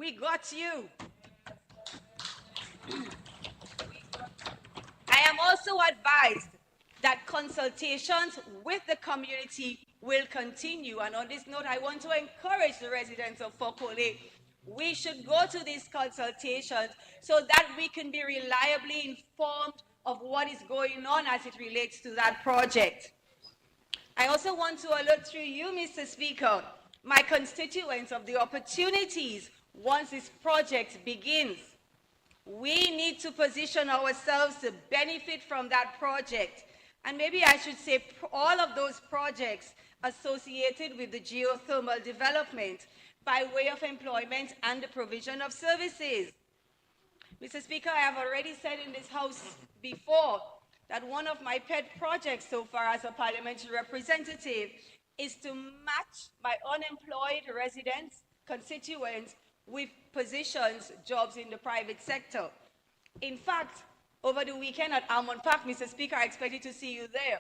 We got you. I am also advised that consultations with the community will continue. And on this note, I want to encourage the residents of Fokole. We should go to these consultations so that we can be reliably informed of what is going on as it relates to that project. I also want to alert through you, Mr. Speaker, my constituents of the opportunities once this project begins. We need to position ourselves to benefit from that project. And maybe I should say all of those projects associated with the geothermal development by way of employment and the provision of services. Mr. Speaker, I have already said in this House before that one of my pet projects so far as a parliamentary representative is to match my unemployed residents, constituents, with positions, jobs in the private sector. In fact, over the weekend at Almond Park, Mr. Speaker, I expected to see you there.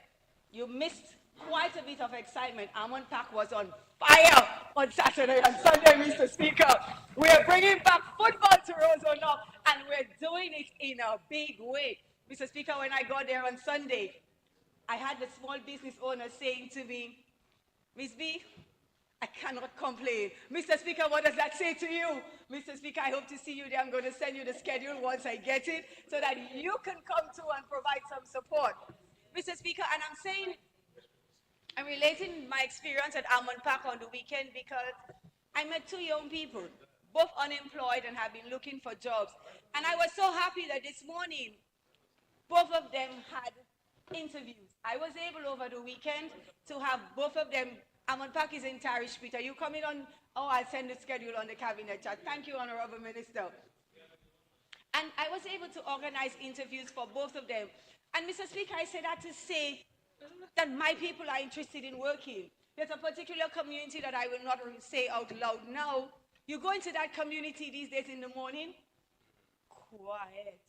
You missed quite a bit of excitement. Almond Park was on fire on Saturday and Sunday, Mr. Speaker. We are bringing back football to Roanoke, and we're doing it in a big way. Mr. Speaker, when I got there on Sunday, I had the small business owner saying to me, Miss B, I cannot complain. Mr. Speaker, what does that say to you? Mr. Speaker, I hope to see you there. I'm going to send you the schedule once I get it so that you can come too and provide some support. Mr. Speaker, and I'm relating my experience at Almond Park on the weekend because I met two young people, both unemployed and have been looking for jobs. And I was so happy that this morning, both of them had interviews. I was able over the weekend to have both of them. Almond Park is in Tarish Street. Are you coming on? Oh, I'll send the schedule on the cabinet chat. Thank you, Honorable Minister. And I was able to organize interviews for both of them. And Mr. Speaker, I said that to say that my people are interested in working. There's a particular community that I will not say out loud now. You go into that community these days in the morning, quiet.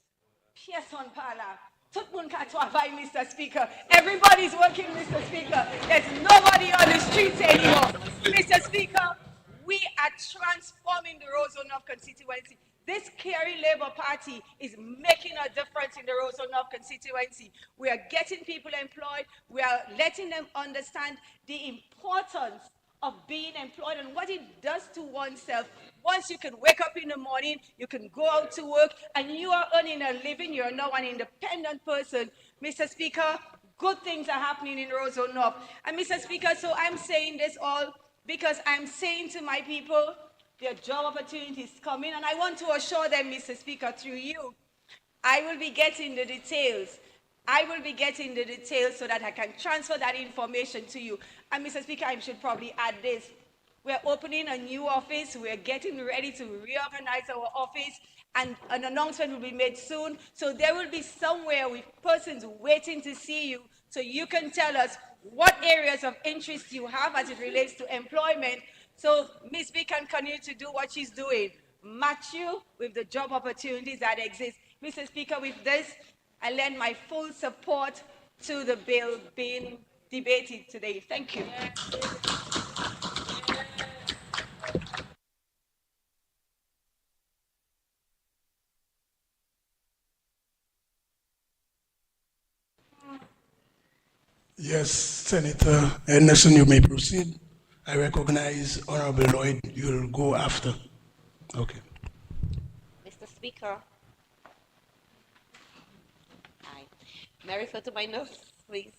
Pearson Pala. Mr. Speaker. Everybody's working, Mr. Speaker. There's nobody on the streets anymore. Mr. Speaker, we are transforming the Roanoke constituency. This Kerry Labour Party is making a difference in the Roanoke constituency. We are getting people employed. We are letting them understand the importance of being employed and what it does to oneself. Once you can wake up in the morning, you can go out to work, and you are earning a living. You're now an independent person. Mr. Speaker, good things are happening in Roanoke. And Mr. Speaker, so I'm saying this all because I'm saying to my people, their job opportunities coming, and I want to assure them, Mr. Speaker, through you, I will be getting the details. I will be getting the details so that I can transfer that information to you. And Mr. Speaker, I should probably add this. We're opening a new office. We're getting ready to reorganize our office, and an announcement will be made soon. So there will be somewhere with persons waiting to see you so you can tell us what areas of interest you have as it relates to employment. So Ms. B can continue to do what she's doing, match you with the job opportunities that exist. Mr. Speaker, with this, I lend my full support to the bill being debated today. Thank you. Yes, Senator Anderson, you may proceed. I recognize Honorable Lloyd. You'll go after. Okay. Mr. Speaker, may I refer to my notes, please?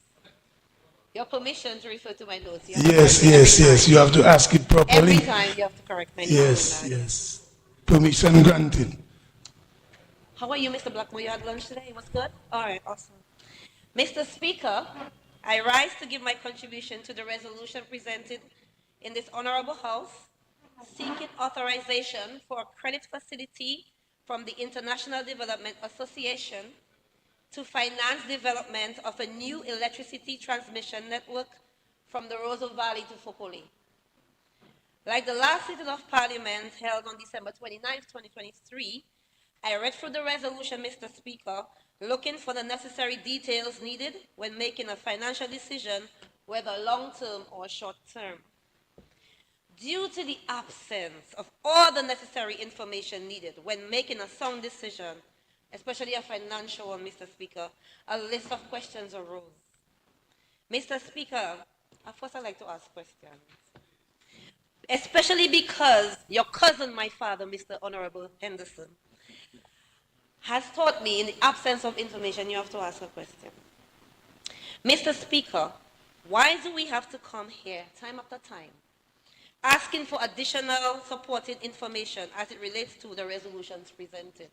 Your permission to refer to my notes. Yes. You have to ask it properly. Every time you have to correct my notes. Yes. Permission granted. How are you, Mr. Blackmore? You had lunch today? It was good? All right, awesome. Mr. Speaker, I rise to give my contribution to the resolution presented in this honorable House, seeking authorization for a credit facility from the International Development Association to finance development of a new electricity transmission network from the Roseau Valley to Fokole. Like the last sitting of Parliament held on December 29, 2023, I read through the resolution, Mr. Speaker, looking for the necessary details needed when making a financial decision, whether long-term or short-term. Due to the absence of all the necessary information needed when making a sound decision, especially a financial one, Mr. Speaker, a list of questions arose. Mr. Speaker, at first I'd like to ask questions. Especially because your cousin, my father, Mr. Honorable Henderson, has taught me in the absence of information, you have to ask a question. Mr. Speaker, why do we have to come here time after time asking for additional supporting information as it relates to the resolutions presented?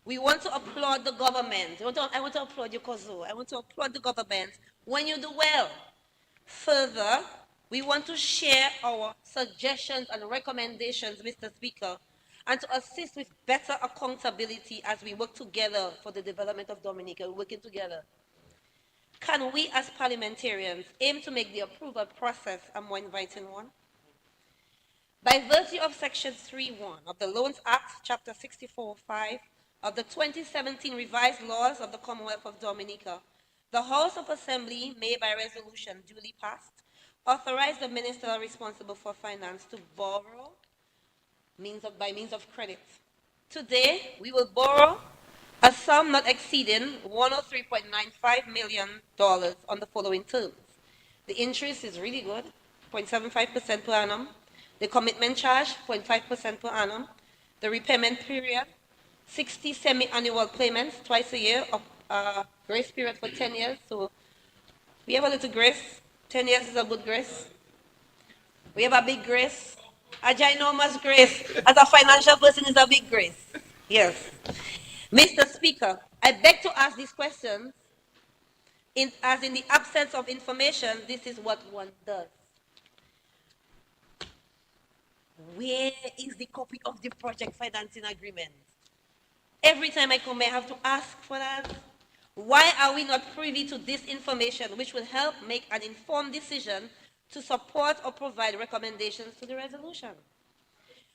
We want to applaud the government. I want to applaud you, Kozo. I want to applaud the government when you do well. Further, we want to share our suggestions and recommendations, Mr. Speaker, and to assist with better accountability as we work together for the development of Dominica, working together. Can we as parliamentarians aim to make the approval process a more inviting one? By virtue of Section 3.1 of the Loans Act, Chapter 64.5 of the 2017 revised laws of the Commonwealth of Dominica, the House of Assembly may by resolution duly passed authorize the minister responsible for finance to borrow by means of credit. Today, we will borrow a sum not exceeding $103.95 million on the following terms. The interest is really good, 0.75% per annum. The commitment charge, 0.5% per annum. The repayment period, 60 semi-annual payments twice a year, grace period for 10 years. So we have a little grace. 10 years is a good grace. We have a big grace. A ginormous grace. As a financial person, is a big grace. Yes. Mr. Speaker, I beg to ask these questions as in the absence of information, this is what one does. Where is the copy of the project financing agreement? Every time I come, I have to ask for that. Why are we not privy to this information, which will help make an informed decision to support or provide recommendations to the resolution?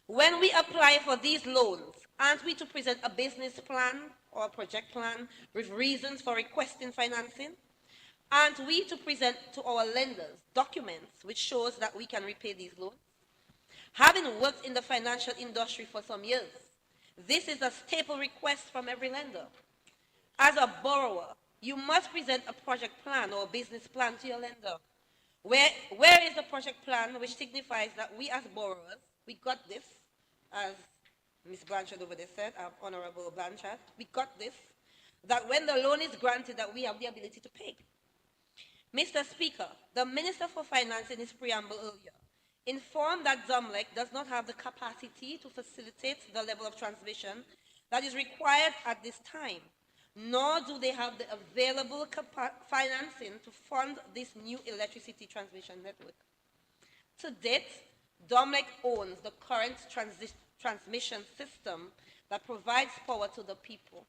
When we apply for these loans, aren't we to present a business plan or a project plan with reasons for requesting financing? Aren't we to present to our lenders documents which shows that we can repay these loans? Having worked in the financial industry for some years, this is a staple request from every lender. As a borrower, you must present a project plan or a business plan to your lender. Where is the project plan which signifies that we as borrowers, we got this, as Ms. Blanchard over there said, Honorable Blanchard, we got this, that when the loan is granted that we have the ability to pay. Mr. Speaker, the Minister for Finance in his preamble earlier informed that DOMLEC does not have the capacity to facilitate the level of transmission that is required at this time, nor do they have the available financing to fund this new electricity transmission network. To date, DOMLEC owns the current transmission system that provides power to the people.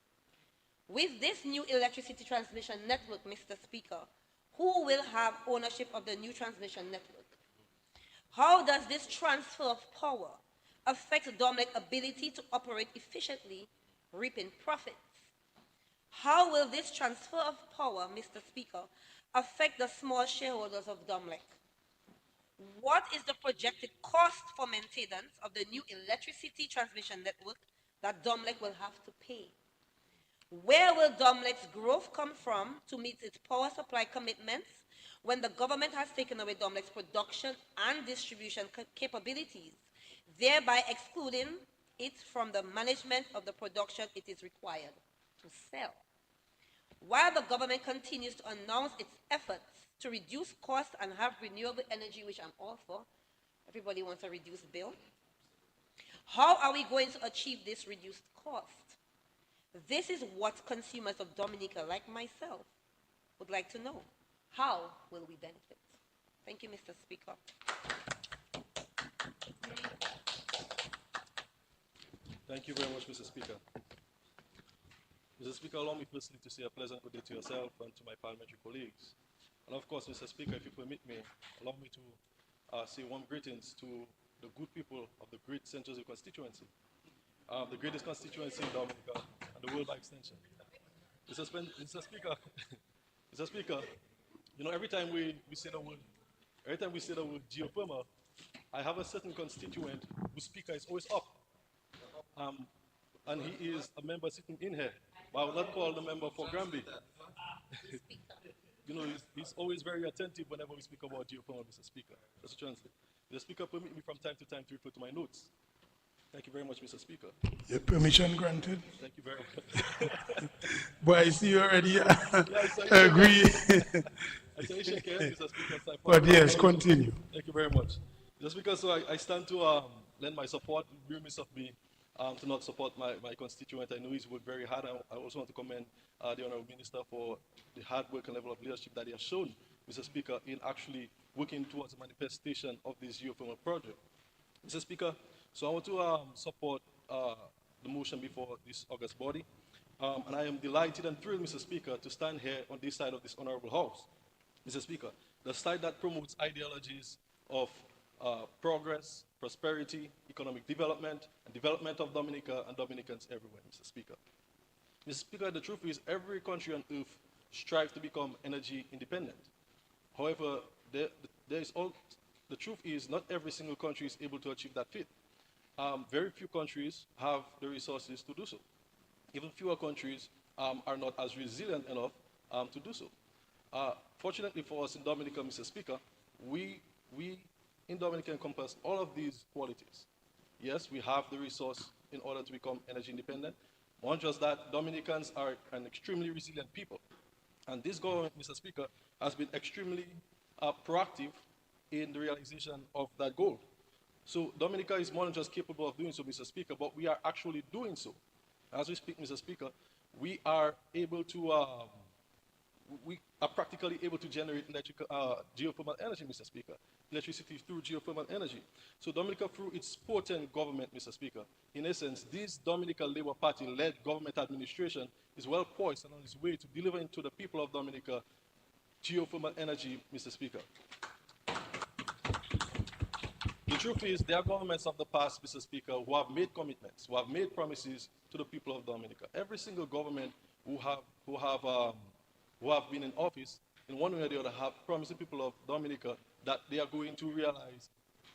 With this new electricity transmission network, Mr. Speaker, who will have ownership of the new transmission network? How does this transfer of power affect DOMLEC's ability to operate efficiently, reaping profits? How will this transfer of power, Mr. Speaker, affect the small shareholders of DOMLEC? What is the projected cost for maintenance of the new electricity transmission network that DOMLEC will have to pay? Where will DOMLEC's growth come from to meet its power supply commitments when the government has taken away DOMLEC's production and distribution capabilities, thereby excluding it from the management of the production it is required to sell? While the government continues to announce its efforts to reduce costs and have renewable energy, which I'm all for, everybody wants a reduced bill, how are we going to achieve this reduced cost? This is what consumers of Dominica, like myself, would like to know. How will we benefit? Thank you, Mr. Speaker. Thank you very much, Mr. Speaker. Mr. Speaker, allow me firstly to say a pleasant good day to yourself and to my parliamentary colleagues. And of course, Mr. Speaker, if you permit me, allow me to say warm greetings to the good people of the great St. Joseph constituency, the greatest constituency in Dominica and the world by extension. Mr. Speaker, Mr. Speaker, you know, every time we say the word geothermal, I have a certain constituent whose speaker is always up, and he is a member sitting in here. But I will not call the member for Granby. You know, he's always very attentive whenever we speak about geothermal, Mr. Speaker. Just to translate. The Speaker permit me from time to time to refer to my notes. Thank you very much, Mr. Speaker. Your permission granted. Thank you very much. But I see you already Yeah, I saw you shake agree. I saw you shake hands, Mr. Speaker. So I But follow yes, up. continue. Thank you very much. Just because I stand to lend my support, remiss of me to not support my constituent. I know he's worked very hard. I also want to commend the Honourable Minister for the hard work and level of leadership that he has shown, Mr. Speaker, in actually working towards a manifestation of this geothermal project. Mr. Speaker, so I want to support the motion before this August body. And I am delighted and thrilled, Mr. Speaker, to stand here on this side of this honorable house. Mr. Speaker, the side that promotes ideologies of progress, prosperity, economic development, and development of Dominica and Dominicans everywhere, Mr. Speaker. Mr. Speaker, the truth is every country on earth strives to become energy independent. However, the truth is not every single country is able to achieve that feat. Very few countries have the resources to do so. Even fewer countries are not as resilient enough to do so. Fortunately for us in Dominica, Mr. Speaker, we in Dominica encompass all of these qualities. Yes, we have the resource in order to become energy independent. Not just that, Dominicans are an extremely resilient people. And this government, Mr. Speaker, has been extremely proactive in the realization of that goal. So Dominica is more than just capable of doing so, Mr. Speaker, but we are actually doing so. As we speak, Mr. Speaker, we are able to, we are practically able to generate geothermal energy, Mr. Speaker, electricity through geothermal energy. So Dominica, through its potent government, Mr. Speaker, in essence, this Dominica Labour Party-led government administration is well poised and on its way to delivering to the people of Dominica geothermal energy, Mr. Speaker. The truth is, there are governments of the past, Mr. Speaker, who have made commitments, who have made promises to the people of Dominica. Every single government who have been in office, in one way or the other, have promised the people of Dominica that they are going to realize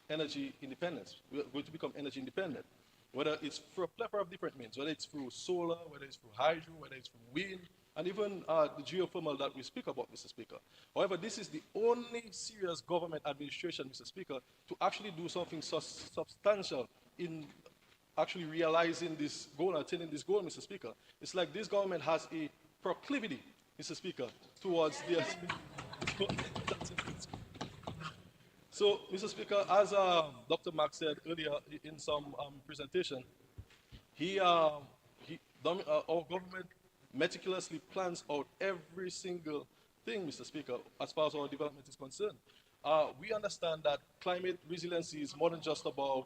energy independence. We are going to become energy independent. Whether it's through a plethora of different means, whether it's through solar, whether it's through hydro, whether it's through wind, and even the geothermal that we speak about, Mr. Speaker. However, this is the only serious government administration, Mr. Speaker, to actually do something substantial in actually realizing this goal, attaining this goal, Mr. Speaker. It's like this government has a proclivity, Mr. Speaker, towards the... So, Mr. Speaker, as Dr. Mark said earlier in some presentation, our government meticulously plans out every single thing, Mr. Speaker, as far as our development is concerned. We understand that climate resiliency is more than just about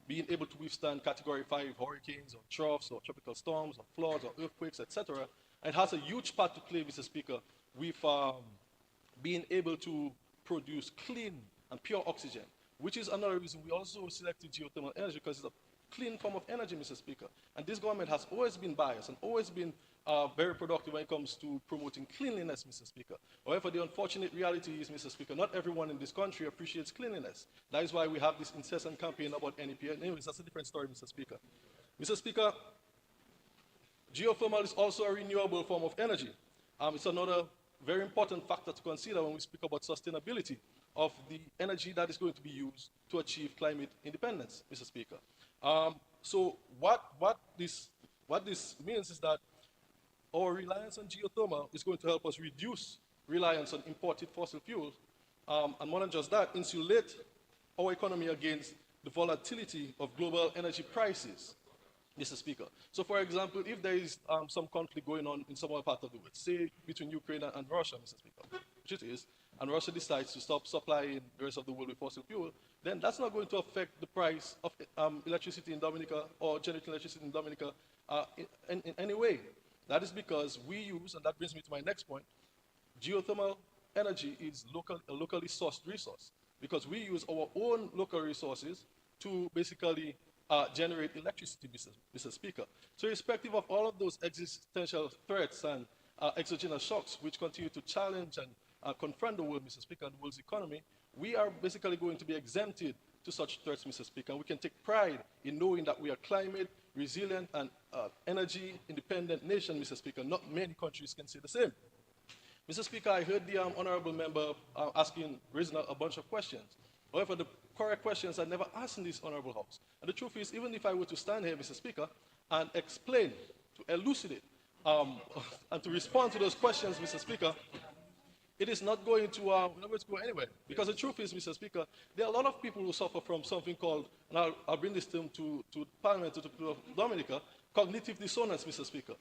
being able to withstand Category 5 hurricanes or troughs or tropical storms or floods or earthquakes, etc. It has a huge part to play, Mr. Speaker, with being able to produce clean and pure oxygen, which is another reason we also selected geothermal energy, because it's a clean form of energy, Mr. Speaker. And this government has always been biased and always been very productive when it comes to promoting cleanliness, Mr. Speaker. However, the unfortunate reality is, Mr. Speaker, not everyone in this country appreciates cleanliness. That is why we have this incessant campaign about NEP. Anyways, that's a different story, Mr. Speaker. Mr. Speaker, geothermal is also a renewable form of energy. It's another very important factor to consider when we speak about sustainability of the energy that is going to be used to achieve climate independence, Mr. Speaker. So what this means is that our reliance on geothermal is going to help us reduce reliance on imported fossil fuels, and more than just that, insulate our economy against the volatility of global energy prices, Mr. Speaker. So, for example, if there is some conflict going on in some other part of the world, say between Ukraine and Russia, Mr. Speaker, which it is, and Russia decides to stop supplying the rest of the world with fossil fuel, then that's not going to affect the price of electricity in Dominica or generating electricity in Dominica in any way. That is because we use, and that brings me to my next point, geothermal energy is a locally sourced resource, because we use our own local resources to basically generate electricity, Mr. Speaker. So irrespective of all of those existential threats and exogenous shocks which continue to challenge and confront the world, Mr. Speaker, and the world's economy, we are basically going to be exempted to such threats, Mr. Speaker. And we can take pride in knowing that we are climate resilient and energy independent nation, Mr. Speaker. Not many countries can say the same. Mr. Speaker, I heard the honorable member raising a bunch of questions. However, the correct questions are never asked in this honorable house. And the truth is, even if I were to stand here, Mr. Speaker, and explain, to elucidate, and to respond to those questions, Mr. Speaker, it is not going to, not going to go anywhere. Because the truth is, Mr. Speaker, there are a lot of people who suffer from something called, and I'll bring this term to Parliament, to the people of Dominica, cognitive dissonance, Mr. Speaker.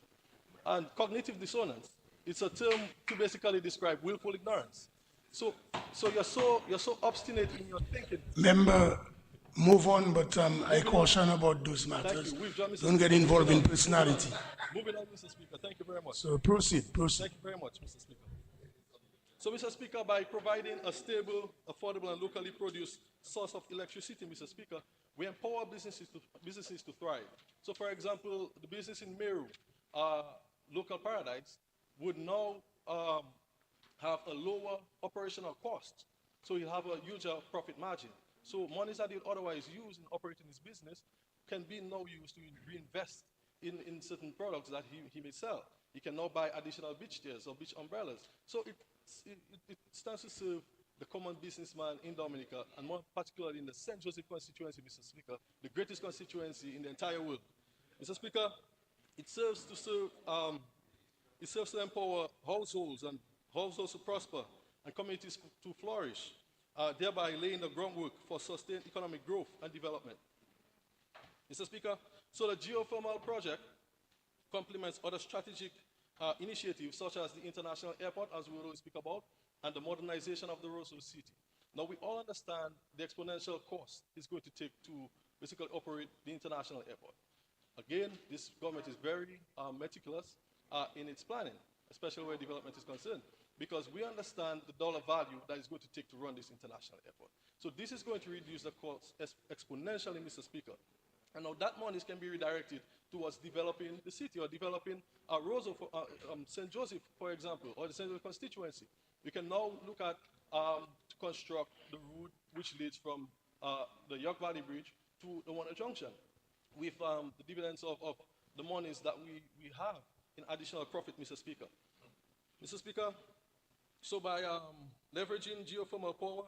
And cognitive dissonance, it's a term to basically describe willful ignorance. So you're so obstinate in your thinking. Member, move on, but I caution about those matters. Thank you. Withdraw, Mr. Don't get Speaker. involved in personality. Moving on, Mr. Speaker. Thank you very much. So proceed, proceed. Thank you very much, Mr. Speaker. So, Mr. Speaker, by providing a stable, affordable, and locally produced source of electricity, Mr. Speaker, we empower businesses to thrive. So, for example, the business in Meru, local paradise, would now have a lower operational cost. So he'll have a huge profit margin. So monies that he'd otherwise use in operating his business can be now used to reinvest in certain products that he may sell. He can now buy additional beach chairs or beach umbrellas. So it stands to serve the common businessman in Dominica, and more particularly in the St. Joseph constituency, Mr. Speaker, the greatest constituency in the entire world. Mr. Speaker, it serves to empower households and households to prosper and communities to flourish, thereby laying the groundwork for sustained economic growth and development. Mr. Speaker, so the geothermal project complements other strategic initiatives such as the international airport, as we always speak about, and the modernization of the Roseau City. Now, we all understand the exponential cost it's going to take to basically operate the international airport. Again, this government is very meticulous in its planning, especially where development is concerned, because we understand the dollar value that it's going to take to run this international airport. So this is going to reduce the cost exponentially, Mr. Speaker. And now that money can be redirected towards developing the city or developing Roseau, St. Joseph, for example, or the St. Joseph constituency. We can now look at to construct the route which leads from the York Valley Bridge to the Warner Junction with the dividends of the monies that we have in additional profit, Mr. Speaker. Mr. Speaker, so by leveraging geothermal power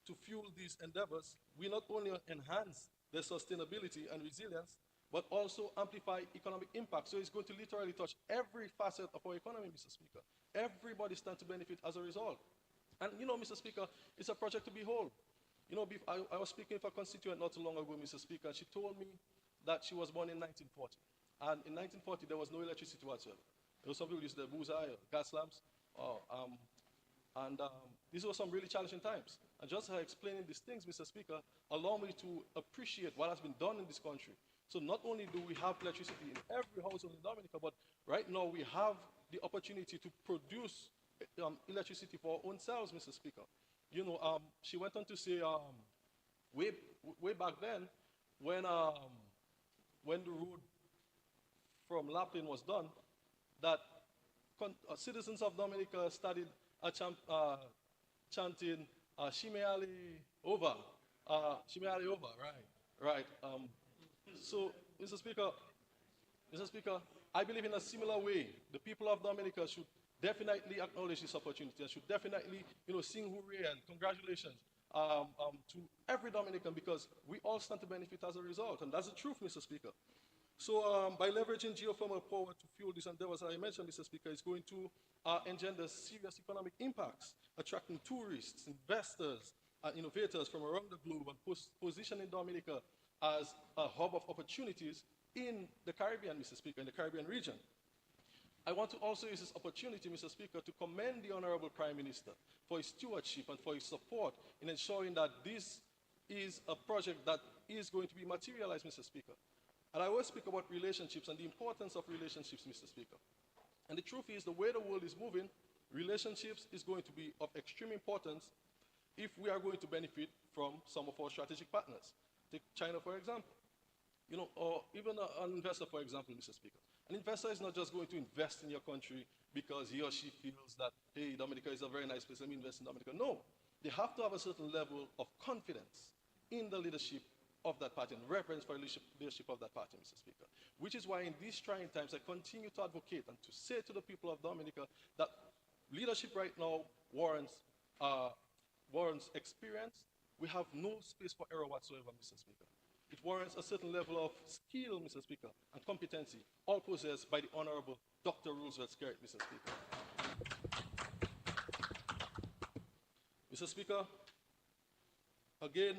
to fuel these endeavors, we not only enhance their sustainability and resilience, but also amplify economic impact. So it's going to literally touch every facet of our economy, Mr. Speaker. Everybody stands to benefit as a result. And you know, Mr. Speaker, it's a project to behold. You know, I was speaking with a constituent not too long ago, Mr. Speaker, and she told me that she was born in 1940. And in 1940, there was no electricity whatsoever. There was some people used the bullseye, gas lamps, these were some really challenging times. And just her explaining these things, Mr. Speaker, allow me to appreciate what has been done in this country. So not only do we have electricity in every household in Dominica, but right now we have the opportunity to produce electricity for our own selves, Mr. Speaker. You know, she went on to say, way back then, when the road from Lapin was done, that citizens of Dominica started chanting Shimeali over, right. So, Mr. Speaker, I believe in a similar way, the people of Dominica should definitely acknowledge this opportunity and should definitely, you know, sing hooray and congratulations to every Dominican, because we all stand to benefit as a result, and that's the truth, Mr. Speaker. So by leveraging geothermal power to fuel these endeavors, as I mentioned, Mr. Speaker, it's going to engender serious economic impacts, attracting tourists, investors, and innovators from around the globe, and positioning Dominica as a hub of opportunities in the Caribbean, Mr. Speaker, in the Caribbean region. I want to also use this opportunity, Mr. Speaker, to commend the Honorable Prime Minister for his stewardship and for his support in ensuring that this is a project that is going to be materialized, Mr. Speaker. And I always speak about relationships and the importance of relationships, Mr. Speaker. And the truth is, the way the world is moving, relationships is going to be of extreme importance if we are going to benefit from some of our strategic partners. Take China, for example. You know, or even an investor, for example, Mr. Speaker. An investor is not just going to invest in your country because he or she feels that, hey, Dominica is a very nice place, let me invest in Dominica. No. they have to have a certain level of confidence in the leadership of that party and reverence for leadership of that party, Mr. Speaker. Which is why in these trying times I continue to advocate and to say to the people of Dominica that leadership right now uh, warrants experience. We have no space for error whatsoever, Mr. Speaker. It warrants a certain level of skill, Mr. Speaker, and competency, all possessed by the Honorable Dr. Roosevelt Skerrit, Mr. Speaker. Mr. Speaker, again,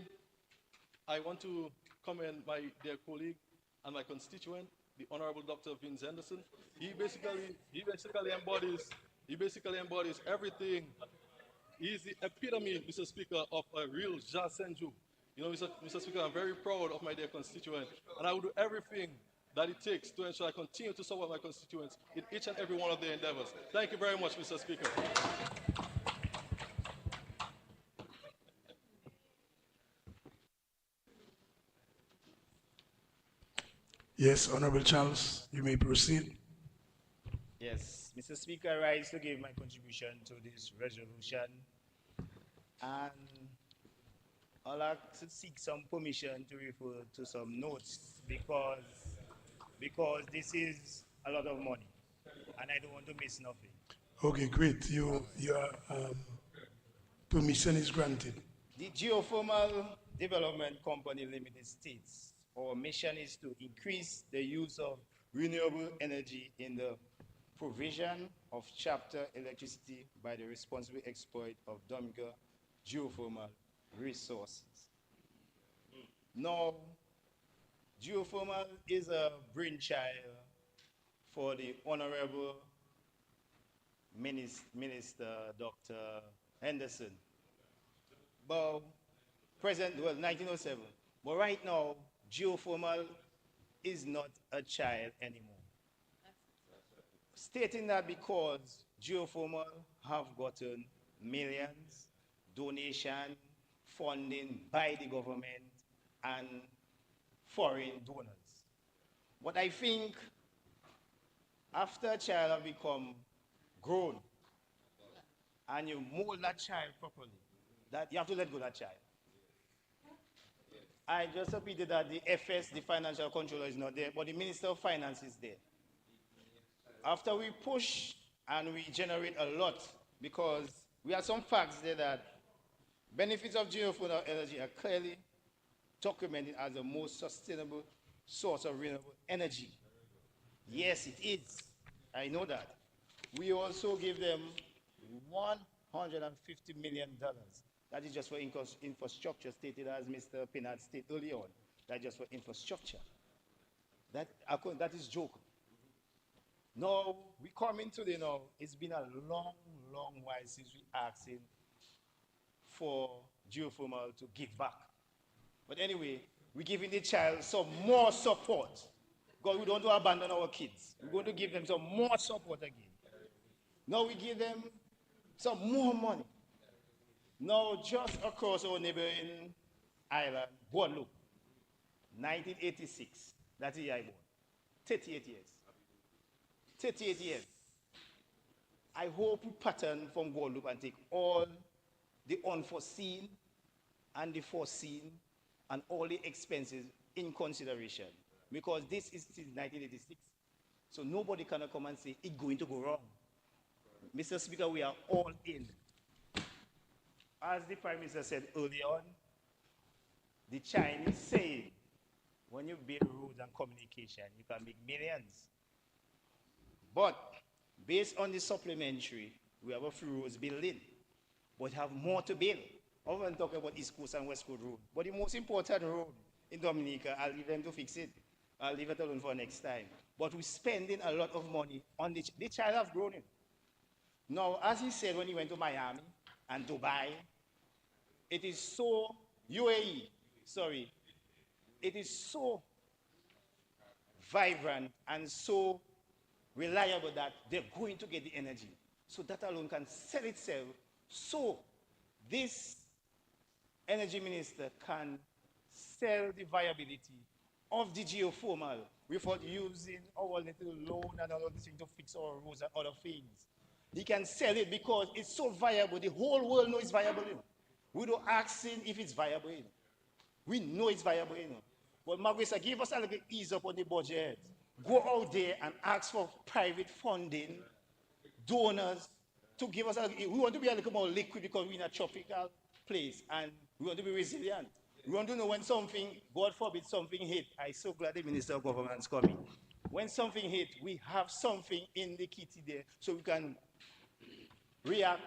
I want to commend my dear colleague and my constituent, the Honorable Dr. Vince Henderson. He basically embodies everything. He's the epitome, Mr. Speaker, of a real Jasenju. You know, Mr. Speaker, I'm very proud of my dear constituent, and I will do everything that it takes to ensure I continue to support my constituents in each and every one of their endeavors. Thank you very much, Mr. Speaker. Yes, Honorable Charles, you may proceed. Yes, Mr. Speaker, I rise to give my contribution to this resolution. And I'd like to seek some permission to refer to some notes because this is a lot of money and I don't want to miss nothing. Okay, great. Your permission is granted. The Geothermal Development Company Limited states our mission is to increase the use of renewable energy in the provision of chapter electricity by the responsible exploit of Dominica geothermal resources. Now, geothermal is a brainchild for the Honorable Minister Dr. Henderson. But 1907. But right now, geothermal is not a child anymore. Stating that because geothermal have gotten millions, donation, funding by the government and foreign donors. But I think after a child have become grown and you mold that child properly, that you have to let go of that child. I just repeated that the FS, the financial controller, is not there, but the Minister of Finance is there. After we push and we generate a lot, because we have some facts there that benefits of geothermal energy are clearly documented as the most sustainable source of renewable energy. Yes, it is. I know that. We also give them $150 million. That is just for infrastructure, stated as Mr. Pinard stated earlier on. That's just for infrastructure. That is joke. Now, we come into the now, it's been a long, long while since we asking for geothermal to give back. But anyway, we're giving the child some more support. God, we don't want to abandon our kids. We're going to give them some more support again. Now we give them some more money. Now, just across our neighboring island, Guadeloupe, 1986, that's the year I born. 38 years. 38 years. I hope we pattern from Guadeloupe and take all the unforeseen and the foreseen and all the expenses in consideration. Because this is still 1986. So nobody cannot come and say it's going to go wrong. Mr. Speaker, we are all in. As the Prime Minister said earlier on, the Chinese say when you build roads and communication, you can make millions. But based on the supplementary, we have a few roads building, but have more to build. I want to talk about East Coast and West Coast Road. But the most important road in Dominica, I'll leave them to fix it. I'll leave it alone for next time. But we're spending a lot of money on the child have grown in. Now, as he said when he went to Miami and Dubai, it is so, it is so vibrant and so reliable that they're going to get the energy. So that alone can sell itself. So this energy minister can sell the viability of the geothermal without using our little loan and all of this thing to fix our roads and other things. He can sell it because it's so viable. The whole world knows it's viable. We don't ask him if it's viable. We know it's viable. But Margaret give us a little ease up on the budget. Go out there and ask for private funding, donors, to give us we want to be a little more liquid because we're in a tropical place and we want to be resilient. We want to know when something, God forbid, something hit. I'm so glad the Minister of Government's coming. When something hit, we have something in the kitty there so we can react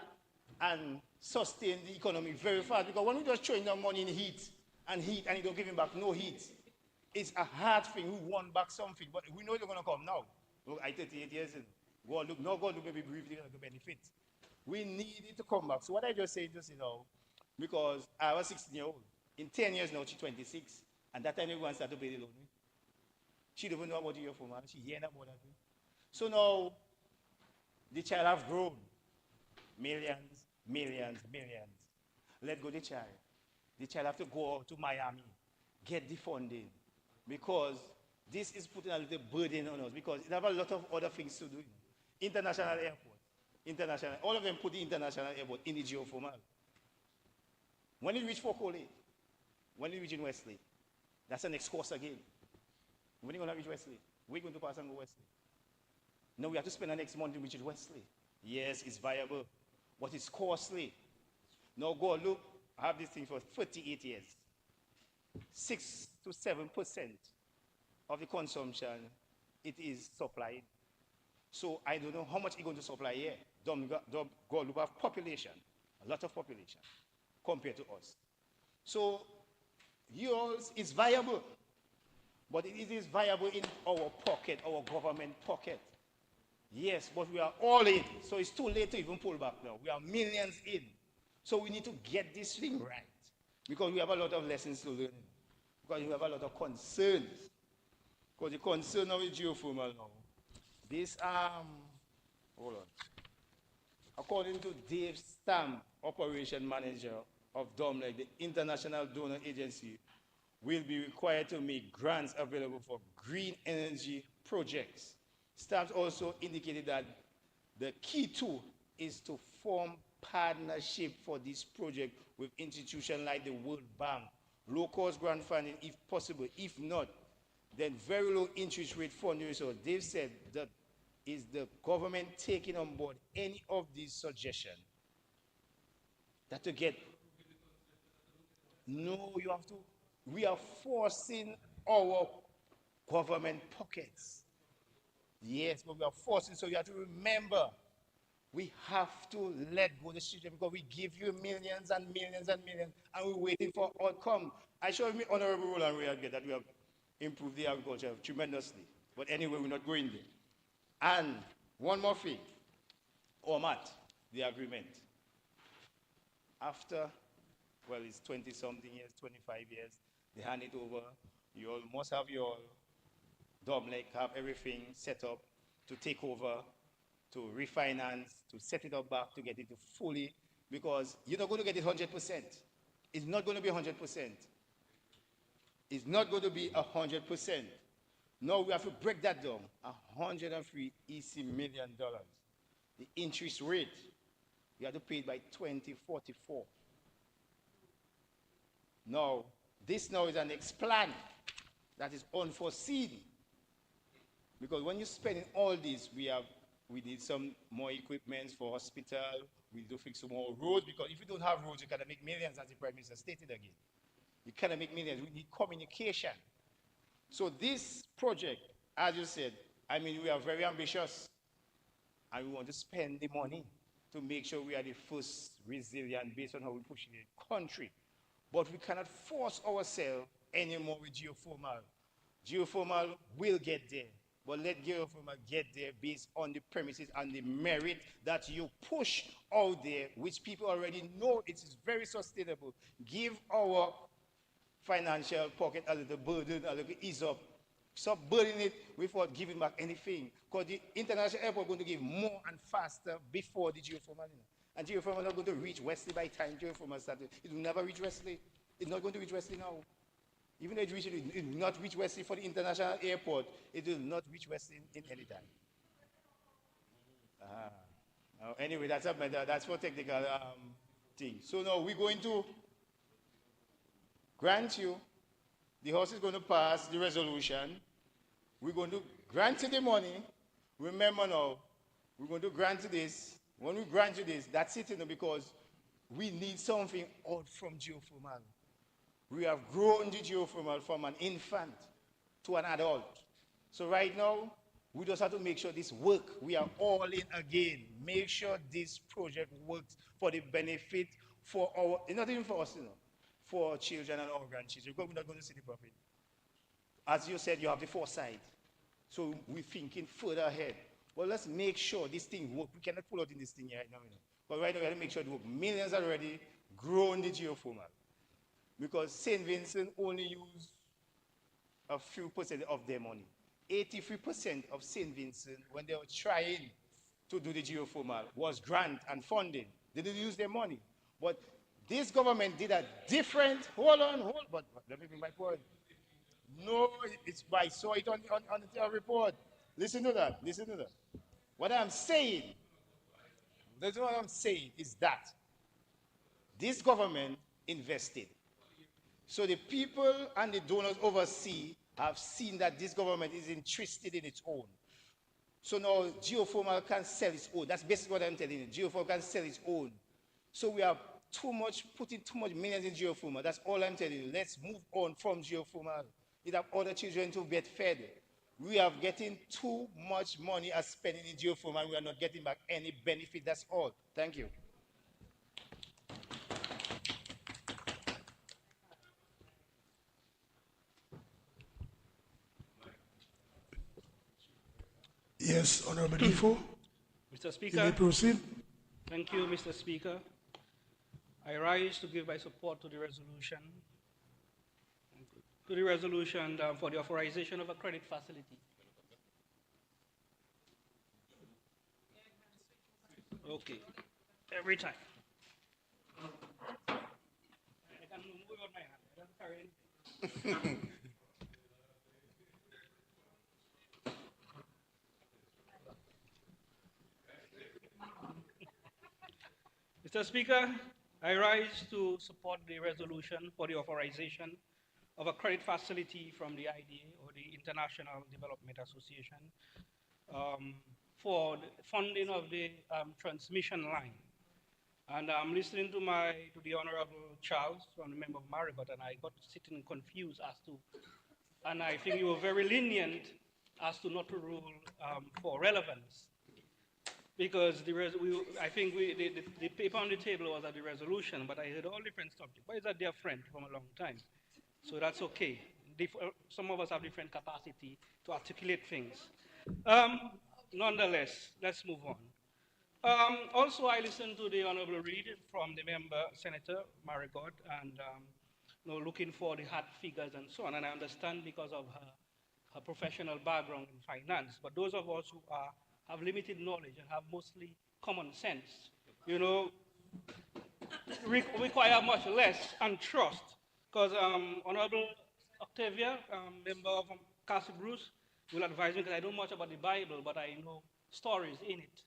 and sustain the economy very fast. Because when we just throwing down money in heat and you don't give him back no heat, it's a hard thing. We want back something, but we know it's going to come now. Look, I 38 years in. God look, no God look maybe briefly like a benefit. We need it to come back. So what I just said just now, because I was 16 years old. In 10 years now, she's 26. And that time everyone started to pay the loan. She don't even know about the year for man. She hearing about that. So now the child have grown. Millions, millions, millions. Let go the child. The child have to go out to Miami, get the funding. Because this is putting a little burden on us. Because it have a lot of other things to do. International airport. International, all of them put the international airport in the geoformal. When you reach Fokole, when you reach in Wesley, that's the next course again. When you going to reach Wesley, we're going to pass and go Wesley. Now we have to spend the next month to reach Wesley. Yes, it's viable, but it's costly. Now go look, I have this thing for 38 years. 6 to 7% of the consumption, it is supplied. So I don't know how much it's going to supply here. God look at population, a lot of population compared to us. So yours is viable, but it is viable in our pocket, our government pocket. Yes, but we are all in, so it's too late to even pull back now. We are millions in. So we need to get this thing right because we have a lot of lessons to learn. Because we have a lot of concerns. Because the concern now is geothermal now. This, hold on. According to Dave Stam, operation manager of DOMLEC, the International Donor Agency will be required to make grants available for green energy projects. Stam also indicated that the key tool is to form partnership for this project with institutions like the World Bank, low-cost grant funding if possible. If not, then very low interest rate funding. So they've said that is the government taking on board any of these suggestions? That to get, no, you have to, we are forcing our government pockets. Yes, but we are forcing, so you have to remember, we have to let go of the system because we give you millions and millions and millions and we're waiting for outcome. I showed me Honorable Roland Ray again that we have improved the agriculture tremendously. But anyway, we're not going there. And one more thing, OMAT, the agreement. After, well, it's 20-something years, 25 years, they hand it over. You all must have your DOMLEC, have everything set up to take over, to refinance, to set it up back, to get it to fully, because you're not going to get it 100%. It's not going to be 100%. It's not going to be 100%. No, we have to break that down. $103 million. The interest rate, we have to pay it by 2044. Now, this now is an next plan that is unforeseen. Because when you're spending all this, we need some more equipment for hospital, we need to fix some more roads, because if you don't have roads, you cannot make millions, as the Prime Minister stated again. You cannot make millions, we need communication. So this project, as you said, I mean, we are very ambitious and we want to spend the money to make sure we are the first resilient based on how we push the country. But we cannot force ourselves anymore with geothermal. Geothermal will get there, but let geothermal get there based on the premises and the merit that you push out there, which people already know it is very sustainable. Give our financial pocket a little burden, a little ease up. Stop burdening it without giving back anything. Because the international airport is going to give more and faster before the geothermal. And geothermal is not going to reach Wesley by the time geothermal started. It will never reach Wesley. It's not going to reach Wesley now. Even though it will not reach Wesley for the international airport, it will not reach Wesley in any time. Anyway, that's for technical. thing. So now we're going to grant you, the House is going to pass the resolution. We're going to grant you the money. Remember now, we're going to grant you this. When we grant you this, that's it, because we need something out from geothermal. We have grown the geothermal from an infant to an adult. So right now, we just have to make sure this works. We are all in again. Make sure this project works for the benefit for our, not even for us, for our children and our grandchildren. Because we're not going to see the profit. As you said, you have the foresight. So we're thinking further ahead. Well, let's make sure this thing works. We cannot pull out in this thing right now. But right now, we have to make sure it works. Millions already grown the geothermal. Because St. Vincent only use a few percent of their money. 83% of St. Vincent, when they were trying to do the geothermal, was grant and funding. They didn't use their money. But this government did a different, but let me bring my point. No, I saw it on the report. Listen to that, listen to that. What I'm saying, that's what I'm saying is that this government invested. So the people and the donors overseas have seen that this government is interested in its own. So now geothermal can sell its own. That's basically what I'm telling you. Geothermal can sell its own. So we are putting too much millions in geothermal. That's all I'm telling you. Let's move on from geothermal. It have other children to get fed. We are getting too much money as spending in geothermal. We are not getting back any benefit. That's all. Thank you. Yes, Honorable Defoe, Mr. you Speaker, may proceed. thank you, Mr. Speaker. I rise to give my support to the resolution, for the authorization of a credit facility. Okay, every time. I can move on my hand. I don't carry anything. Mr. Speaker, I rise to support the resolution for the authorization of a credit facility from the IDA, or the International Development Association, for the funding of the transmission line. And I'm listening to the Honorable Charles, from the member of Marigot, and I got sitting confused as to, and I think you were very lenient as to not to rule for relevance. Because I think the paper on the table was at the resolution, but I heard all different subjects. But it's a dear friend from a long time, so that's okay. Some of us have different capacity to articulate things. Nonetheless, let's move on. Also, I listened to the Honorable Reid from the member, Senator Marigot, and looking for the hard figures and so on. And I understand because of her professional background in finance. But those of us who have limited knowledge and have mostly common sense, require much less and trust. Because Honorable Octavia, member of Castle Bruce, will advise me, because I don't know much about the Bible, but I know stories in it,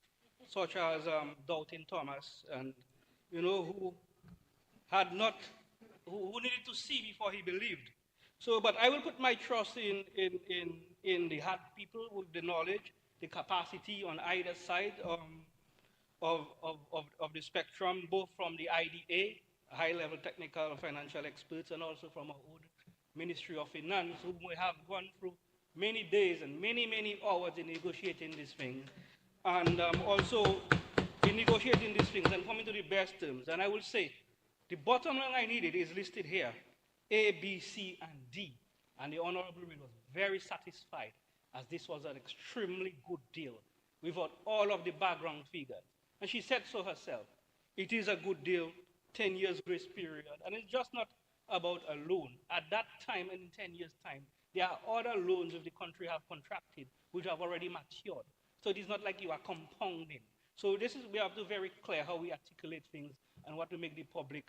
such as Doubting Thomas, and who had not, who needed to see before he believed. So, but I will put my trust in the hard people with the knowledge, the capacity on either side of the spectrum, both from the IDA, high-level technical and financial experts, and also from our own Ministry of Finance, who we have gone through many days and many hours in negotiating these things, and also in negotiating these things and coming to the best terms. And I will say, the bottom line I needed is listed here, A, B, C, and D. And the Honorable Reid was very satisfied, as this was an extremely good deal without all of the background figures. And she said so herself. It is a good deal, 10 years grace period. And it's just not about a loan. At that time, and in 10 years' time, there are other loans that the country have contracted, which have already matured. So it is not like you are compounding. So we have to be very clear how we articulate things and what to make the public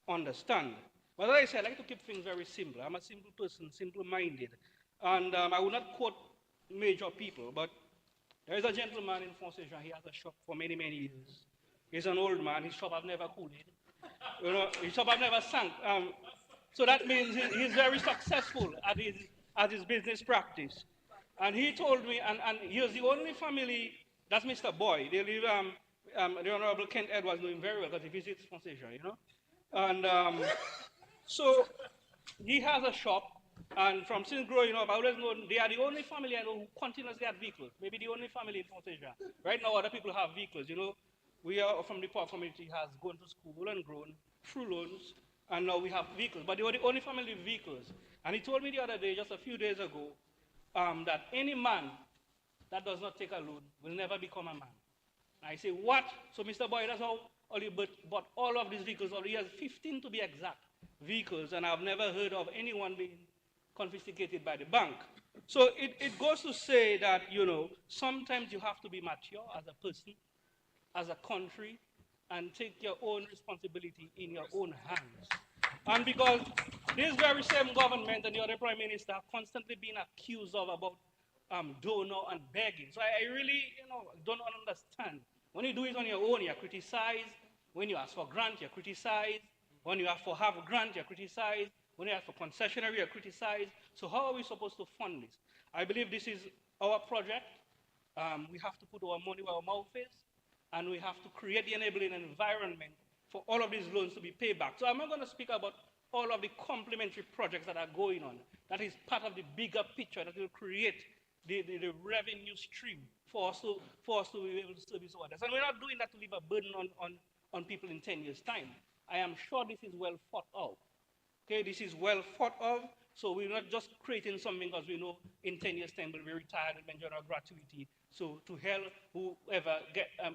understand. But as I said, I like to keep things very simple. I'm a simple person, simple-minded. And I will not quote major people, but there is a gentleman in Fonseca. He has a shop for many years. He's an old man. His shop has never cooled. You know, his shop have never sunk. So that means he's very successful at his business practice. And he told me, and he was the only family, that's Mr. Boy. They live, the Honorable Kent Edwards know him very well because he visits Foundation, you know. And so he has a shop, and from since growing up, I always know they are the only family I know who continuously have vehicles. Maybe the only family in South Asia. Right now, other people have vehicles. You know, we are from the poor community has gone to school and grown through loans, and now we have vehicles. But they were the only family with vehicles. And he told me the other day, just a few days ago, that any man that does not take a loan will never become a man. I say, what? So Mr. Boy, that's how only bought all of these vehicles, or he has 15 to be exact vehicles, and I've never heard of anyone being confiscated by the bank. So it goes to say that, you know, sometimes you have to be mature as a person, as a country, and take your own responsibility in your own hands. And because this very same government and the other prime minister have constantly been accused of about donor and begging. So I really, you know, don't understand. When you do it on your own, you're criticized. When you ask for grant, you're criticized. When you ask for half a grant, you're criticized. When you ask for concessionary, you're criticized. So how are we supposed to fund this? I believe this is our project. We have to put our money where our mouth is, and we have to create the enabling environment for all of these loans to be paid back. So I'm not going to speak about all of the complementary projects that are going on. That is part of the bigger picture that will create the revenue stream for us to be able to service others. And we're not doing that to leave a burden on people in 10 years' time. I am sure this is well thought out. Okay, this is well thought of, so we're not just creating something because we know in 10 years' time we'll be retired and enjoy our gratuity. So to hell, whoever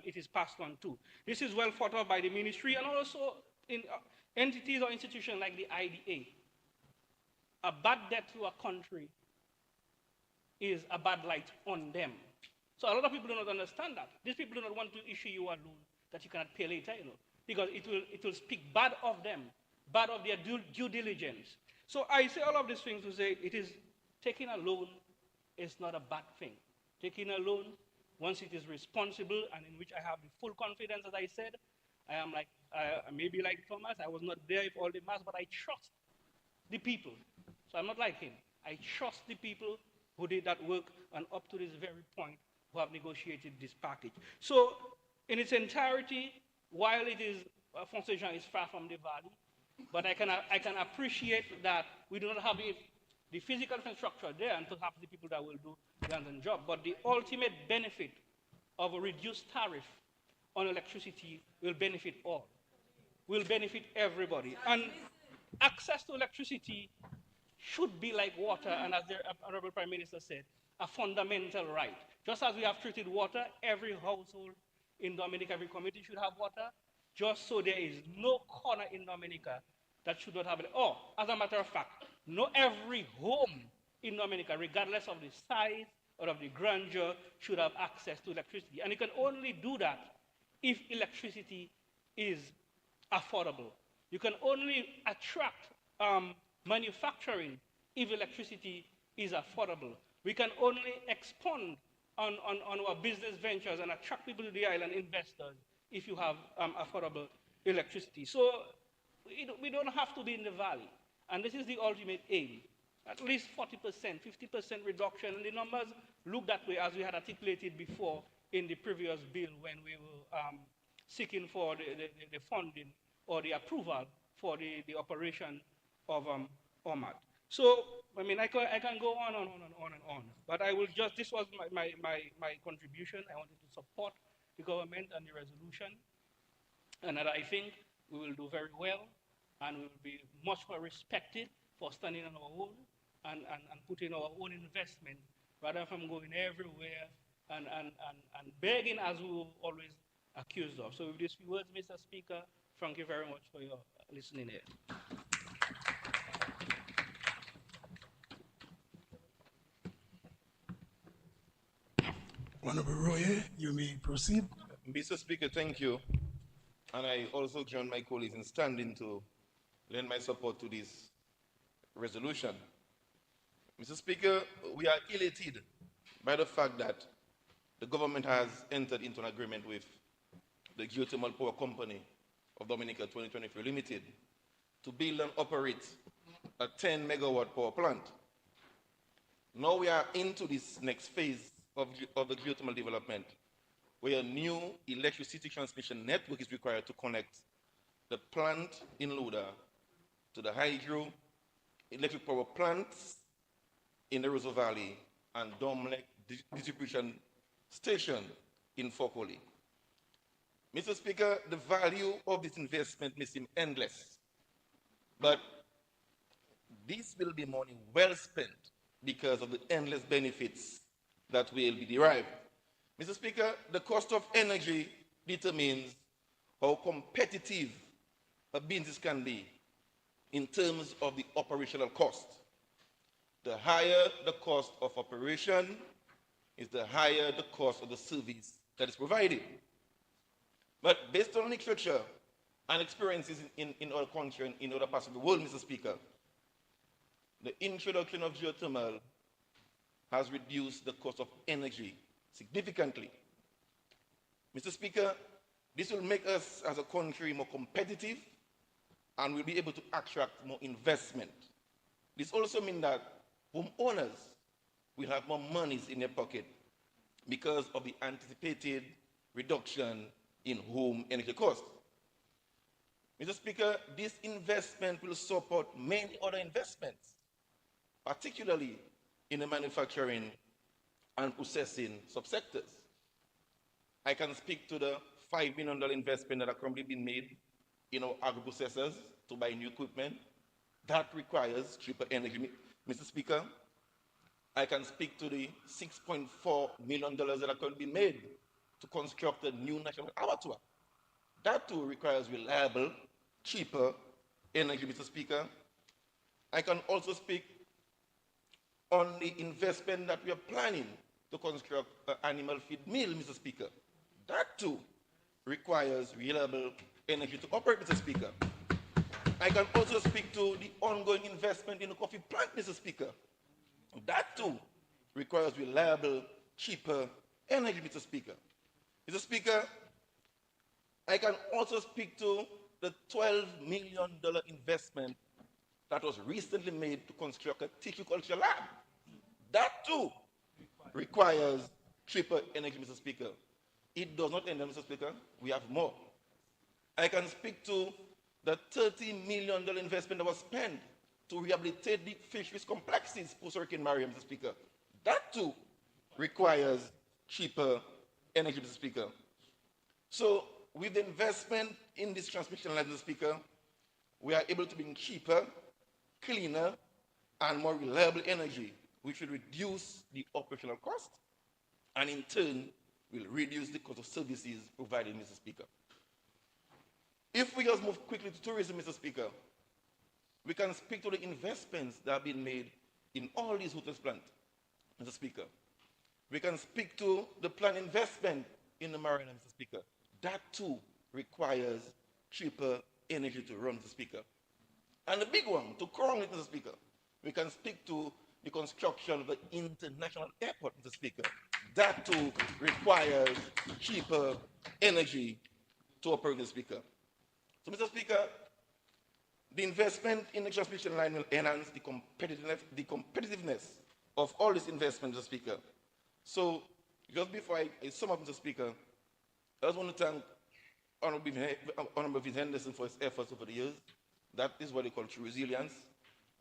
it is passed on to. This is well thought of by the ministry and also in entities or institutions like the IDA. A bad debt to a country is a bad light on them. So a lot of people do not understand that. These people do not want to issue you a loan that you cannot pay later, you know, because it will speak bad of them, bad of their due diligence. So I say all of these things to say it is taking a loan is not a bad thing. Taking a loan, once it is responsible and in which I have the full confidence, as I said, I am like, maybe like Thomas, I was not there for all the mass, but I trust the people. So I'm not like him. I trust the people who did that work and up to this very point who have negotiated this package. So in its entirety, while it is, Foundation is far from the valley, but I can appreciate that we do not have the physical infrastructure there and perhaps the people that will do the hands-on job. But the ultimate benefit of a reduced tariff on electricity will benefit all, will benefit everybody. And access to electricity should be like water, and as the Honorable Prime Minister said, a fundamental right. Just as we have treated water, every household in Dominica, every community should have water, just so there is no corner in Dominica that should not have it. Or, as a matter of fact, not every home in Dominica, regardless of the size or of the grandeur, should have access to electricity. And you can only do that if electricity is affordable. You can only attract manufacturing if electricity is affordable. We can only expand on our business ventures and attract people to the island, investors, if you have affordable electricity. So we don't have to be in the valley. And this is the ultimate aim. At least 40%, 50% reduction. And the numbers look that way as we had articulated before in the previous bill when we were seeking for the funding or the approval for the operation of OMAD. So, I mean, I can go on and on and on and on. But I will just, this was my contribution. I wanted to support the government and the resolution. And that I think we will do very well and we will be much more respected for standing on our own and putting our own investment rather than going everywhere and begging as we were always accused of. So with these few words, Mr. Speaker, thank you very much for your listening here. Honorable Royer, you may proceed. Mr. Speaker, thank you. And I also join my colleagues in standing to lend my support to this resolution. Mr. Speaker, we are elated by the fact that the government has entered into an agreement with the geothermal power company of Dominica 2023 Limited to build and operate a 10 megawatt power plant. Now we are into this next phase of the geothermal development, where a new electricity transmission network is required to connect the plant in Luda to the hydro electric power plants in the Roseau Valley and Domlek distribution station in Fokoli. Mr. Speaker, the value of this investment may seem endless, but this will be money well spent because of the endless benefits that will be derived. Mr. Speaker, the cost of energy determines how competitive a business can be in terms of the operational cost. The higher the cost of operation is the higher the cost of the service that is provided. But based on literature and experiences in our country and in other parts of the world, Mr. Speaker, the introduction of geothermal has reduced the cost of energy significantly. Mr. Speaker, this will make us as a country more competitive and we'll be able to attract more investment. This also means that homeowners will have more monies in their pocket because of the anticipated reduction in home energy costs. Mr. Speaker, this investment will support many other investments, particularly in the manufacturing and processing subsectors. I can speak to the $5 million investment that are currently being made in our agro-processors to buy new equipment. That requires cheaper energy, Mr. Speaker. I can speak to the $6.4 million that are currently being made to construct a new national abattoir. That too requires reliable, cheaper energy, Mr. Speaker. I can also speak on the investment that we are planning to construct an animal feed mill, Mr. Speaker. That too requires reliable energy to operate, Mr. Speaker. I can also speak to the ongoing investment in the coffee plant, Mr. Speaker. That too requires reliable, cheaper energy, Mr. Speaker. Mr. Speaker, I can also speak to the $12 million investment that was recently made to construct a tissue culture lab. That too requires cheaper energy, Mr. Speaker. It does not end there, Mr. Speaker. We have more. I can speak to the $30 million investment that was spent to rehabilitate the fisheries complexes post-Hurricane Maria, Mr. Speaker. That too requires cheaper energy, Mr. Speaker. So with the investment in this transmission line, Mr. Speaker, we are able to bring cheaper, cleaner, and more reliable energy, which will reduce the operational cost, and in turn, will reduce the cost of services provided, Mr. Speaker. If we just move quickly to tourism, Mr. Speaker, we can speak to the investments that have been made in all these hotels plants, Mr. Speaker. We can speak to the planned investment in the marina, Mr. Speaker. That too requires cheaper energy to run, Mr. Speaker. And the big one, to crown it, Mr. Speaker, we can speak to the construction of the international airport, Mr. Speaker. That too requires cheaper energy to operate, Mr. Speaker. So, Mr. Speaker, the investment in the transmission line will enhance the competitiveness of all this investment, Mr. Speaker. So, just before I sum up, Mr. Speaker, I just want to thank Honorable Vince Henderson for his efforts over the years. That is what they call true resilience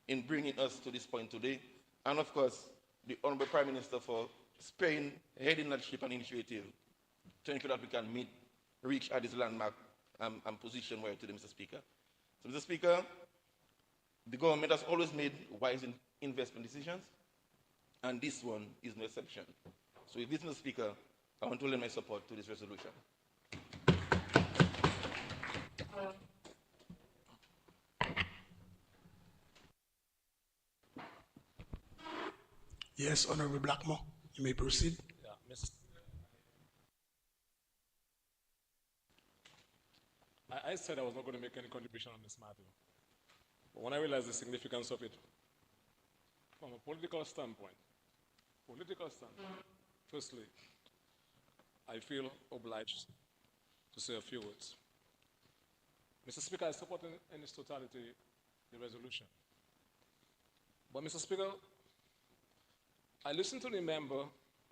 in bringing us to this point today. And of course, the Honorable Prime Minister for Spain heading that ship and initiative to ensure that we can reach at this landmark and position where today, Mr. Speaker. So, Mr. Speaker, the government has always made wise investment decisions, and this one is no exception. So with this, Mr. Speaker, I want to lend my support to this resolution. Yes, Honorable Blackmore, you may proceed. Yeah, Mr. I said I was not going to make any contribution on this matter. But when I realized the significance of it, from a political standpoint, firstly, I feel obliged to say a few words. Mr. Speaker, I support in its totality the resolution. But, Mr. Speaker, I listened to the member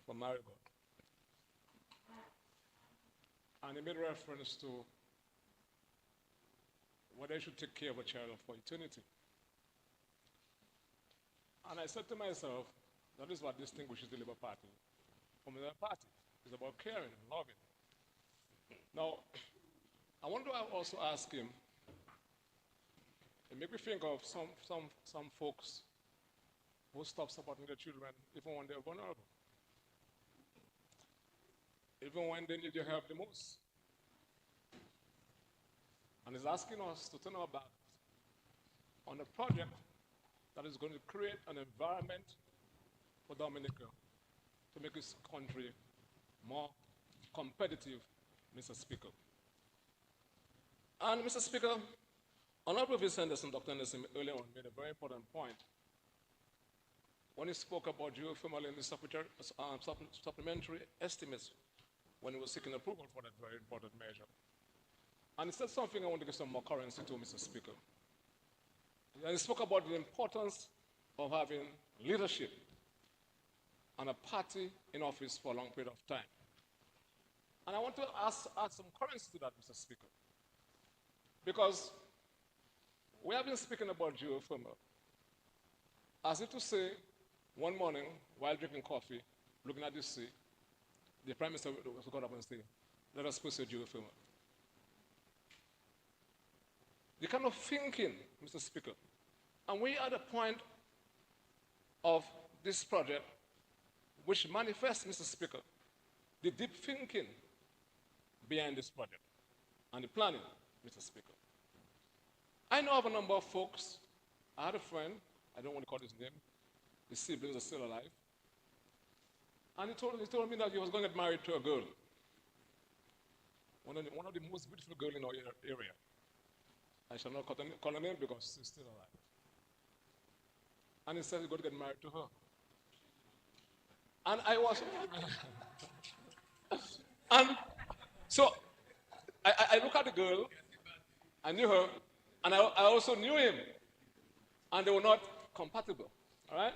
from Marigot, and he made reference to whether I should take care of a child for eternity. And I said to myself, that is what distinguishes the Labour Party from the other parties. It's about caring and loving. Now, I want to also ask him, it made me think of some folks who stop supporting their children even when they're vulnerable, even when they need your help the most. And he's asking us to turn our back on a project that is going to create an environment for Dominica to make this country more competitive, Mr. Speaker. And Mr. Speaker, Honorable Vice Anderson, Dr. Anderson earlier on made a very important point when he spoke about geothermal in the supplementary estimates when he was seeking approval for that very important measure. And he said something I want to give some more currency to, Mr. Speaker. And he spoke about the importance of having leadership and a party in office for a long period of time. And I want to add some currency to that, Mr. Speaker. Because we have been speaking about geothermal. As if to say, one morning, while drinking coffee, looking at the sea, the Prime Minister got up and said, let us pursue geothermal. The kind of thinking, Mr. Speaker, and we are at the point of this project which manifests, Mr. Speaker, the deep thinking behind this project and the planning, Mr. Speaker. I know of a number of folks. I had a friend, I don't want to call his name, his siblings are still alive, and he told me that he was going to get married to a girl, one of the most beautiful girls in our area. I shall not call her name because she's still alive. And he said he's going to get married to her. And I was, and so I look at the girl, I knew her, and I also knew him, and they were not compatible, all right?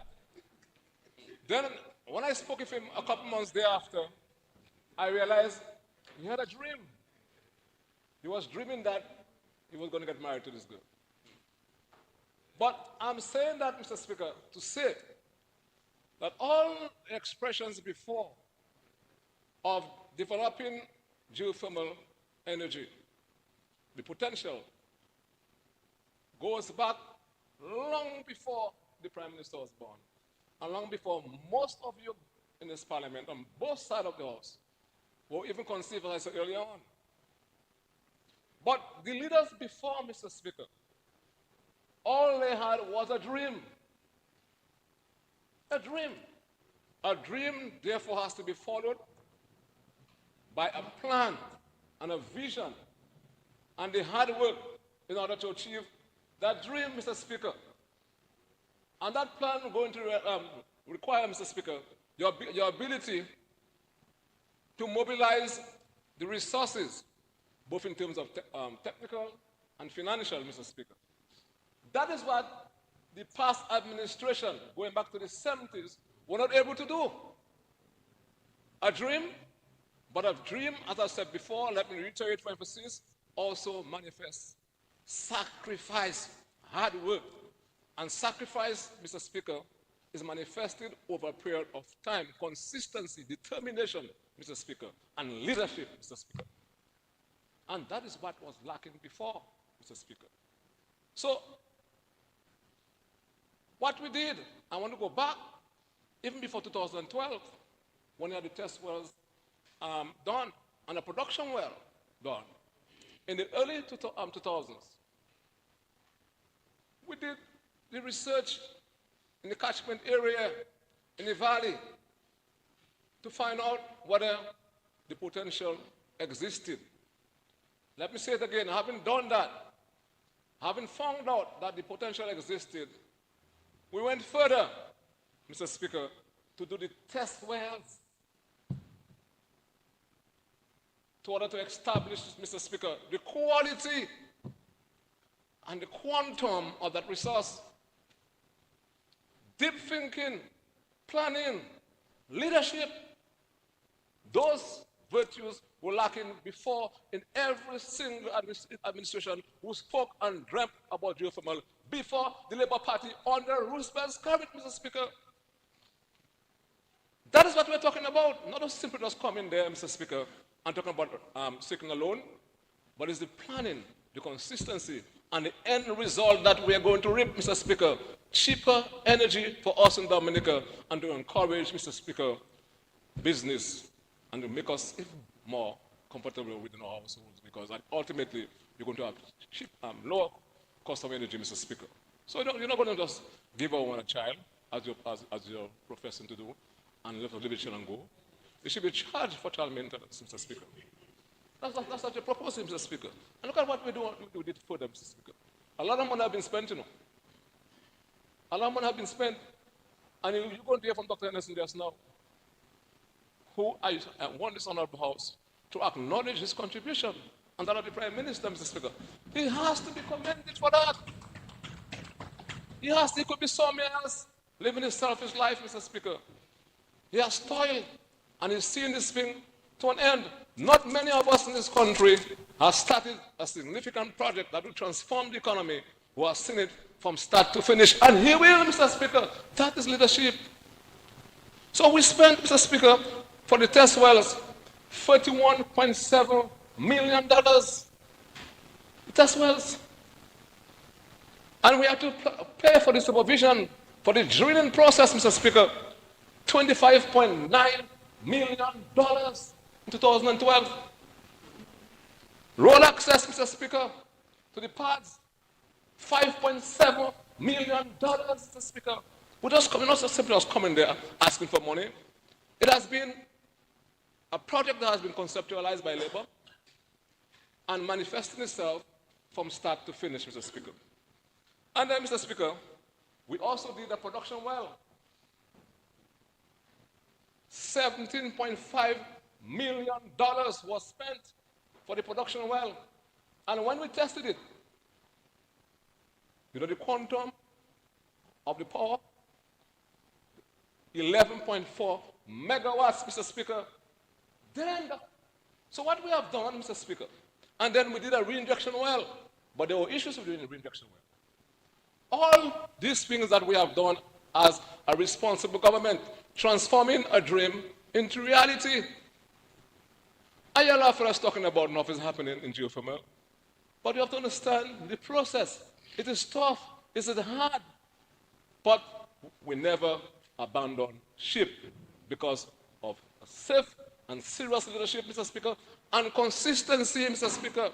Then when I spoke with him a couple months thereafter, I realized he had a dream. He was dreaming that he was going to get married to this girl. But I'm saying that, Mr. Speaker, to say that all expressions before of developing geothermal energy, the potential, goes back long before the Prime Minister was born, and long before most of you in this Parliament, on both sides of the House, were even conceived, as I said earlier on. But the leaders before, Mr. Speaker, all they had was a dream. A dream. A dream, therefore, has to be followed by a plan and a vision and the hard work in order to achieve that dream, Mr. Speaker. And that plan is going to require, Mr. Speaker, your ability to mobilize the resources, both in terms of technical and financial, Mr. Speaker. That is what the past administration, going back to the 70s, were not able to do. A dream, but a dream, as I said before, let me reiterate for emphasis, also manifests sacrifice, hard work. And sacrifice, Mr. Speaker, is manifested over a period of time, consistency, determination, Mr. Speaker, and leadership, Mr. Speaker. And that is what was lacking before, Mr. Speaker. So, what we did, I want to go back, even before 2012, when we had the test wells done and a production well done. In the early 2000s, we did the research in the catchment area, in the valley, to find out whether the potential existed. Let me say it again, having done that, having found out that the potential existed, we went further, Mr. Speaker, to do the test wells in order to establish, Mr. Speaker, the quality and the quantum of that resource. Deep thinking, planning, leadership, those virtues were lacking before in every single administration who spoke and dreamt about geothermal before the Labour Party under Roosevelt's cabinet, Mr. Speaker. That is what we're talking about. Not just simply just coming there, Mr. Speaker, and talking about seeking alone, but it's the planning, the consistency, and the end result that we are going to reap, Mr. Speaker. Cheaper energy for us in Dominica, and to encourage, Mr. Speaker, business, and to make us even more comfortable within our households, because ultimately you're going to have cheap, lower cost of energy, Mr. Speaker. So you're not going to just give away a child, as you're professing to do, and let the child and go. You should be charged for child maintenance, Mr. Speaker. That's what you're proposing, Mr. Speaker. And look at what we did for them, Mr. Speaker. A lot of money have been spent, you know. A lot of money have been spent. And you're going to hear from Dr. Anderson just now, who I want this honorable House to acknowledge his contribution, and that of the Prime Minister, Mr. Speaker. He has to be commended for that. He could be some years living his selfish life, Mr. Speaker. He has toiled, and he's seen this thing to an end. Not many of us in this country have started a significant project that will transform the economy, who have seen it from start to finish. And he will, Mr. Speaker. That is leadership. So we spent, Mr. Speaker, for the test wells, $31.7 million. The test wells. And we have to pay for the supervision for the drilling process, Mr. Speaker, $25.9 million in 2012. Road access, Mr. Speaker, to the pads, $5.7 million, Mr. Speaker. We're not just simply just coming there asking for money. It has been a project that has been conceptualized by Labour and manifesting itself from start to finish, Mr. Speaker. And then, Mr. Speaker, we also did a production well. $17.5 million was spent for the production well. And when we tested it, you know the quantum of the power? 11.4 megawatts, Mr. Speaker. So what we have done, Mr. Speaker, and then we did a reinjection well, but there were issues with doing a reinjection well. All these things that we have done as a responsible government, transforming a dream into reality. I hear a lot of us talking about nothing is happening in geothermal, but you have to understand the process. It is tough, it is hard, but we never abandon ship because of a safe and serious leadership, Mr. Speaker, and consistency, Mr. Speaker.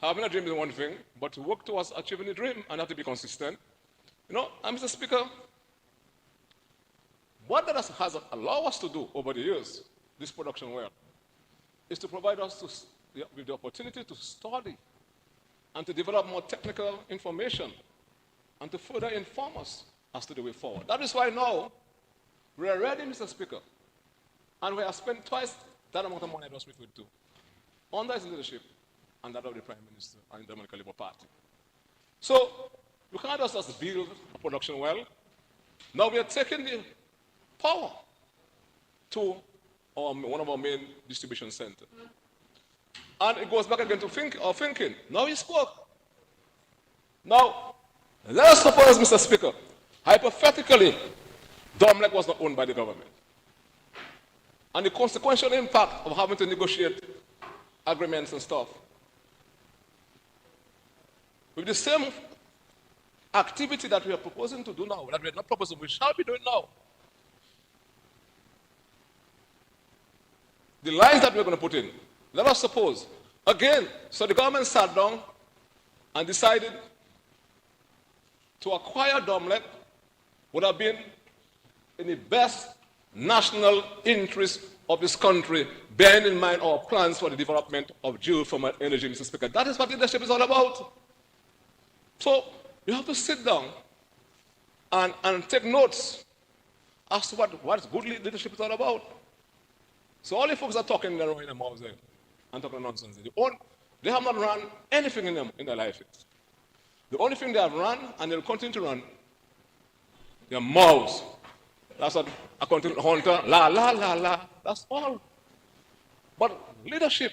Having a dream is one thing, but to work towards achieving the dream and have to be consistent. You know, and Mr. Speaker, what that has allowed us to do over the years, this production well, is to provide us with the opportunity to study and to develop more technical information and to further inform us as to the way forward. That is why now we are ready, Mr. Speaker, and we have spent twice that amount of money I just referred to under his leadership and that of the Prime Minister and the Dominican Labour Party. So we can't just build a production well. Now we are taking the power to one of our main distribution centers. And it goes back again to thinking. Now he spoke. Now, let us suppose, Mr. Speaker, hypothetically, Domlec was not owned by the government. And the consequential impact of having to negotiate agreements and stuff. With the same activity that we are proposing to do now, that we are not proposing, we shall be doing now. The lines that we're going to put in, let us suppose, again, so the government sat down and decided to acquire Domlec would have been in the best national interest of this country, bearing in mind our plans for the development of geothermal energy, Mr. Speaker. That is what leadership is all about. So you have to sit down and take notes as to what good leadership is all about. So all the folks are talking there in their mouths and talking nonsense. They have not run anything in their life. The only thing they have run, and they'll continue to run, their mouths. That's what according to Hunter, la la la la. That's all. But leadership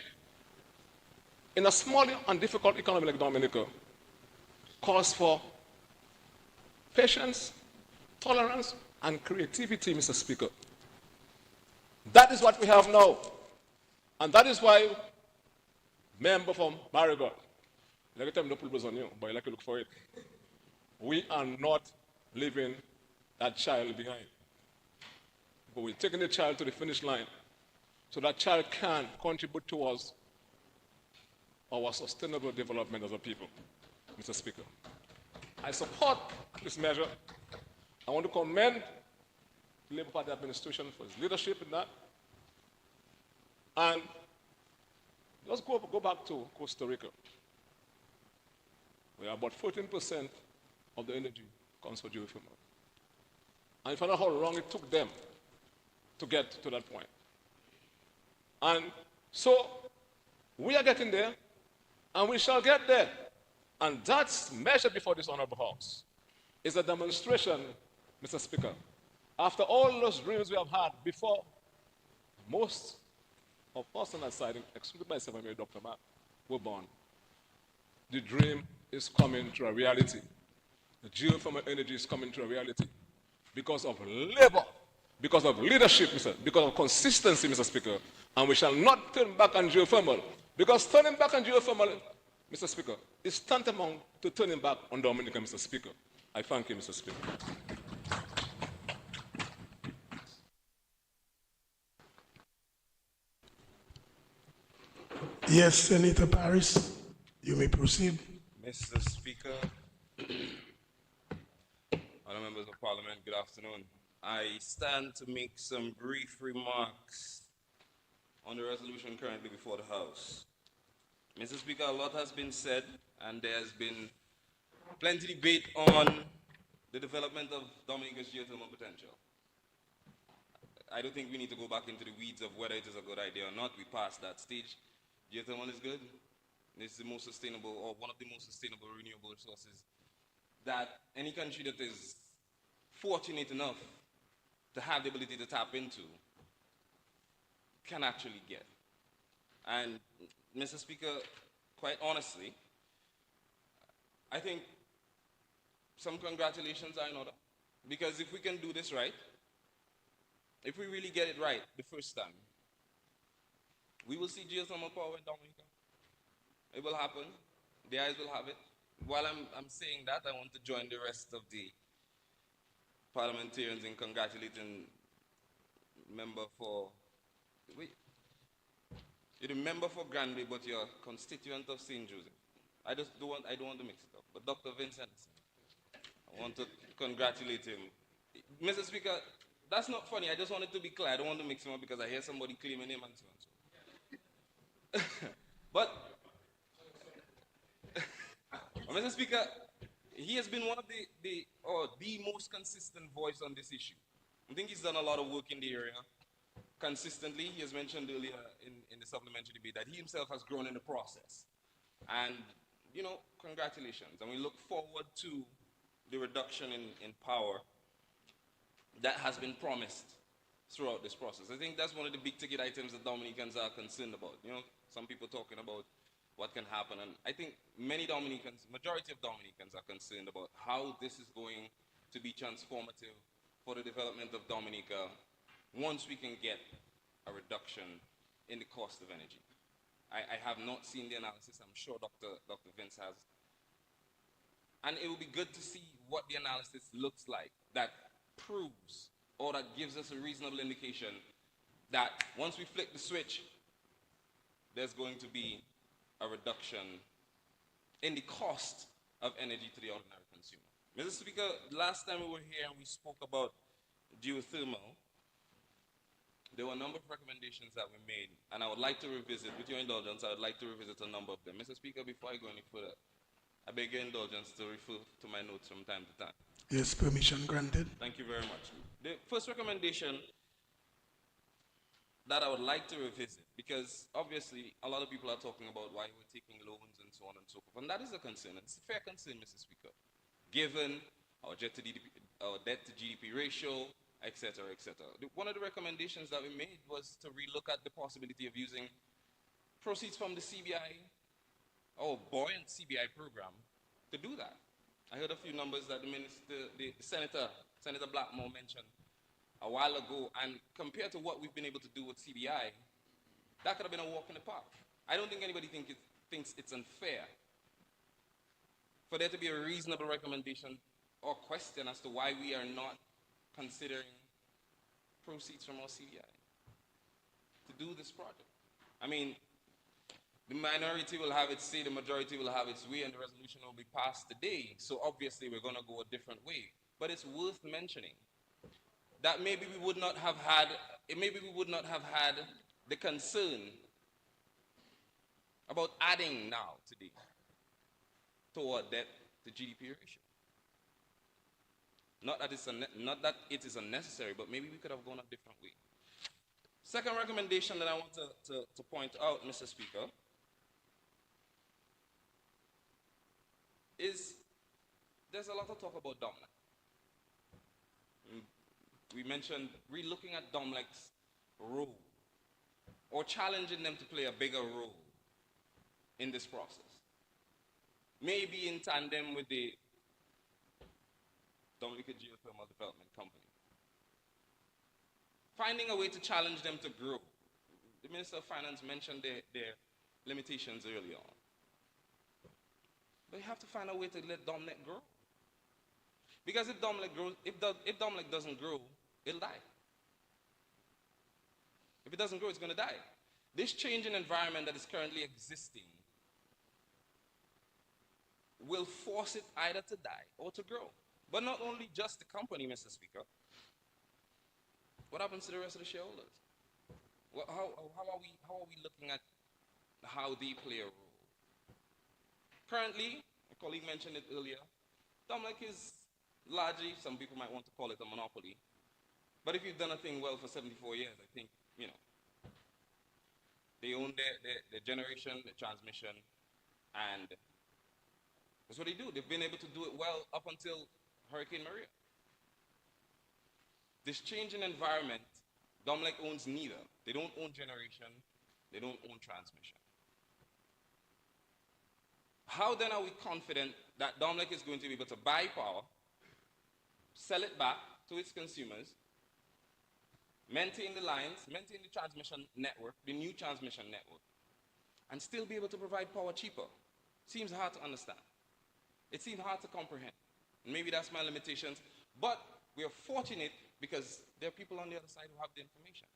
in a small and difficult economy like Dominica calls for patience, tolerance, and creativity, Mr. Speaker. That is what we have now. And that is why member from Marigot, let me tell you the pulpit on you, but you like to look for it. We are not leaving that child behind. But we're taking the child to the finish line so that child can contribute towards our sustainable development as a people, Mr. Speaker. I support this measure. I want to commend the Labour Party administration for its leadership in that. And let's go back to Costa Rica, where about 14% of the energy comes from geothermal. And if I know how long it took them to get to that point. And so we are getting there, and we shall get there. And that's measured before this honorable House is a demonstration, Mr. Speaker. After all those dreams we have had before, most of us on that side, excluding myself and Dr. Matt, were born. The dream is coming to a reality. The geothermal energy is coming to a reality because of labor, because of leadership, because of consistency, Mr. Speaker. And we shall not turn back on geothermal, because turning back on geothermal, Mr. Speaker, is tantamount to turning back on Dominica, Mr. Speaker. I thank you, Mr. Speaker. Yes, Senator Paris, you may proceed. Mr. Speaker, other members of Parliament, good afternoon. I stand to make some brief remarks on the resolution currently before the House. Mr. Speaker, a lot has been said, and there has been plenty of debate on the development of Dominica's geothermal potential. I don't think we need to go back into the weeds of whether it is a good idea or not. We passed that stage. Geothermal is good. It's the most sustainable, or one of the most sustainable renewable resources that any country that is fortunate enough to have the ability to tap into can actually get. And Mr. Speaker, quite honestly, I think some congratulations are in order. Because if we can do this right, if we really get it right the first time, we will see geothermal power in Dominica. It will happen. The eyes will have it. While I'm saying that, I want to join the rest of the parliamentarians in congratulating member for, wait, you're the member for Granby, but you're a constituent of St. Joseph. I don't want to mix it up. But Dr. Vincent, I want to congratulate him. Mr. Speaker, that's not funny. I just wanted to be clear. I don't want to mix him up because I hear somebody claiming him and so on. But Mr. Speaker, he has been one of the most consistent voice on this issue. I think he's done a lot of work in the area. Consistently, he has mentioned earlier in the supplementary debate that he himself has grown in the process. And, you know, congratulations. And we look forward to the reduction in power that has been promised throughout this process. I think that's one of the big ticket items that Dominicans are concerned about. You know, some people talking about what can happen. And I think many Dominicans, majority of Dominicans are concerned about how this is going to be transformative for the development of Dominica once we can get a reduction in the cost of energy. I have not seen the analysis. I'm sure Dr. Vince has. And it will be good to see what the analysis looks like that proves or that gives us a reasonable indication that once we flick the switch, there's going to be a reduction in the cost of energy to the ordinary consumer. Mr. Speaker, last time we were here and we spoke about geothermal, there were a number of recommendations that we made, and I would like to revisit, with your indulgence, I would like to revisit a number of them. Mr. Speaker, before I go any further, I beg your indulgence to refer to my notes from time to time. Yes, permission granted. Thank you very much. The first recommendation that I would like to revisit, because obviously a lot of people are talking about why we're taking loans and so on and so forth, and that is a concern. It's a fair concern, Mr. Speaker, given our debt to GDP ratio, etc., etc. One of the recommendations that we made was to relook at the possibility of using proceeds from the CBI or buoyant CBI program to do that. I heard a few numbers that the Senator Blackmore mentioned a while ago, and compared to what we've been able to do with CBI, that could have been a walk in the park. I don't think anybody thinks it's unfair for there to be a reasonable recommendation or question as to why we are not considering proceeds from our CBI to do this project. I mean, the minority will have its say, the majority will have its way, and the resolution will be passed today. So obviously we're going to go a different way. But it's worth mentioning that maybe we would not have had the concern about adding now today to our debt to GDP ratio. Not that it is unnecessary, but maybe we could have gone a different way. Second recommendation that I want to point out, Mr. Speaker, is there's a lot of talk about DOMLEC. We mentioned relooking at DOMLEC's role or challenging them to play a bigger role in this process. Maybe in tandem with the Dominica Geothermal Development Company. Finding a way to challenge them to grow. The Minister of Finance mentioned their limitations early on. But you have to find a way to let DOMLEC grow. Because if DOMLEC doesn't grow, it'll die. If it doesn't grow, it's going to die. This changing environment that is currently existing will force it either to die or to grow. But not only just the company, Mr. Speaker. What happens to the rest of the shareholders? How are we looking at how they play a role? Currently, a colleague mentioned it earlier, DOMLEC is largely, some people might want to call it a monopoly. But if you've done a thing well for 74 years, I think, they own their generation, their transmission, and that's what they do. They've been able to do it well up until Hurricane Maria. This changing environment, DOMLEC owns neither. They don't own generation, they don't own transmission. How then are we confident that DOMLEC is going to be able to buy power, sell it back to its consumers, maintain the lines, maintain the transmission network, the new transmission network, and still be able to provide power cheaper? Seems hard to understand. It seems hard to comprehend. And maybe that's my limitations, but we are fortunate because there are people on the other side who have the information.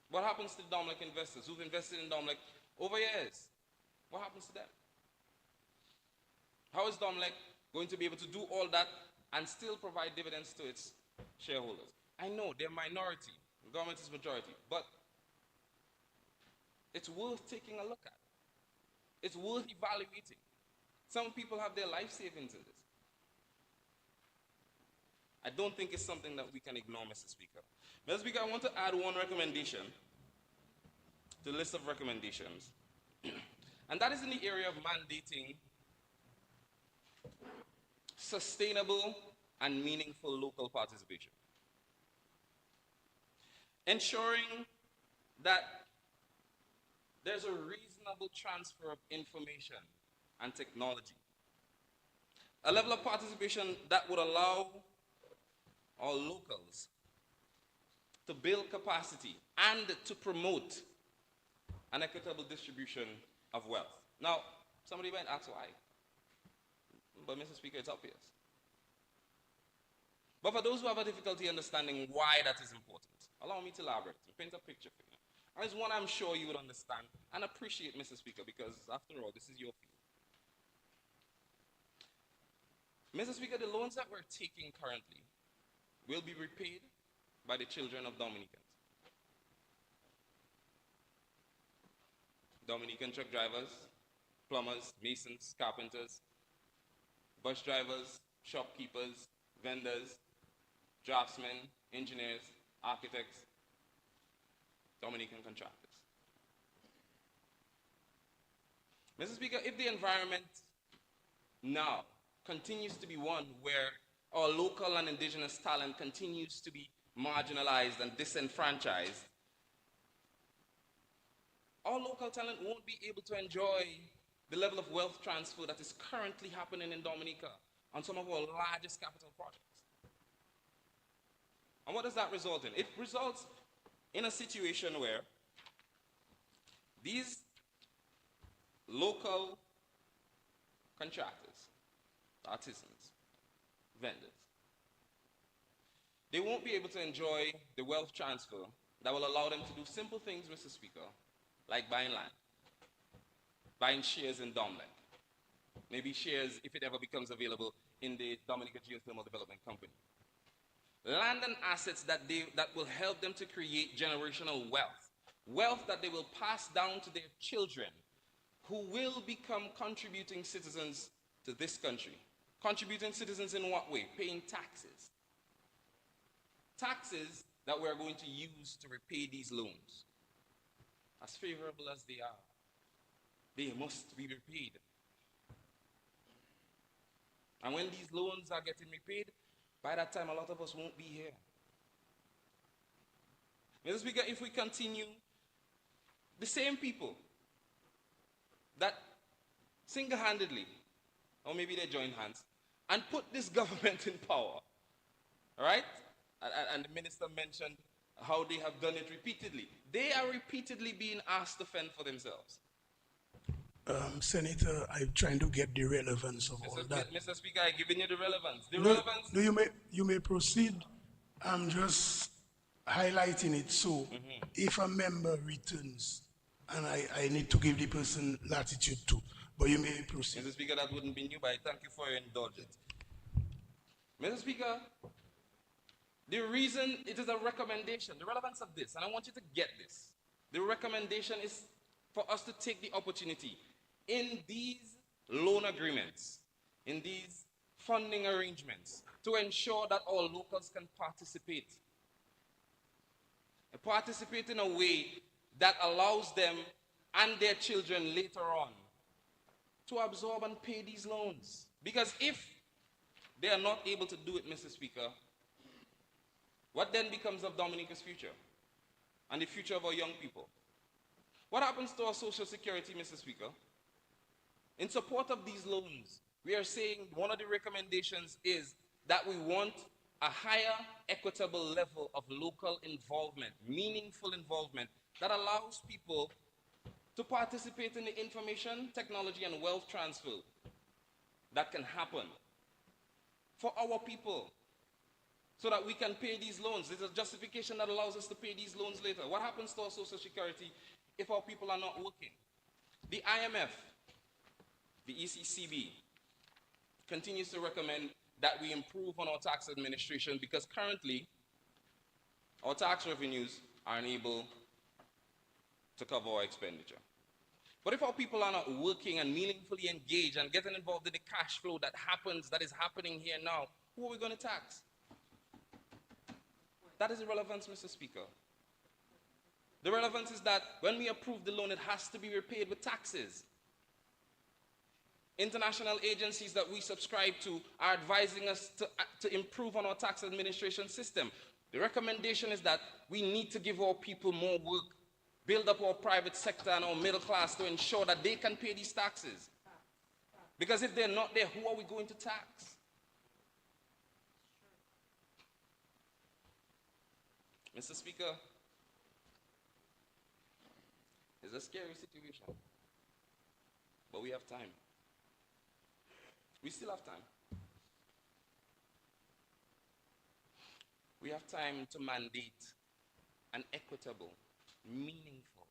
What happens to DOMLEC investors who've invested in DOMLEC over years? What happens to them? How is DOMLEC going to be able to do all that and still provide dividends to its shareholders? I know they're minority, the government is majority, but it's worth taking a look at. It's worth evaluating. Some people have their life savings in this. I don't think it's something that we can ignore, Mr. Speaker. Mr. Speaker, I want to add one recommendation to the list of recommendations, and that is in the area of mandating sustainable and meaningful local participation. Ensuring that there's a reasonable transfer of information and technology. A level of participation that would allow our locals to build capacity and to promote an equitable distribution of wealth. Now, somebody might ask why. But Mr. Speaker, it's obvious. But for those who have a difficulty understanding why that is important, allow me to elaborate and paint a picture for you. And it's one I'm sure you would understand and appreciate, Mr. Speaker, because after all, this is your field. Mr. Speaker, the loans that we're taking currently will be repaid by the children of Dominicans. Dominican truck drivers, plumbers, masons, carpenters, bus drivers, shopkeepers, vendors, draftsmen, engineers, architects. Dominican contractors. Mr. Speaker, if the environment now continues to be one where our local and indigenous talent continues to be marginalized and disenfranchised, our local talent won't be able to enjoy the level of wealth transfer that is currently happening in Dominica on some of our largest capital projects. And what does that result in? It results in a situation where these local contractors, artisans, vendors, they won't be able to enjoy the wealth transfer that will allow them to do simple things, Mr. Speaker, like buying land, buying shares in Domlec, maybe shares, if it ever becomes available, in the Dominica Geothermal Development Company. Land and assets that will help them to create generational wealth, wealth that they will pass down to their children, who will become contributing citizens to this country. Contributing citizens in what way? Paying taxes. Taxes that we're going to use to repay these loans. As favorable as they are, they must be repaid. And when these loans are getting repaid, by that time a lot of us won't be here. Mr. Speaker, if we continue, the same people that single-handedly, or maybe they join hands, and put this government in power, all right? And the minister mentioned how they have done it repeatedly. They are repeatedly being asked to fend for themselves. Senator, I'm trying to get the relevance of all that. Mr. Speaker, I'm giving you the relevance. No, you may proceed. I'm just highlighting it. So if a member returns, and I need to give the person latitude too, but you may proceed. Mr. Speaker, that wouldn't be new, but I thank you for your indulgence. Mr. Speaker, the reason it is a recommendation, the relevance of this, and I want you to get this. The recommendation is for us to take the opportunity in these loan agreements, in these funding arrangements, to ensure that our locals can participate. Participate in a way that allows them and their children later on to absorb and pay these loans. Because if they are not able to do it, Mr. Speaker, what then becomes of Dominica's future and the future of our young people? What happens to our social security, Mr. Speaker? In support of these loans, we are saying one of the recommendations is that we want a higher equitable level of local involvement, meaningful involvement, that allows people to participate in the information, technology, and wealth transfer that can happen for our people, so that we can pay these loans. There's a justification that allows us to pay these loans later. What happens to our social security if our people are not working? The IMF, the ECCB, continues to recommend that we improve on our tax administration, because currently our tax revenues are unable to cover our expenditure. But if our people are not working and meaningfully engaged and getting involved in the cash flow that is happening here now, who are we going to tax? That is the relevance, Mr. Speaker. The relevance is that when we approve the loan, it has to be repaid with taxes. International agencies that we subscribe to are advising us to improve on our tax administration system. The recommendation is that we need to give our people more work, build up our private sector and our middle class to ensure that they can pay these taxes. Because if they're not there, who are we going to tax? Mr. Speaker, it's a scary situation, but we have time. We still have time. We have time to mandate an equitable, meaningful,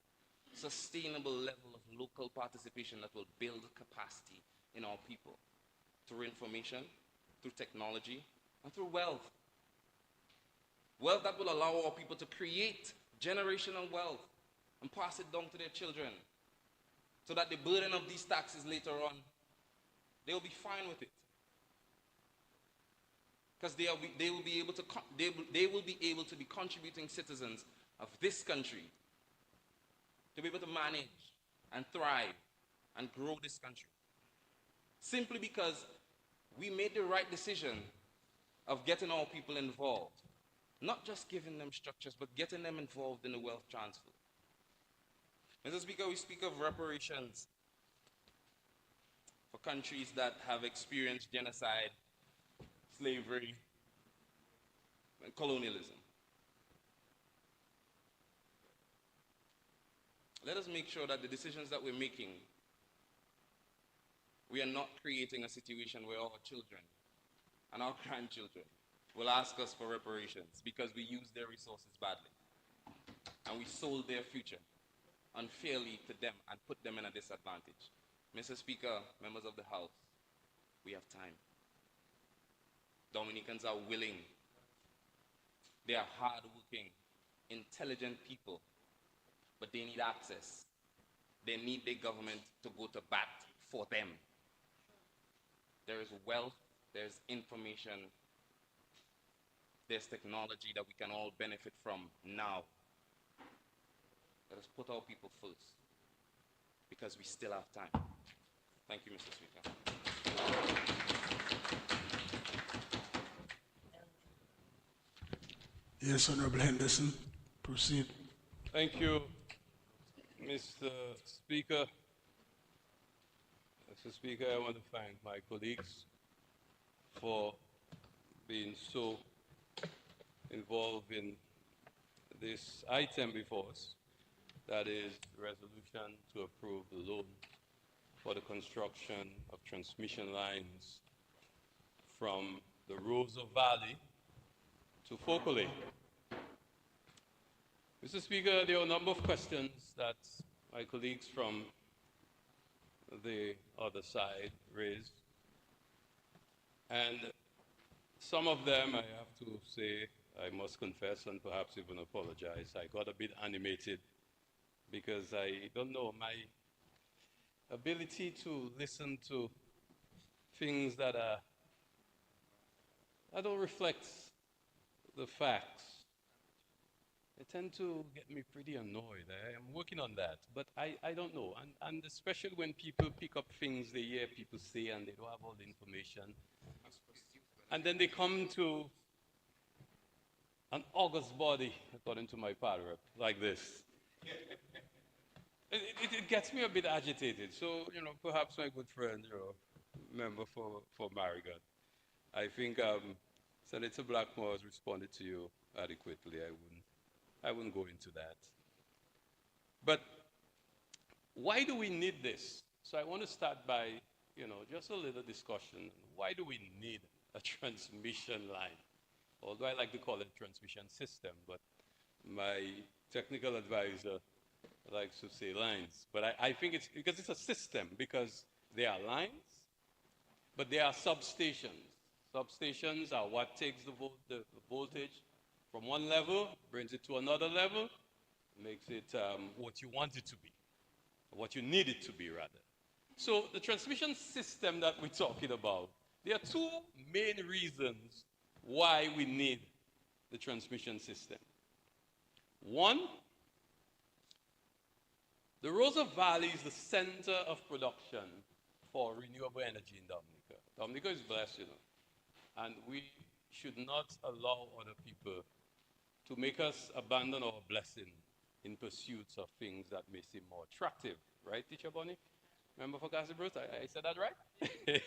sustainable level of local participation that will build capacity in our people through information, through technology, and through wealth. Wealth that will allow our people to create generational wealth and pass it down to their children, so that the burden of these taxes later on, they will be fine with it. Because they will be able to be contributing citizens of this country to be able to manage and thrive and grow this country. Simply because we made the right decision of getting our people involved. Not just giving them structures, but getting them involved in the wealth transfer. Mr. Speaker, we speak of reparations for countries that have experienced genocide, slavery, and colonialism. Let us make sure that the decisions that we're making, we are not creating a situation where our children and our grandchildren will ask us for reparations because we used their resources badly and we sold their future unfairly to them and put them in a disadvantage. Mr. Speaker, members of the House, we have time. Dominicans are willing. They are hardworking, intelligent people, but they need access. They need their government to go to bat for them. There is wealth, there's information, there's technology that we can all benefit from now. Let us put our people first, because we still have time. Thank you, Mr. Speaker. Yes, Honorable Henderson, proceed. Thank you, Mr. Speaker. Mr. Speaker, I want to thank my colleagues for being so involved in this item before us, that is the resolution to approve the loan for the construction of transmission lines from the Rosa Valley to Focole. Mr. Speaker, there are a number of questions that my colleagues from the other side raised, and some of them, I have to say, I must confess and perhaps even apologize, I got a bit animated because I don't know, my ability to listen to things that don't reflect the facts, they tend to get me pretty annoyed. I am working on that, but I don't know. And especially when people pick up things they hear people say and they don't have all the information. And then they come to an august body, according to my power rep, like this. It gets me a bit agitated. So, perhaps my good friend, member for Marigot, I think Senator Blackmore has responded to you adequately. I wouldn't go into that. But why do we need this? So I want to start by, just a little discussion. Why do we need a transmission line? Although I like to call it a transmission system, but my technical advisor likes to say lines. But I think it's because it's a system, because there are lines, but there are substations. Substations are what takes the voltage from one level, brings it to another level, makes it what you want it to be, what you need it to be, rather. So the transmission system that we're talking about, there are two main reasons why we need the transmission system. One, the Rosa Valley is the center of production for renewable energy in Dominica. Dominica is blessed, and we should not allow other people to make us abandon our blessing in pursuits of things that may seem more attractive. Right, Teacher Bonnie? Remember for Cassie Bruce? I said that right?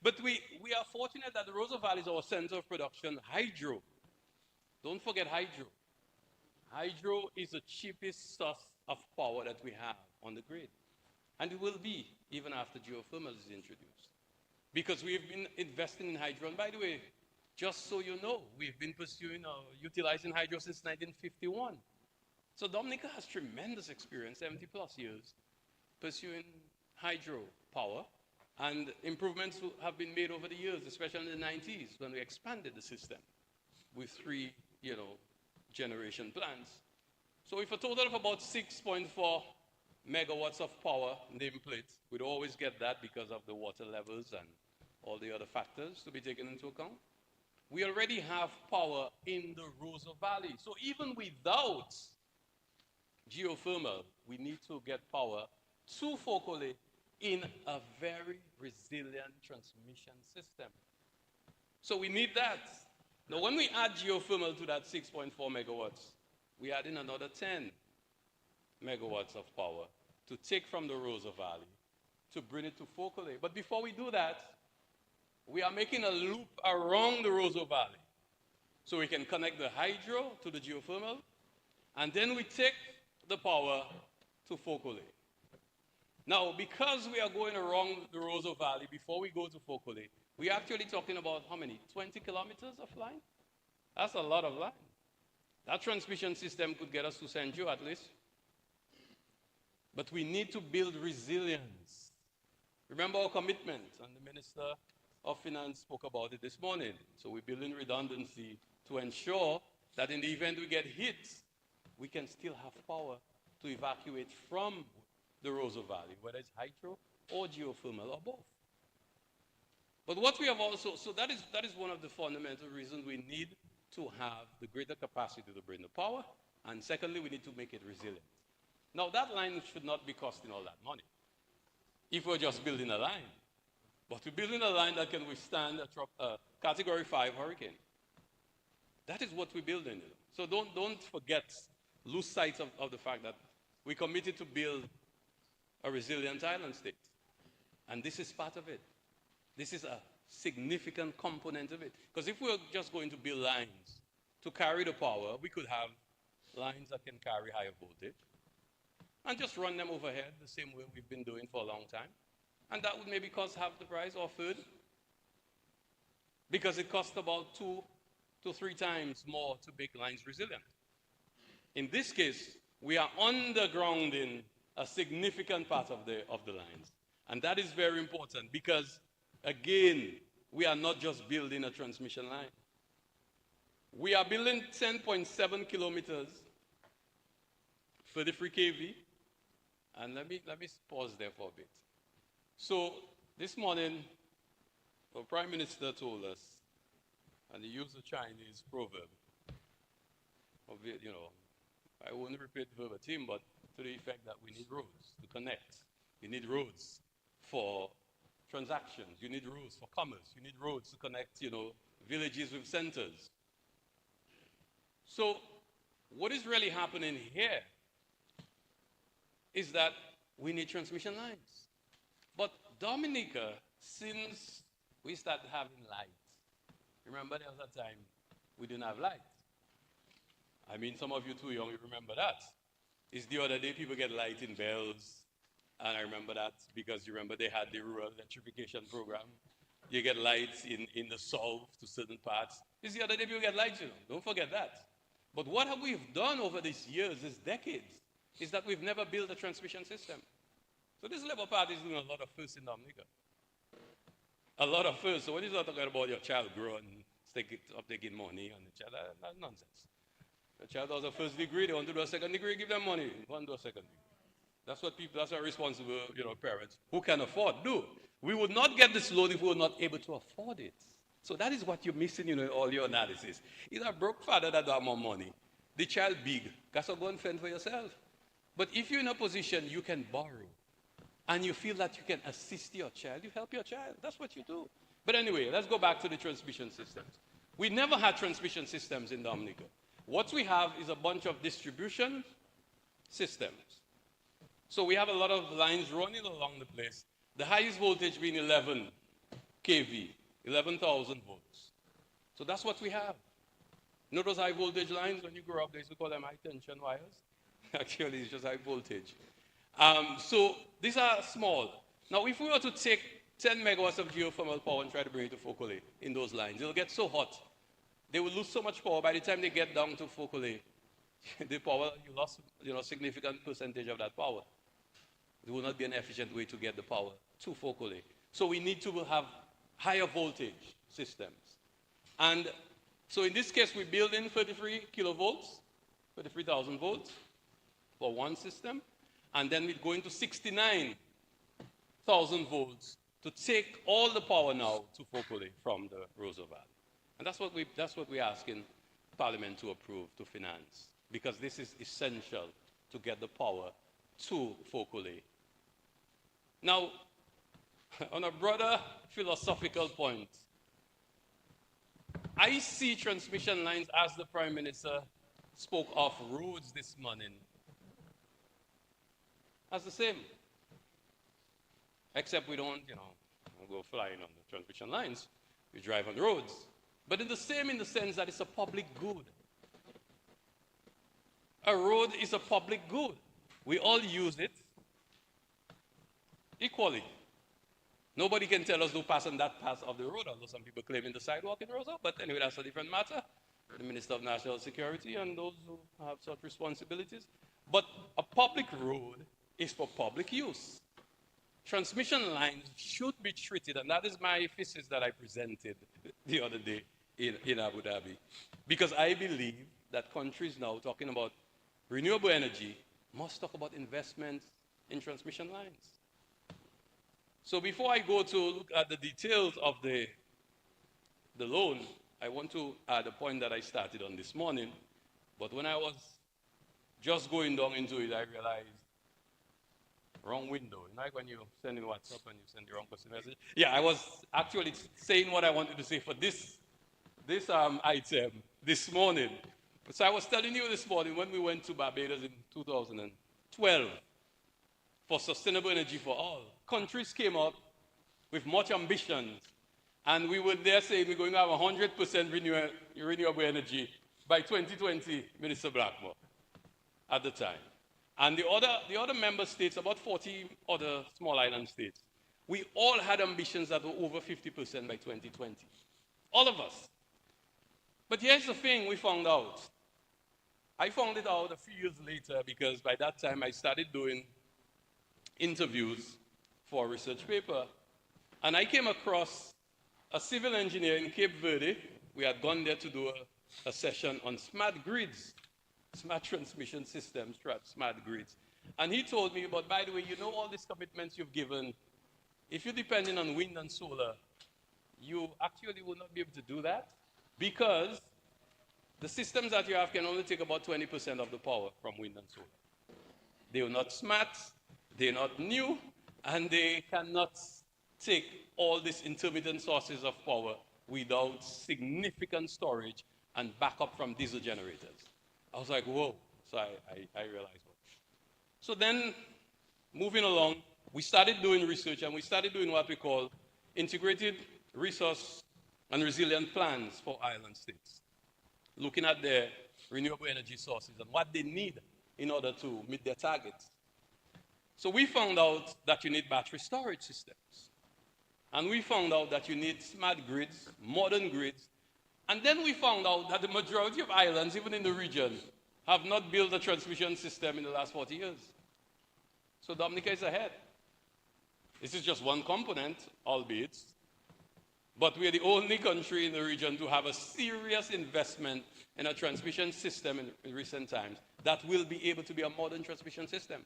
But we are fortunate that the Rosa Valley is our center of production. Hydro. Don't forget hydro. Hydro is the cheapest source of power that we have on the grid. And it will be, even after geothermal is introduced. Because we've been investing in hydro. And by the way, just so you know, we've been pursuing or utilizing hydro since 1951. So Dominica has tremendous experience, 70 plus years, pursuing hydro power. And improvements have been made over the years, especially in the 90s, when we expanded the system with 3, generation plants. So if a total of about 6.4 megawatts of power nameplate, we'd always get that because of the water levels and all the other factors to be taken into account. We already have power in the Rosa Valley. So even without geothermal, we need to get power to Focole in a very resilient transmission system. So we need that. Now, when we add geothermal to that 6.4 megawatts, we add in another 10 megawatts of power to take from the Rosa Valley to bring it to Focole. But before we do that, we are making a loop around the Rosa Valley. So we can connect the hydro to the geothermal, and then we take the power to Focole. Now, because we are going around the Rosa Valley before we go to Focole, we're actually talking about how many? 20 kilometers of line? That's a lot of line. That transmission system could get us to St. Joe at least. But we need to build resilience. Remember our commitment, and the Minister of Finance spoke about it this morning. So we're building redundancy to ensure that in the event we get hit, we can still have power to evacuate from the Rosa Valley, whether it's hydro or geothermal or both. But what we have also, so that is one of the fundamental reasons we need to have the greater capacity to bring the power, and secondly, we need to make it resilient. Now, that line should not be costing all that money if we're just building a line. But we're building a line that can withstand a Category 5 hurricane. That is what we're building. So don't forget, lose sight of the fact that we committed to build a resilient island state. And this is part of it. This is a significant component of it. Because if we're just going to build lines to carry the power, we could have lines that can carry higher voltage and just run them overhead the same way we've been doing for a long time. And that would maybe cost half the price or a third, because it costs about 2 to 3 times more to make lines resilient. In this case, we are undergrounding a significant part of the lines. And that is very important because, again, we are not just building a transmission line. We are building 10.7 kilometers, 33 kV. And let me pause there for a bit. So this morning, the Prime Minister told us, and he used a Chinese proverb, of it, I won't repeat verbatim, but to the effect that we need roads to connect. You need roads for transactions. You need roads for commerce. You need roads to connect, villages with centers. So what is really happening here is that we need transmission lines. But Dominica, since we started having light, remember there was a time we didn't have light. I mean, some of you too young, you remember that. It's the other day people get light in Bells, and I remember that because you remember they had the rural electrification program. You get lights in the south to certain parts. It's the other day people get lights, Don't forget that. But what have we done over these years, these decades, is that we've never built a transmission system. So this Labour Party is doing a lot of firsts in Dominica. A lot of firsts. So when you start talking about your child growing, taking money on the child, that's nonsense. The child does a first degree, they want to do a second degree, give them money, they want to do a second degree. That's what responsible, parents who can afford do. We would not get this loan if we were not able to afford it. So that is what you're missing, in all your analysis. It's a broke father that don't have more money. The child big, that's go and fend for yourself. But if you're in a position you can borrow, and you feel that you can assist your child, you help your child. That's what you do. But anyway, let's go back to the transmission systems. We never had transmission systems in Dominica. What we have is a bunch of distribution systems. So we have a lot of lines running along the place. The highest voltage being 11 kV, 11,000 volts. So that's what we have. You know those high voltage lines, when you grow up, they used to call them high tension wires? Actually, it's just high voltage. So these are small. Now, if we were to take 10 megawatts of geothermal power and try to bring it to Focole in those lines, it'll get so hot. They will lose so much power. By the time they get down to Focole, the power, you lost a significant percentage of that power. It will not be an efficient way to get the power to Focole. So we need to have higher voltage systems. And so in this case, we build in 33 kilovolts, 33,000 volts for one system. And then we go into 69,000 volts to take all the power now to Focole from the Rosa Valley. And that's what we're asking Parliament to approve, to finance, because this is essential to get the power to Fokole. Now, on a broader philosophical point, I see transmission lines, as the Prime Minister spoke of roads this morning, as the same. Except we don't, go flying on the transmission lines. We drive on roads. But in the sense that it's a public good. A road is a public good. We all use it equally. Nobody can tell us to pass on that part of the road, although some people claim in the sidewalk in Rosa. But anyway, that's a different matter. The Minister of National Security and those who have such responsibilities. But a public road is for public use. Transmission lines should be treated, and that is my thesis that I presented the other day in Abu Dhabi. Because I believe that countries now talking about renewable energy must talk about investment in transmission lines. So before I go to look at the details of the loan, I want to add a point that I started on this morning. But when I was just going down into it, I realized, wrong window. Like when you send in WhatsApp and you send the wrong person message. Yeah, I was actually saying what I wanted to say for this item this morning. So I was telling you this morning when we went to Barbados in 2012 for sustainable energy for all. Countries came up with much ambitions, and we were there saying we're going to have 100% renewable energy by 2020, Minister Blackmore, at the time. And the other member states, about 40 other small island states, we all had ambitions that were over 50% by 2020. All of us. But here's the thing we found out. I found it out a few years later because by that time I started doing interviews for a research paper. And I came across a civil engineer in Cape Verde. We had gone there to do a session on smart grids, smart transmission systems, smart grids. And he told me, but by the way, all these commitments you've given, if you're depending on wind and solar, you actually will not be able to do that because the systems that you have can only take about 20% of the power from wind and solar. They are not smart, they're not new, and they cannot take all these intermittent sources of power without significant storage and backup from diesel generators. I was like, whoa. So I realized. So then, moving along, we started doing research and we started doing what we call integrated resource and resilient plans for island states, looking at their renewable energy sources and what they need in order to meet their targets. So we found out that you need battery storage systems. And we found out that you need smart grids, modern grids. And then we found out that the majority of islands, even in the region, have not built a transmission system in the last 40 years. So Dominica is ahead. This is just one component, albeit. But we are the only country in the region to have a serious investment in a transmission system in recent times that will be able to be a modern transmission system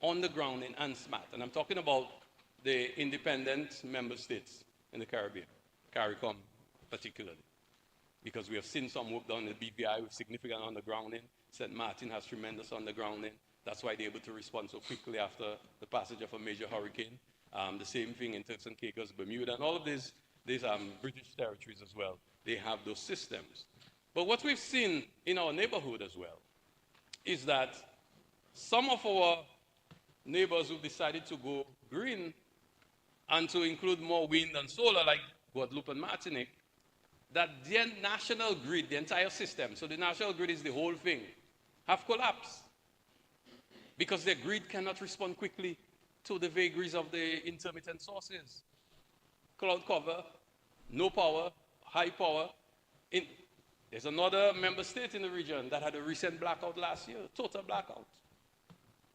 on the ground and smart. And I'm talking about the independent member states in the Caribbean, CARICOM particularly, because we have seen some work done in the BVI with significant undergrounding. St. Martin has tremendous undergrounding. That's why they're able to respond so quickly after the passage of a major hurricane. The same thing in Turks and Caicos, Bermuda, and all of these British territories as well. They have those systems. But what we've seen in our neighborhood as well is that some of our neighbors who decided to go green and to include more wind and solar, like Guadeloupe and Martinique, that their national grid, the entire system, so the national grid is the whole thing, have collapsed because their grid cannot respond quickly to the vagaries of the intermittent sources. Cloud cover, no power, high power. There's another member state in the region that had a recent blackout last year, total blackout,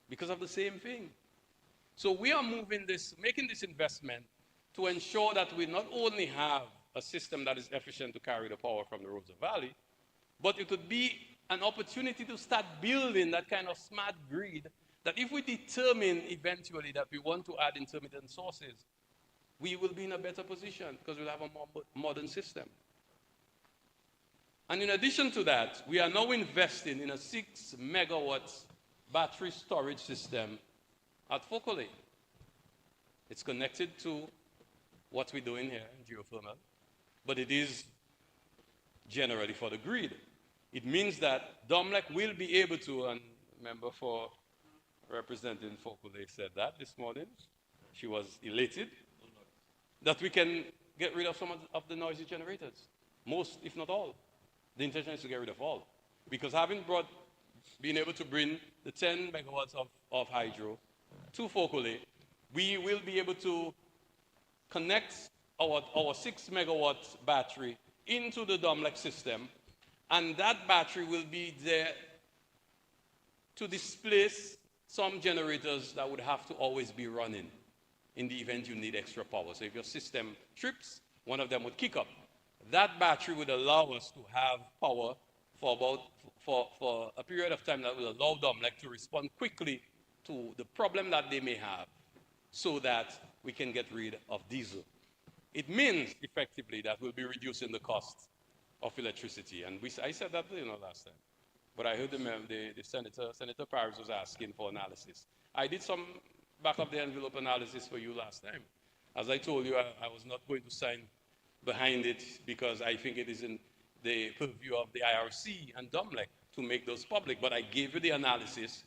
because of the same thing. So we are making this investment to ensure that we not only have a system that is efficient to carry the power from the Rosa Valley, but it could be an opportunity to start building that kind of smart grid that if we determine eventually that we want to add intermittent sources, we will be in a better position because we'll have a more modern system. And in addition to that, we are now investing in a 6 megawatts battery storage system at Fokole. It's connected to what we're doing here in geothermal, but it is generally for the grid. It means that DOMLEC will be able to, and member for representing Fokole said that this morning. She was elated that we can get rid of some of the noisy generators. Most, if not all. The intention is to get rid of all. Because being able to bring the 10 megawatts of hydro to Fokole, we will be able to connect our 6 megawatt battery into the DOMLEC system, and that battery will be there to displace some generators that would have to always be running in the event you need extra power. So if your system trips, one of them would kick up. That battery would allow us to have power for a period of time that will allow DOMLEC to respond quickly to the problem that they may have, so that we can get rid of diesel. It means effectively that we'll be reducing the cost of electricity. And I said that last time. But I heard the Senator Parris was asking for analysis. I did some back of the envelope analysis for you last time. As I told you, I was not going to sign behind it because I think it is in the purview of the IRC and DOMLEC to make those public. But I gave you the analysis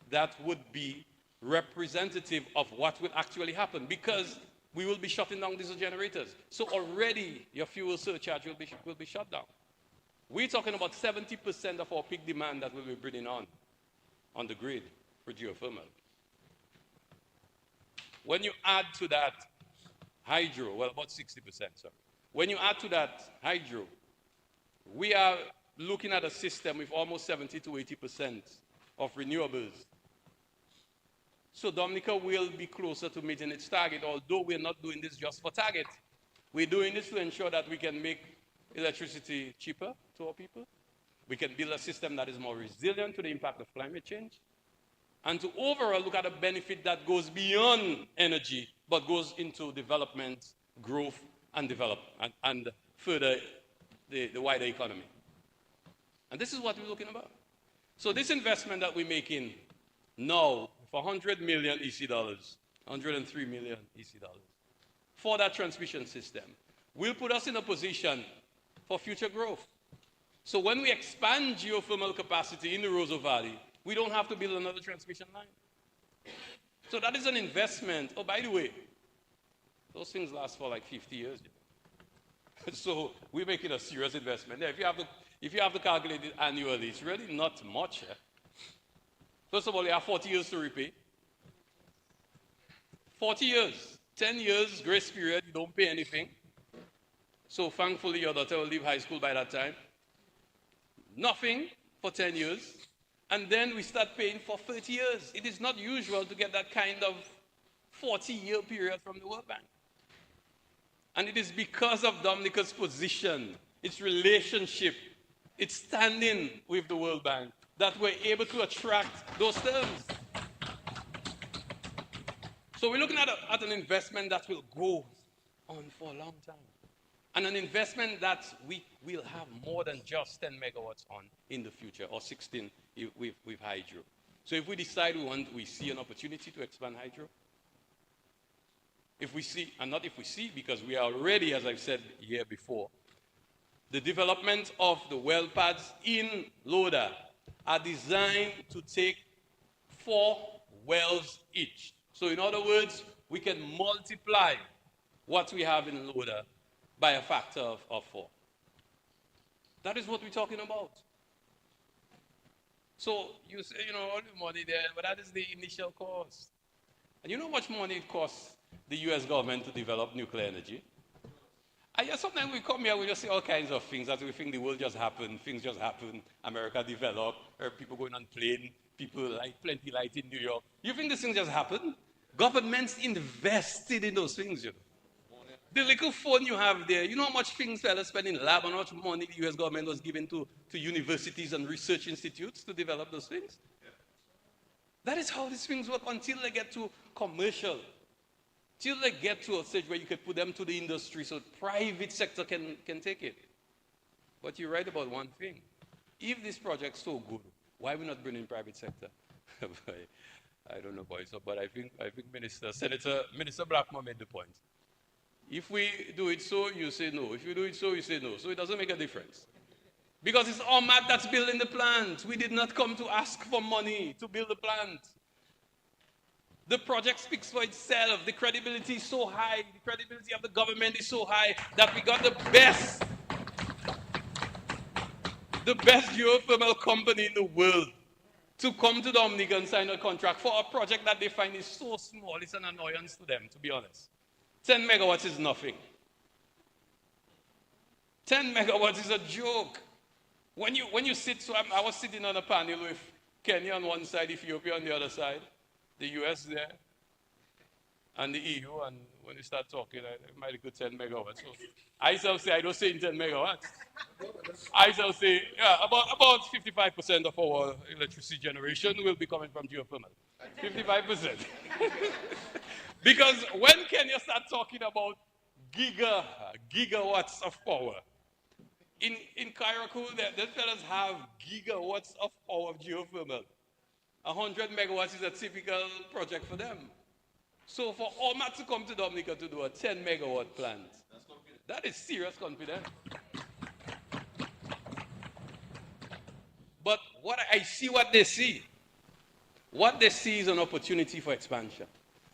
that would be representative of what will actually happen, because we will be shutting down diesel generators. So already your fuel surcharge will be shut down. We're talking about 70% of our peak demand that we'll be bringing on the grid for geothermal. When you add to that hydro, well, about 60%, sorry. When you add to that hydro, we are looking at a system with almost 70 to 80% of renewables. So Dominica will be closer to meeting its target, although we're not doing this just for target. We're doing this to ensure that we can make electricity cheaper to our people. We can build a system that is more resilient to the impact of climate change. And to overall look at a benefit that goes beyond energy, but goes into development, growth, and further the wider economy. And this is what we're looking about. So this investment that we're making now for 100 million EC dollars, 103 million EC dollars, for that transmission system, will put us in a position for future growth. So when we expand geothermal capacity in the Roseau Valley, we don't have to build another transmission line. So that is an investment. Oh, by the way, those things last for like 50 years. So we're making a serious investment there. If you have to calculate it annually, it's really not much. First of all, you have 40 years to repay. 40 years. 10 years grace period, you don't pay anything. So thankfully, your daughter will leave high school by that time. Nothing for 10 years. And then we start paying for 30 years. It is not usual to get that kind of 40-year period from the World Bank. And it is because of Dominica's position, its relationship, its standing with the World Bank, that we're able to attract those terms. So we're looking at an investment that will go on for a long time. And an investment that we will have more than just 10 megawatts on in the future, or 16 with hydro. So if we decide we see an opportunity to expand hydro, if we see, and not if we see, because we are already, as I've said here before, the development of the well pads in Loda are designed to take 4 wells each. So in other words, we can multiply what we have in Loda by a factor of 4. That is what we're talking about. So you say, all the money there, but that is the initial cost. And you know how much money it costs the US government to develop nuclear energy? Sometimes we come here, we just say all kinds of things that we think the world just happened, things just happen, America developed, people going on plane, people like plenty light in New York. You think these things just happen? Governments invested in those things, The little phone you have there, you know how much things fellas spend in lab and how much money the US government was giving to universities and research institutes to develop those things? Yeah. That is how these things work until they get to commercial. Till they get to a stage where you can put them to the industry so the private sector can take it. But you're right about one thing. If this project's so good, why are we not bringing private sector? I don't know voice up, but I think Minister Blackmore made the point. If we do it so, you say no. If you do it so, you say no. So it doesn't make a difference. Because it's OMAT that's building the plant. We did not come to ask for money to build the plant. The project speaks for itself. The credibility is so high. The credibility of the government is so high that we got the best geothermal company in the world to come to Dominica and sign a contract for a project that they find is so small. It's an annoyance to them, to be honest. 10 megawatts is nothing. 10 megawatts is a joke. When you sit, so I was sitting on a panel with Kenya on one side, Ethiopia on the other side, the US there, and the EU, and when you start talking, it might go 10 megawatts. So I shall say, I don't say in 10 megawatts. I shall say, yeah, about 55% of our electricity generation will be coming from geothermal. 55%. Because when Kenya start talking about gigawatts of power, in Kairaku, the fellas have gigawatts of power of geothermal. 100 megawatts is a typical project for them. So for OMAT to come to Dominica to do a 10 megawatt plant, that is serious confidence. But I see what they see. What they see is an opportunity for expansion,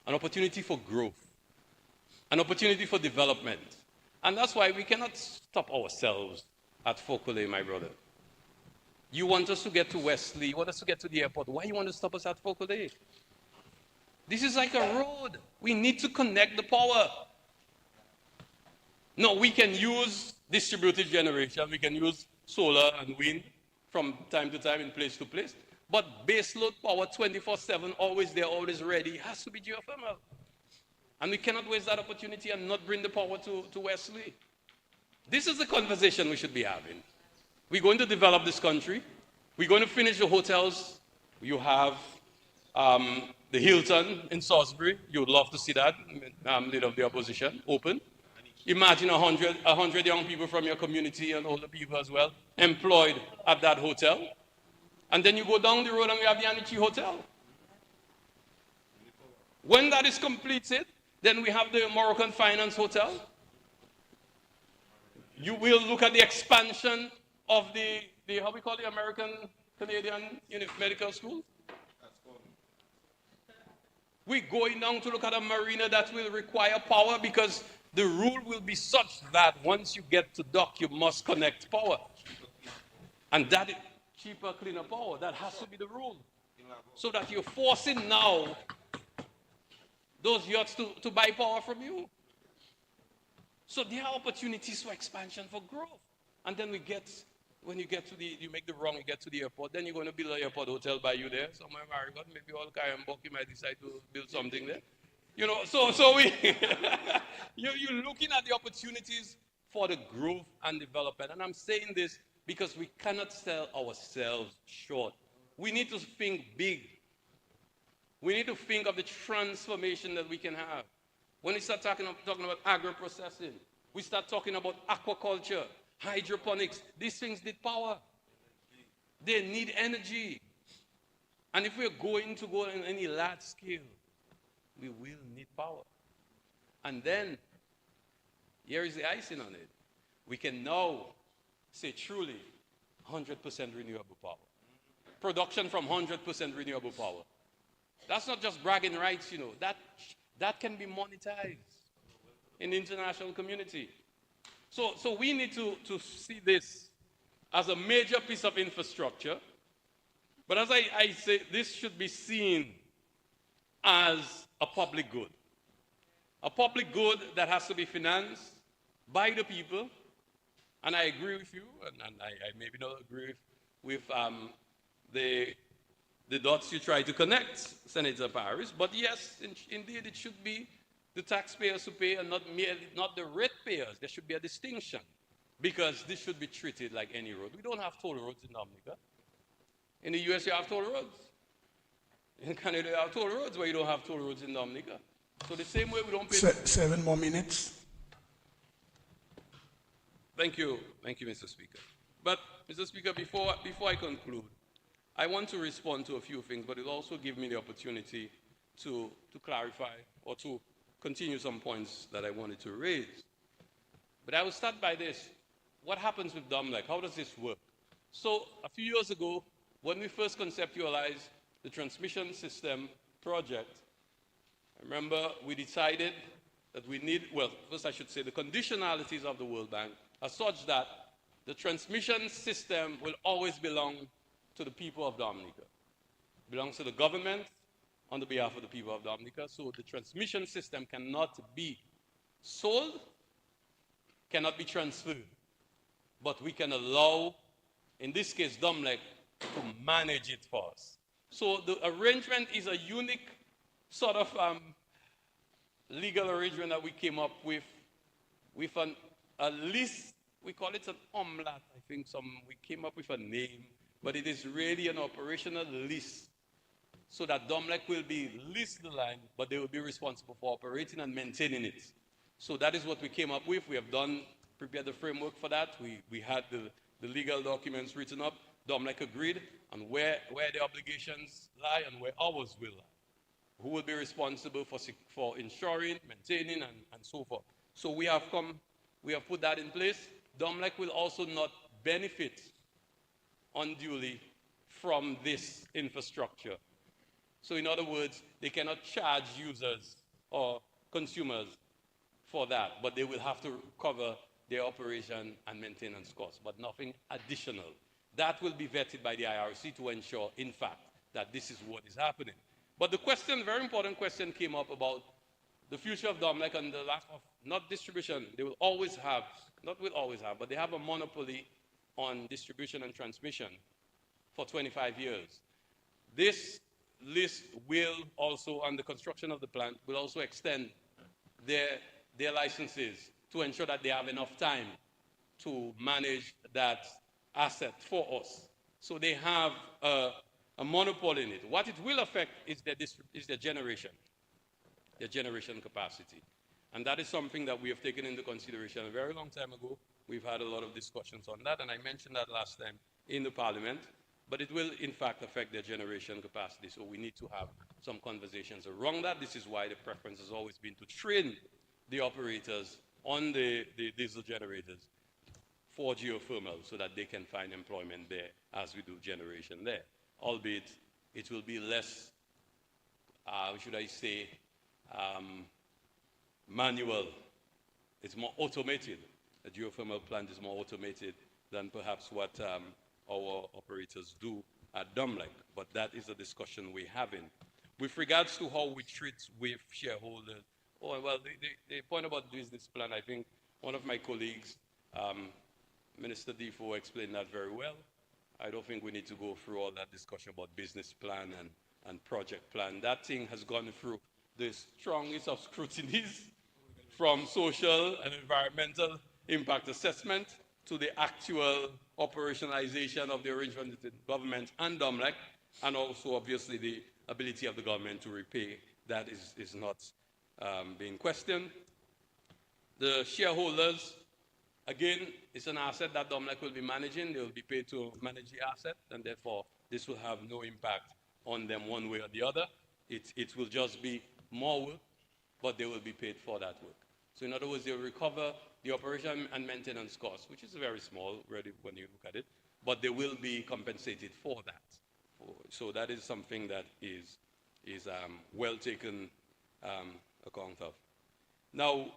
an opportunity for growth, an opportunity for development. And that's why we cannot stop ourselves at Fokole, my brother. You want us to get to Wesley, you want us to get to the airport. Why you want to stop us at Fokole? This is like a road. We need to connect the power. No, we can use distributed generation, we can use solar and wind from time to time in place to place. But baseload power 24/7, always there, always ready, has to be geothermal. And we cannot waste that opportunity and not bring the power to Wesley. This is the conversation we should be having. We're going to develop this country. We're going to finish the hotels. You have the Hilton in Salisbury. You would love to see that, leader of the opposition, open. Imagine 100 young people from your community and older people as well employed at that hotel. And then you go down the road and we have the Anichi Hotel. When that is completed, then we have the Moroccan Finance Hotel. You will look at the expansion of the how we call the American Canadian Medical School. We're going down to look at a marina that will require power because the rule will be such that once you get to dock, you must connect power. And that is cheaper, cleaner power. That has to be the rule. So that you're forcing now those yachts to buy power from you. So there are opportunities for expansion, for growth. And then when you make the wrong, you get to the airport, then you're going to build an airport hotel by you there. Somewhere in Marigot, maybe all Kayambok, you might decide to build something there. So we, you're looking at the opportunities for the growth and development. And I'm saying this because we cannot sell ourselves short. We need to think big. We need to think of the transformation that we can have. When we start talking about agro-processing, we start talking about aquaculture, hydroponics. These things need power. They need energy. And if we're going to go in any large scale, we will need power. And then, here is the icing on it. We can now say truly 100% renewable power. Production from 100% renewable power. That's not just bragging rights, that can be monetized in the international community. So we need to see this as a major piece of infrastructure. But as I say, this should be seen as a public good. A public good that has to be financed by the people. And I agree with you, and I maybe not agree with the dots you try to connect, Senator Paris. But yes, indeed, it should be the taxpayers who pay and not the ratepayers. There should be a distinction because this should be treated like any road. We don't have toll roads in Dominica. In the US, you have toll roads. In Canada, you have toll roads where you don't have toll roads in Dominica. So the same way we don't pay... 7 more minutes. Thank you, Mr. Speaker. But, Mr. Speaker, before I conclude, I want to respond to a few things, but it'll also give me the opportunity to clarify or to continue some points that I wanted to raise. But I will start by this. What happens with DOMLEC? How does this work? So a few years ago, when we first conceptualized the transmission system project, I remember we decided that we need, well, first I should say the conditionalities of the World Bank are such that the transmission system will always belong to the people of Dominica. It belongs to the government on the behalf of the people of Dominica. So the transmission system cannot be sold, cannot be transferred. But we can allow, in this case, DOMLEC, to manage it for us. So the arrangement is a unique sort of legal arrangement that we came up with a list. We call it an omelette. I think we came up with a name, but it is really an operational list so that DOMLEC will be leased the line, but they will be responsible for operating and maintaining it. So that is what we came up with. We have prepared the framework for that. We had the legal documents written up. DOMLEC agreed on where the obligations lie and where ours will lie. Who will be responsible for ensuring, maintaining, and so forth. So we have put that in place. DOMLEC will also not benefit unduly from this infrastructure. So in other words, they cannot charge users or consumers for that, but they will have to cover their operation and maintenance costs, but nothing additional. That will be vetted by the IRC to ensure, in fact, that this is what is happening. But the question, very important question, came up about the future of DOMLEC and the lack of, not distribution, they will always have, not will always have, but they have a monopoly on distribution and transmission for 25 years. This list will also, on the construction of the plant, will also extend their licenses to ensure that they have enough time to manage that asset for us. So they have a monopoly in it. What it will affect is their generation capacity. And that is something that we have taken into consideration a very long time ago. We've had a lot of discussions on that, and I mentioned that last time in the Parliament. But it will, in fact, affect their generation capacity. So we need to have some conversations around that. This is why the preference has always been to train the operators on the diesel generators for geothermal so that they can find employment there as we do generation there. Albeit it will be less, should I say, manual. It's more automated. The geothermal plant is more automated than perhaps what our operators do at DOMLEC, but that is a discussion we're having. With regards to how we treat with shareholders, the point about business plan, I think one of my colleagues, Minister Defoe, explained that very well. I don't think we need to go through all that discussion about business plan and project plan. That thing has gone through the strongest of scrutinies from social and environmental impact assessment to the actual operationalization of the arrangement between government and DOMLEC, and also obviously the ability of the government to repay. That is not being questioned. The shareholders, again, it's an asset that DOMLEC will be managing. They will be paid to manage the asset, and therefore this will have no impact on them one way or the other. It will just be more work, but they will be paid for that work. So in other words, they will recover the operation and maintenance costs, which is very small really when you look at it, but they will be compensated for that. So that is something that is well taken account of. Now,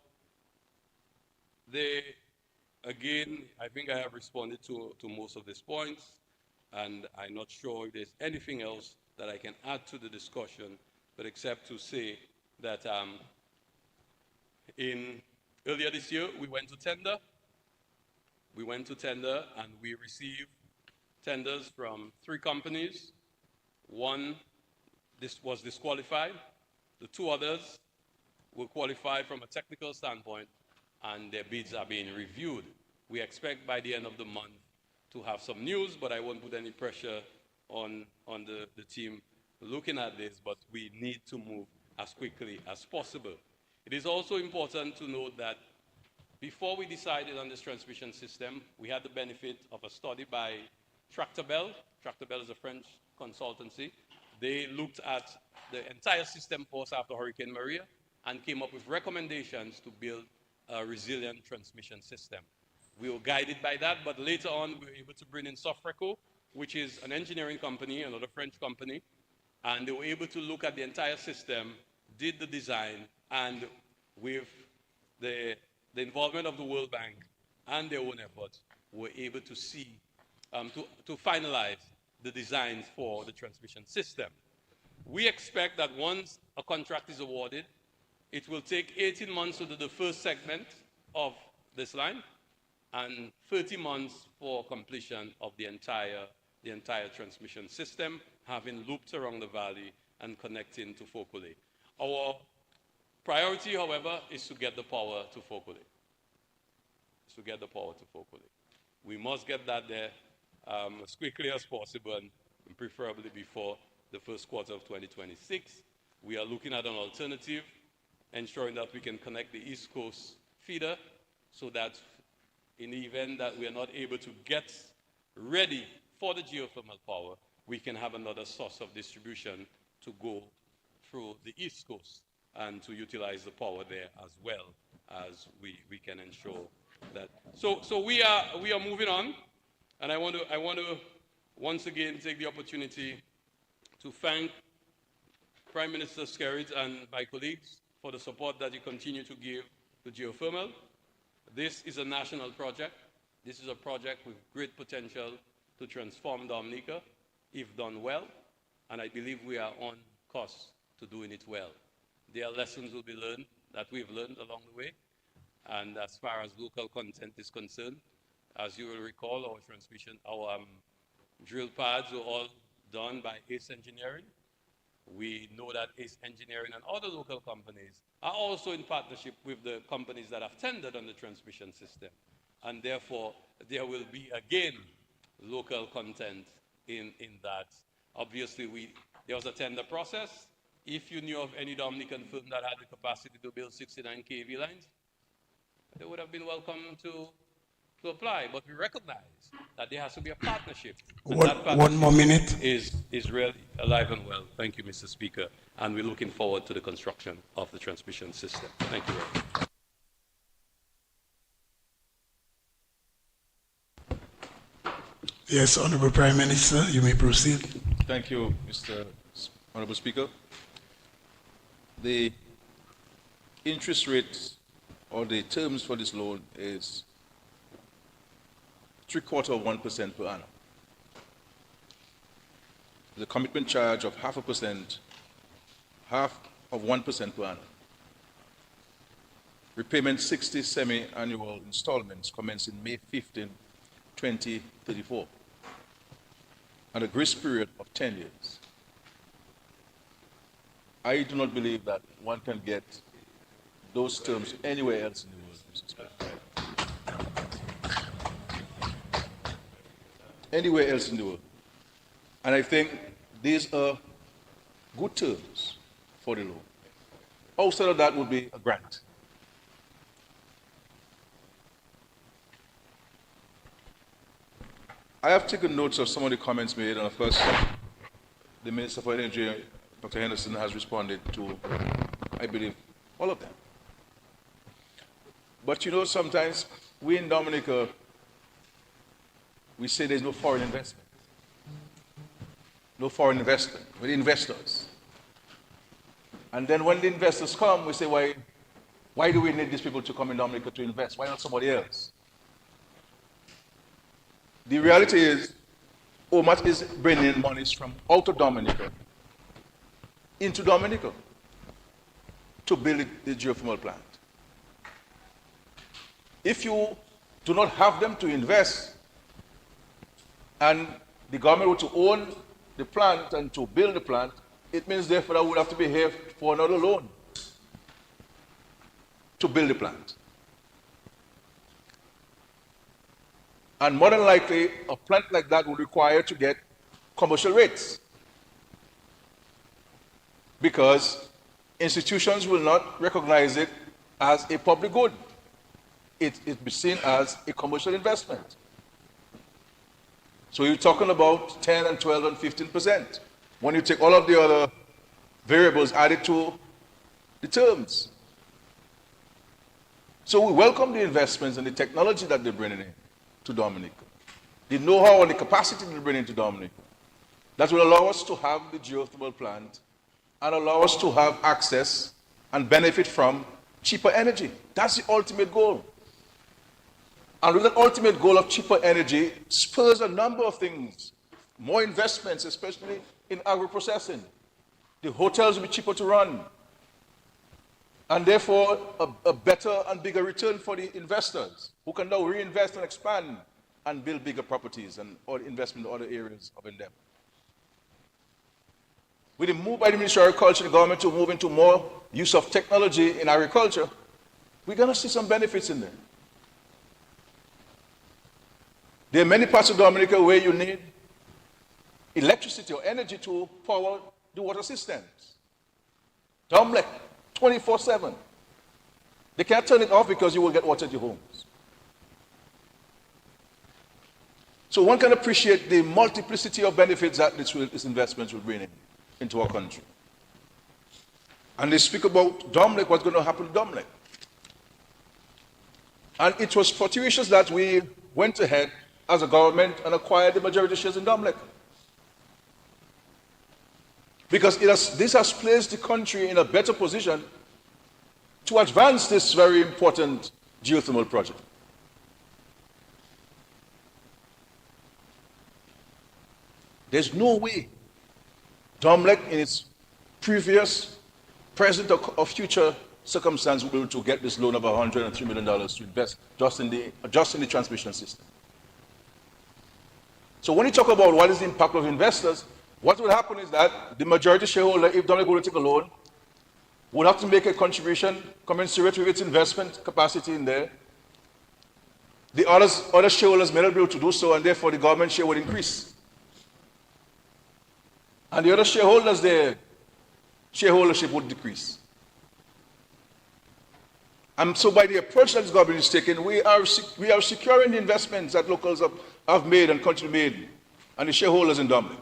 again, I think I have responded to most of these points, and I'm not sure if there's anything else that I can add to the discussion, but except to say that earlier this year, we went to tender. We went to tender, and we received tenders from 3 companies. One was disqualified. The 2 others were qualified from a technical standpoint, and their bids are being reviewed. We expect by the end of the month to have some news, but I won't put any pressure on the team looking at this, but we need to move as quickly as possible. It is also important to note that before we decided on this transmission system, we had the benefit of a study by Tractebel. Tractebel is a French consultancy. They looked at the entire system for us after Hurricane Maria and came up with recommendations to build a resilient transmission system. We were guided by that, but later on we were able to bring in Sofreco, which is an engineering company, another French company, and they were able to look at the entire system, did the design, and with the involvement of the World Bank and their own efforts, were able to see, to finalize the designs for the transmission system. We expect that once a contract is awarded, it will take 18 months to do the first segment of this line and 30 months for completion of the entire transmission system, having looped around the valley and connecting to Fokole. Our priority, however, is to get the power to Fokole. We must get that there as quickly as possible, and preferably before the first quarter of 2026. We are looking at an alternative, ensuring that we can connect the East Coast feeder so that in the event that we are not able to get ready for the geothermal power, we can have another source of distribution to go through the East Coast and to utilize the power there as well as we can ensure that. So we are moving on, and I want to once again take the opportunity to thank Prime Minister Skerrit and my colleagues for the support that you continue to give to geothermal. This is a national project. This is a project with great potential to transform Dominica if done well, and I believe we are on course to doing it well. There are lessons will be learned that we've learned along the way, and as far as local content is concerned, as you will recall, our drill pads were all done by ACE Engineering. We know that ACE Engineering and other local companies are also in partnership with the companies that have tendered on the transmission system. And therefore, there will be, again, local content in that. Obviously, there was a tender process. If you knew of any Dominican firm that had the capacity to build 69 kV lines, they would have been welcome to apply. But we recognize that there has to be a partnership. One more minute. Is really alive and well. Thank you, Mr. Speaker. And we're looking forward to the construction of the transmission system. Thank you very much. Yes, Honorable Prime Minister, you may proceed. Thank you, Mr. Honorable Speaker. The interest rate or the terms for this loan is 0.75% per annum. The commitment charge of 0.5%, half of 1% per annum. Repayment 60 semi-annual installments commencing May 15, 2034, and a grace period of 10 years. I do not believe that one can get those terms anywhere else in the world, Mr. Speaker. Anywhere else in the world. And I think these are good terms for the loan. Outside of that would be a grant. I have taken notes of some of the comments made, and of course, the Minister for Energy, Dr. Henderson, has responded to, I believe, all of them. But you know, sometimes we in Dominica, we say there's no foreign investment. No foreign investment. We're the investors. And then when the investors come, we say, why do we need these people to come in Dominica to invest? Why not somebody else? The reality is, OMAT is bringing monies from out of Dominica into Dominica to build the geothermal plant. If you do not have them to invest, and the government were to own the plant and to build the plant, it means therefore I would have to be here for another loan to build the plant. And more than likely, a plant like that would require to get commercial rates, because institutions will not recognize it as a public good. It be seen as a commercial investment. So you're talking about 10 and 12 and 15% when you take all of the other variables added to the terms. So we welcome the investments and the technology that they're bringing in to Dominica, the know-how and the capacity they're bringing to Dominica. That will allow us to have the geothermal plant and allow us to have access and benefit from cheaper energy. That's the ultimate goal. And with that ultimate goal of cheaper energy spurs a number of things. More investments, especially in agro-processing. The hotels will be cheaper to run. And therefore, a better and bigger return for the investors who can now reinvest and expand and build bigger properties and or investment in other areas of endeavor. With the move by the Ministry of Agriculture, the government to move into more use of technology in agriculture, we're going to see some benefits in there. There are many parts of Dominica where you need electricity or energy to power the water systems. Domlec, 24/7. They can't turn it off because you will get water at your homes. So one can appreciate the multiplicity of benefits that this investment will bring into our country. And they speak about Domlec, what's going to happen to Domlec. And it was fortuitous that we went ahead as a government and acquired the majority shares in Domlec. Because this has placed the country in a better position to advance this very important geothermal project. There's no way Domlec in its previous, present or future circumstance will be able to get this loan of $103 million to invest just in the transmission system. So when you talk about what is the impact of investors, what will happen is that the majority shareholder, if Domlec will take a loan, would have to make a contribution commensurate with its investment capacity in there. The other shareholders may not be able to do so, and therefore the government share would increase. And the other shareholders, their shareholdership would decrease. And so by the approach that this government is taking, we are securing the investments that locals have made and country made, and the shareholders in Domlec.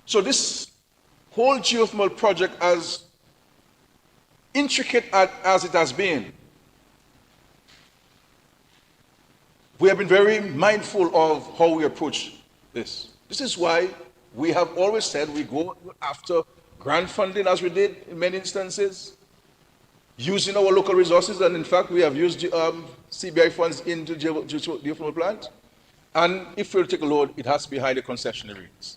So this whole geothermal project, as intricate as it has been, we have been very mindful of how we approach this. This is why we have always said we go after grant funding, as we did in many instances, using our local resources, and in fact we have used CBI funds into the geothermal plant. And if we'll take a load, it has to be high the concessionary rates.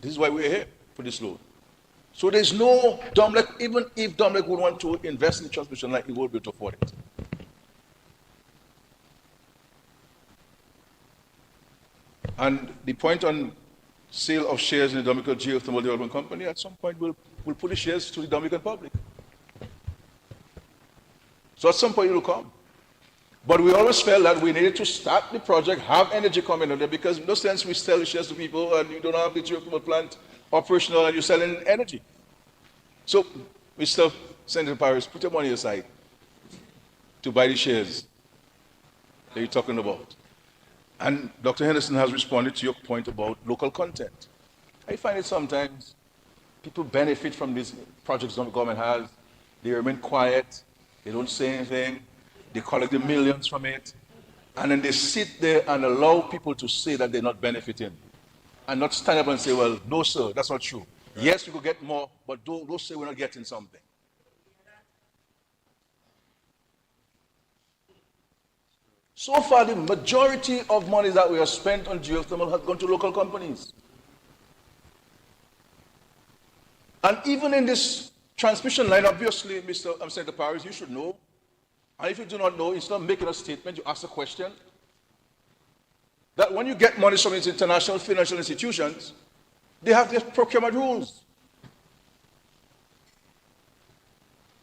This is why we're here for this loan. So there's no Domlec, even if Domlec would want to invest in the transmission line, it won't be able to afford it. And the point on sale of shares in the Dominican Geothermal Development Company, at some point we'll put the shares to the Dominican public. So at some point it will come. But we always felt that we needed to start the project, have energy coming in there, because in no sense we sell the shares to people and you don't have the geothermal plant operational and you're selling energy. So, Mr. Senator Paris, put your money aside to buy the shares that you're talking about. And Dr. Henderson has responded to your point about local content. I find it sometimes people benefit from these projects the government has. They remain quiet. They don't say anything. They collect the millions from it. And then they sit there and allow people to say that they're not benefiting. And not stand up and say, well, no, sir, that's not true. Yes, we could get more, but don't say we're not getting something. So far, the majority of money that we have spent on geothermal has gone to local companies. And even in this transmission line, obviously, Mr. Senator Paris, you should know. And if you do not know, instead of making a statement, you ask a question. That when you get money from these international financial institutions, they have their procurement rules.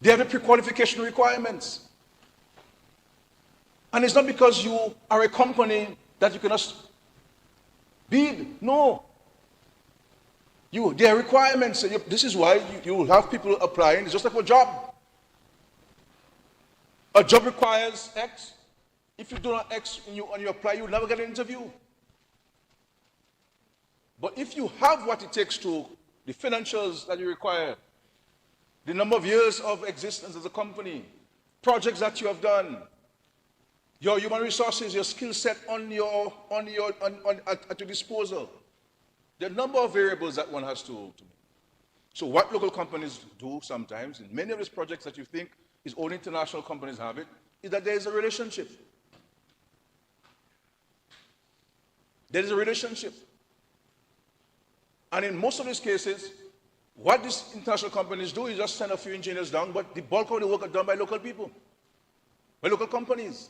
They have the pre-qualification requirements. And it's not because you are a company that you cannot bid. No. There are requirements. This is why you will have people applying. It's just like a job. A job requires X. If you do not X and you apply, you'll never get an interview. But if you have what it takes to, the financials that you require, the number of years of existence as a company, projects that you have done, your human resources, your skill set at your disposal, there are a number of variables that one has to make. So what local companies do sometimes, in many of these projects that you think is only international companies have it, is that there is a relationship. There is a relationship. And in most of these cases, what these international companies do is just send a few engineers down, but the bulk of the work is done by local people, by local companies.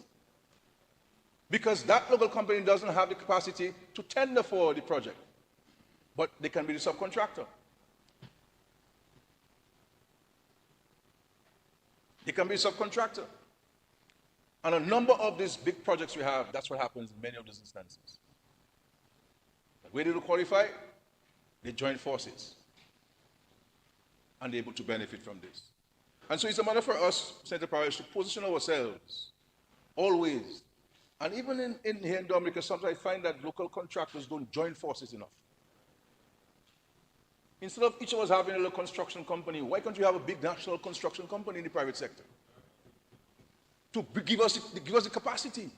Because that local company doesn't have the capacity to tender for the project, but they can be the subcontractor. They can be a subcontractor. And a number of these big projects we have, that's what happens in many of these instances. Where they don't qualify, they join forces. And they're able to benefit from this. And so it's a matter for us, Senator Parish, to position ourselves always. And even in here in Dominica, sometimes I find that local contractors don't join forces enough. Instead of each of us having a little construction company, why can't you have a big national construction company in the private sector? To give us the capacity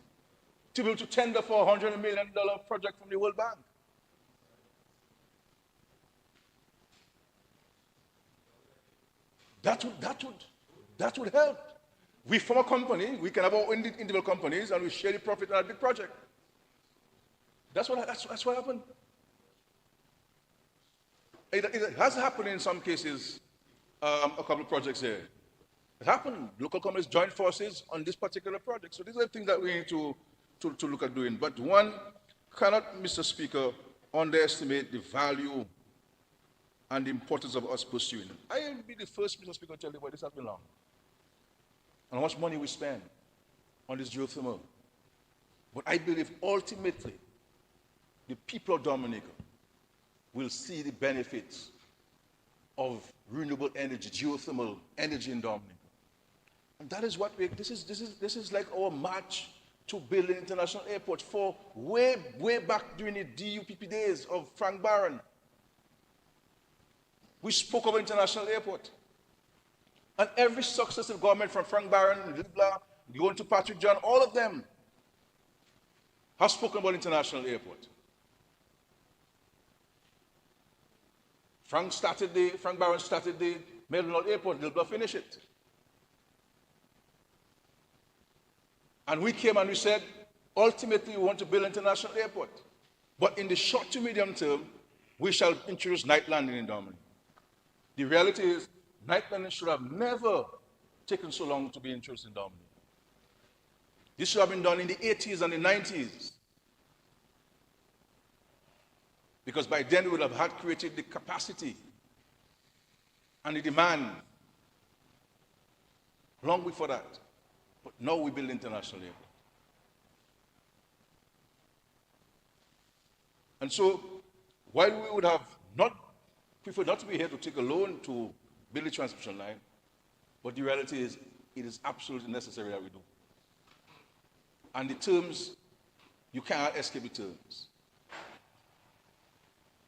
to be able to tender for a $100 million project from the World Bank. That would help. We form a company, we can have our individual companies, and we share the profit on a big project. That's what happened. It has happened in some cases, a couple of projects here. It happened. Local companies joined forces on this particular project. So these are the things that we need to look at doing. But one cannot, Mr. Speaker, underestimate the value and the importance of us pursuing it. I will be the first, Mr. Speaker, to tell you why this has been long. And how much money we spend on this geothermal. But I believe ultimately, the people of Dominica will see the benefits of renewable energy, geothermal energy in Dominica. And that is what this is like our march to build an international airport for way back during the DUPP days of Frank Barron. We spoke of an international airport. And every successive government from Frank Barron, Libla, going to Patrick John, all of them have spoken about international airport. Frank Barron started the Melbourne Airport, Libla finished it. And we came and we said, ultimately we want to build an international airport. But in the short to medium term, we shall introduce night landing in Dominica. The reality is, night landing should have never taken so long to be introduced in Dominica. This should have been done in the 80s and the 90s. Because by then we would have had created the capacity and the demand long before that. But now we build international airport. And so, while we would have preferred not to be here to take a loan to build a transmission line, but the reality is, it is absolutely necessary that we do. And the terms, you cannot escape the terms.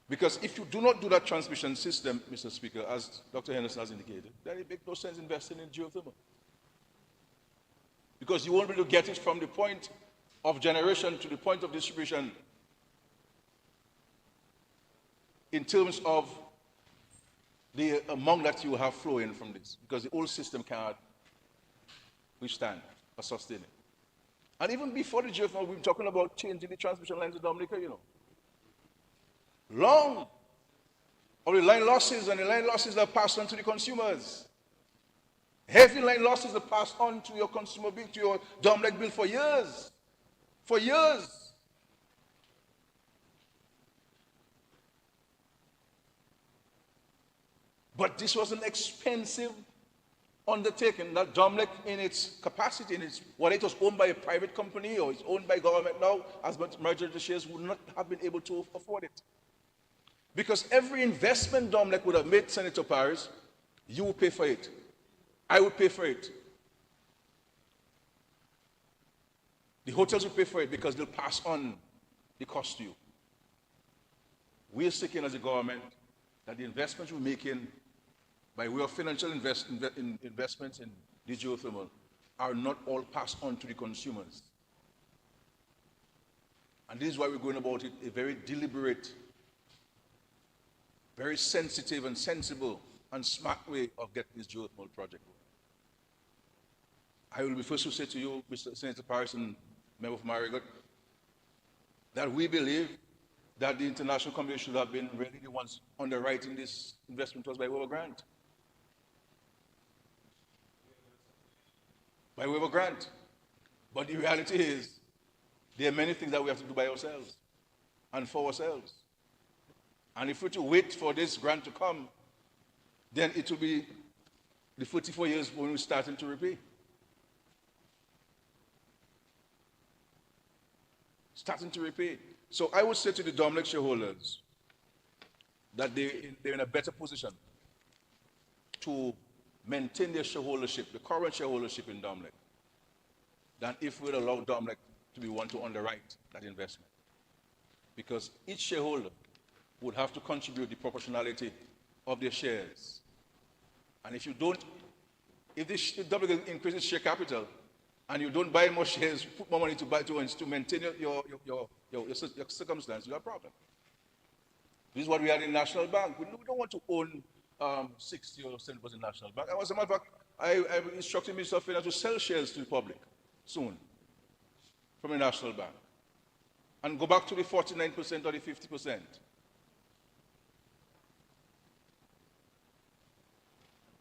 Because if you do not do that transmission system, Mr. Speaker, as Dr. Henderson has indicated, then it makes no sense investing in geothermal. Because you won't be able to get it from the point of generation to the point of distribution in terms of the amount that you have flowing from this. Because the old system cannot withstand or sustain it. And even before the geothermal, we've been talking about changing the transmission lines in Dominica, you know. Long of the line losses, and the line losses are passed on to the consumers. Heavy line losses are passed on to your consumer bill, to your Dominic bill for years. For years. But this was an expensive undertaking that Dominic, in its capacity, whether it was owned by a private company or it's owned by government now, as merger of the shares, would not have been able to afford it. Because every investment Dominic would have made, Senator Paris, you would pay for it. I would pay for it. The hotels will pay for it because they'll pass on the cost to you. We are seeking as a government that the investments we're making by way of financial investments in the geothermal are not all passed on to the consumers. And this is why we're going about it a very deliberate, very sensitive and sensible and smart way of getting this geothermal project going. I will be first to say to you, Mr. Senator Paris and Member of Marigot, that we believe that the international community should have been really the ones underwriting this investment was by way of a grant. By way of a grant. But the reality is, there are many things that we have to do by ourselves and for ourselves. And if we're to wait for this grant to come, then it will be the 44 years when we're starting to repay. Starting to repay. So I would say to the Dominic shareholders that they're in a better position to maintain their shareholdership, the current shareholdership in Dominic, than if we'd allow Dominic to be one to underwrite that investment. Because each shareholder would have to contribute the proportionality of their shares. And if you don't, if Dominic increases share capital and you don't buy more shares, put more money to buy to maintain your circumstance, you have a problem. This is what we had in National Bank. We don't want to own 60 or 70% National Bank. As a matter of fact, I instructed Minister of Finance to sell shares to the public soon from the National Bank and go back to the 49% or the 50%.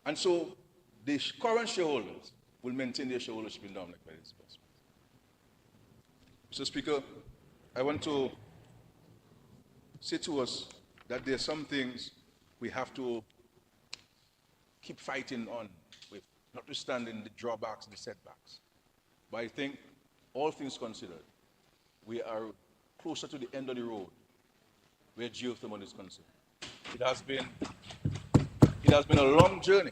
And so the current shareholders will maintain their shareholdership in Dominic by this investment. Mr. Speaker, I want to say to us that there are some things we have to keep fighting on with, notwithstanding the drawbacks and the setbacks. But I think, all things considered, we are closer to the end of the road where geothermal is concerned. It has been a long journey,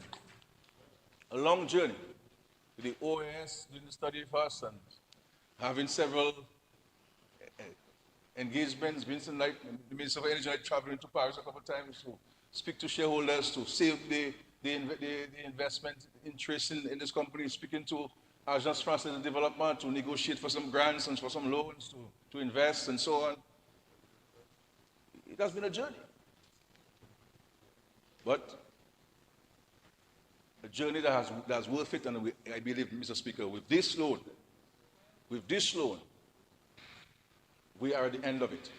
with the OAS doing the study for us and having several engagements. Vincent Knight, the Minister of Energy, traveling to Paris a couple of times to speak to shareholders, to save the investment interest in this company, speaking to Agence Française de Développement to negotiate for some grants and for some loans to invest and so on. It has been a journey. But a journey that's worth it, and I believe, Mr. Speaker, with this loan, we are at the end of it.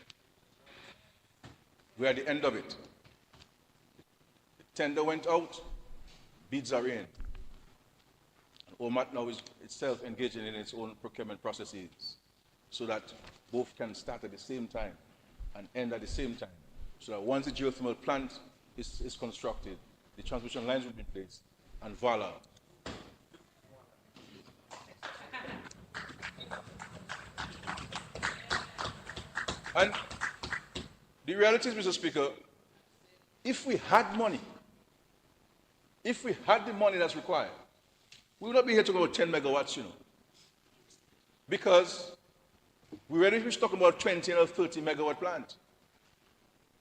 We are at the end of it. The tender went out, bids are in. And OMAT now is itself engaging in its own procurement processes so that both can start at the same time and end at the same time. So that once the geothermal plant is constructed, the transmission lines will be in place, and voila. And the reality is, Mr. Speaker, if we had money, if we had the money that's required, we would not be here talking about 10 megawatts, because we already was talking about 20 or 30 megawatt plant.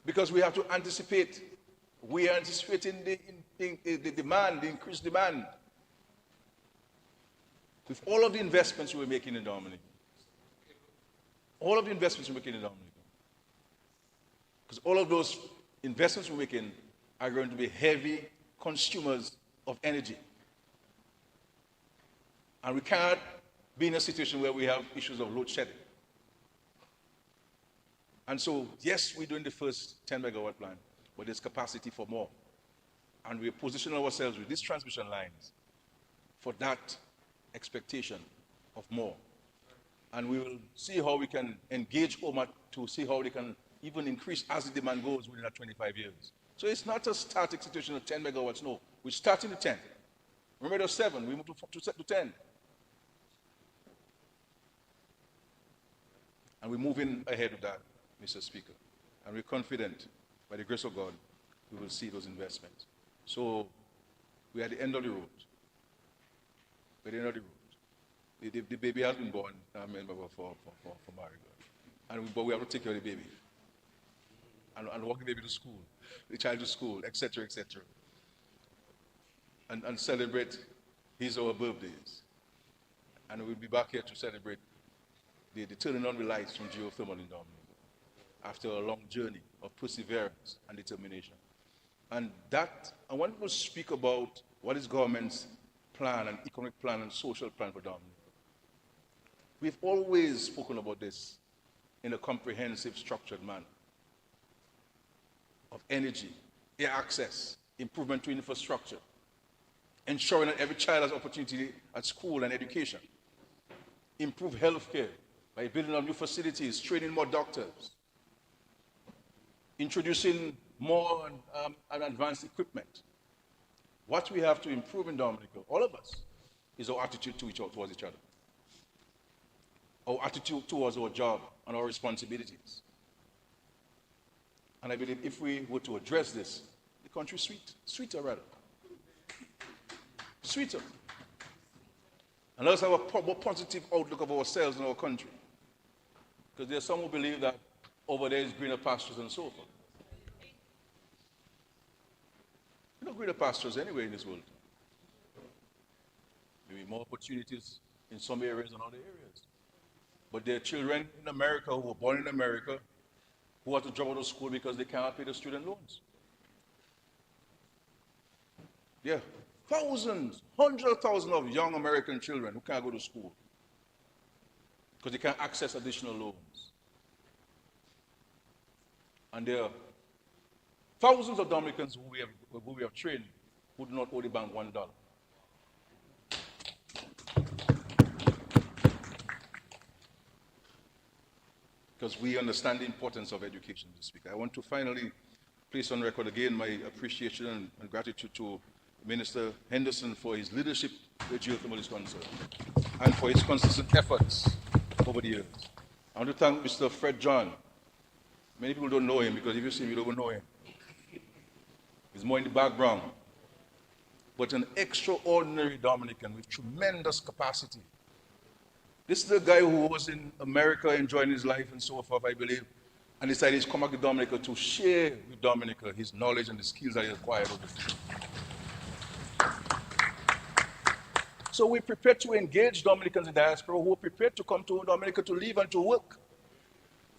Because we have to anticipate, we are anticipating the demand, the increased demand. With all of the investments we're making in Dominic. All of the investments we're making in Dominic. Because all of those investments we're making are going to be heavy consumers of energy. And we cannot be in a situation where we have issues of load shedding. And so, yes, we're doing the first 10 megawatt plant, but there's capacity for more. And we're positioning ourselves with these transmission lines for that expectation of more. And we will see how we can engage OMA to see how they can even increase as the demand goes within that 25 years. So it's not a static situation of 10 megawatts, no. We're starting at 10. Remember there was 7, we moved to 10. And we're moving ahead of that, Mr. Speaker. And we're confident, by the grace of God, we will see those investments. So we're at the end of the road. We're at the end of the road. The baby has been born, for Marigold. But we have to take care of the baby. And walk the baby to school, the child to school, etc., etc. And celebrate his or her birthdays. And we'll be back here to celebrate the turning on the lights from geothermal in Dominica after a long journey of perseverance and determination. And when people speak about what is government's plan and economic plan and social plan for Dominica, we've always spoken about this in a comprehensive, structured manner of energy, air access, improvement to infrastructure, ensuring that every child has opportunity at school and education, improve healthcare by building up new facilities, training more doctors, introducing more and advanced equipment. What we have to improve in Dominica, all of us, is our attitude towards each other, our attitude towards our job and our responsibilities. And I believe if we were to address this, the country is sweeter rather. Sweeter. And let us have a more positive outlook of ourselves and our country. Because there are some who believe that over there is greener pastures and so forth. There are no greener pastures anywhere in this world. Maybe more opportunities in some areas than other areas. But there are children in America who were born in America who have to drop out of school because they cannot pay the student loans. Yeah, thousands, hundreds of thousands of young American children who can't go to school because they can't access additional loans. And there are thousands of Dominicans who we have trained who do not owe the bank $1. Because we understand the importance of education, Mr. Speaker. I want to finally place on record again my appreciation and gratitude to Minister Henderson for his leadership where geothermal is concerned and for his consistent efforts over the years. I want to thank Mr. Fred John. Many people don't know him because if you see him, you don't know him. He's more in the background. But an extraordinary Dominican with tremendous capacity. This is the guy who was in America enjoying his life and so forth, I believe, and decided to come back to Dominica to share with Dominica his knowledge and the skills that he acquired over there. So we're prepared to engage Dominicans in diaspora who are prepared to come to Dominica to live and to work.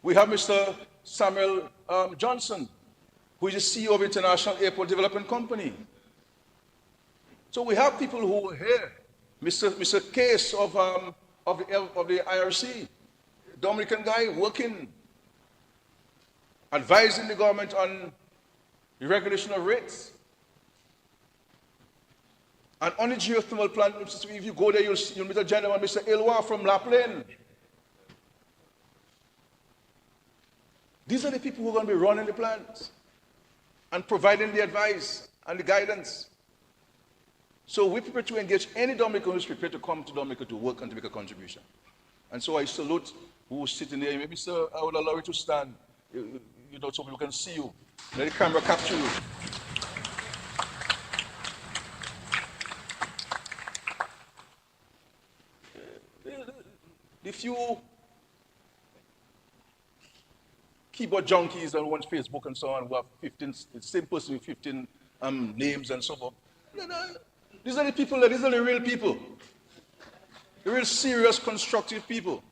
We have Mr. Samuel Johnson, who is the CEO of International Airport Development Company. So we have people who are here. Mr. Case of the IRC, Dominican guy working, advising the government on the regulation of rates. And on the geothermal plant, if you go there, you'll meet a gentleman, Mr. Ilwa from Laplane. These are the people who are going to be running the plants and providing the advice and the guidance. So we're prepared to engage any Dominican who is prepared to come to Dominica to work and to make a contribution. And so I salute who is sitting there. Maybe, sir, I would allow you to stand, you know, so people can see you. Let the camera capture you. The few keyboard junkies on one's Facebook and so on who have 15, the same person with 15 names and so forth. These are the people, these are the real people. The real serious, constructive people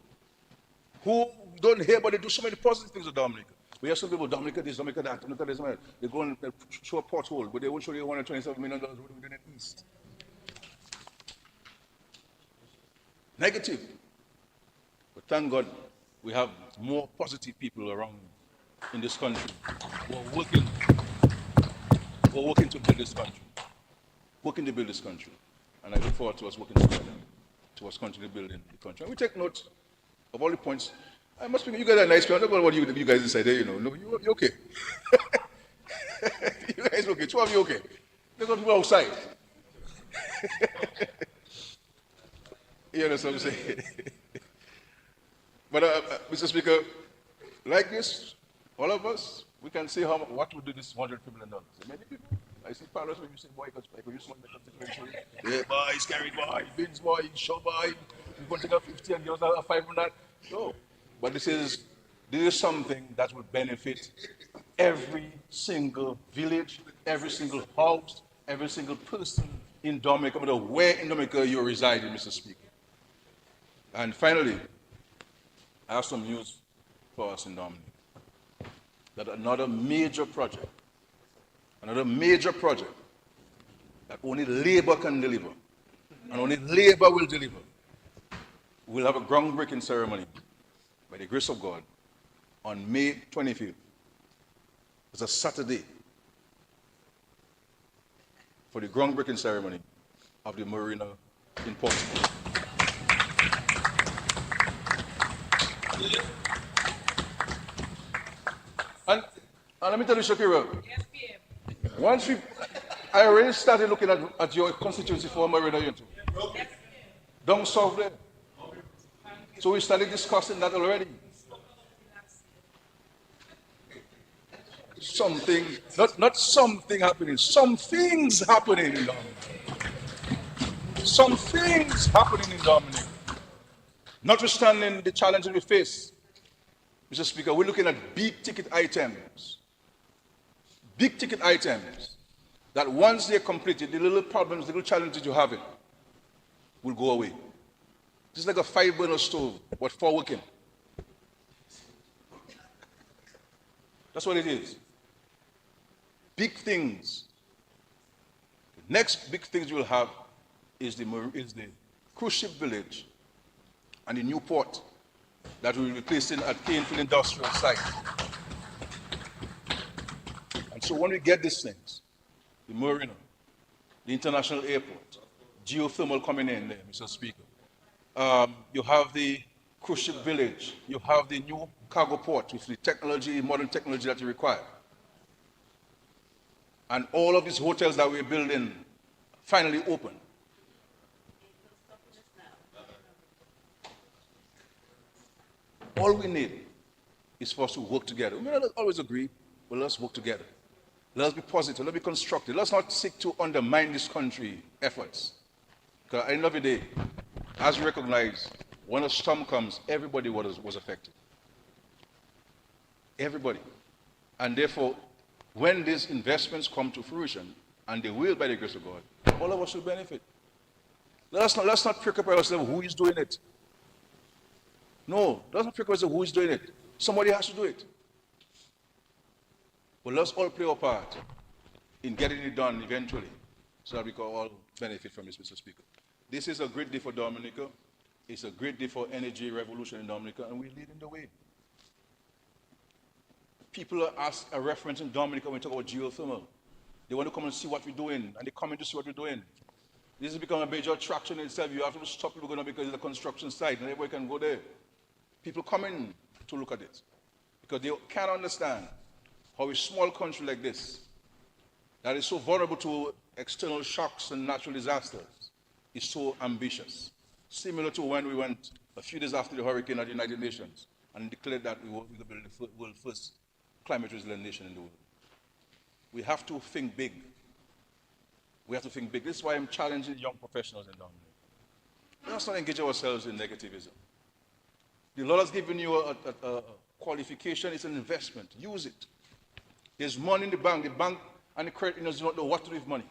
who don't hear, but they do so many positive things with Dominica. We have some people, Dominica this, Dominica that, Dominica this, they go and show a pothole, but they won't show you $127 million what we did in the East. Negative. But thank God we have more positive people around in this country who are working to build this country. Working to build this country. And I look forward to us working together towards continuing building the country. And we take note of all the points. I must be, you guys are nice people. I don't know what you guys decide there, you know. No, you're okay. You guys okay. Two of you okay. There's got people outside. You understand what I'm saying? But, Mr. Speaker, like this, all of us, we can say what would do this $100 million. Many people, I see parents when you say, boy, because you smoke the constituency. Yeah, boy, scary boy, Vince boy, show boy, We're going to take a 50 and give us a 500. No. But this is something that will benefit every single village, every single house, every single person in Dominica, no matter where in Dominica you're residing, Mr. Speaker. And finally, I have some news for us in Dominica. That another major project that only labor can deliver, and only labor will deliver, we'll have a groundbreaking ceremony by the grace of God on May 25th. It's a Saturday for the groundbreaking ceremony of the marina in Portsmouth. And let me tell you, Shakira, once I already started looking at your constituency for marina, you know, down south there. So we started discussing that already. Something, not something happening, some things happening in Dominic. Some things happening in Dominic. Notwithstanding the challenges we face, Mr. Speaker, we're looking at big ticket items that once they're completed, the little problems, the little challenges you have will go away. It's like a 5-burner stove, but 4 working. That's what it is. Big things. The next big things you will have is the cruise ship village and the new port that we will be placing at Canefield Industrial Site. And so when we get these things, the marina, the international airport, geothermal coming in there, Mr. Speaker. You have the cruise ship village. You have the new cargo port with the technology, modern technology that you require. And all of these hotels that we're building finally open. All we need is for us to work together. We may not always agree, but let's work together. Let's be positive. Let's be constructive. Let's not seek to undermine this country's efforts. Because at the end of the day, as we recognize, when a storm comes, everybody was affected. Everybody. And therefore, when these investments come to fruition, and they will by the grace of God, all of us will benefit. Let's not preoccupy ourselves who is doing it. No, let's not preoccupy ourselves who is doing it. Somebody has to do it. But let's all play our part in getting it done eventually, so that we can all benefit from this, Mr. Speaker. This is a great day for Dominica. It's a great day for energy revolution in Dominica, and we're leading the way. People are referencing Dominica when we talk about geothermal. They want to come and see what we're doing, and they come in to see what we're doing. This has become a major attraction in itself. You have to stop people going because it's a construction site, and everybody can go there. People come in to look at it because they can't understand how a small country like this, that is so vulnerable to external shocks and natural disasters, is so ambitious. Similar to when we went a few days after the hurricane at the United Nations and declared that we were going to build the world's first climate resilient nation in the world. We have to think big. We have to think big. This is why I'm challenging young professionals in Dominica. Let's not engage ourselves in negativism. The Lord has given you a qualification. It's an investment. Use it. There's money in the bank. The bank and the credit unions do not know what to do with money.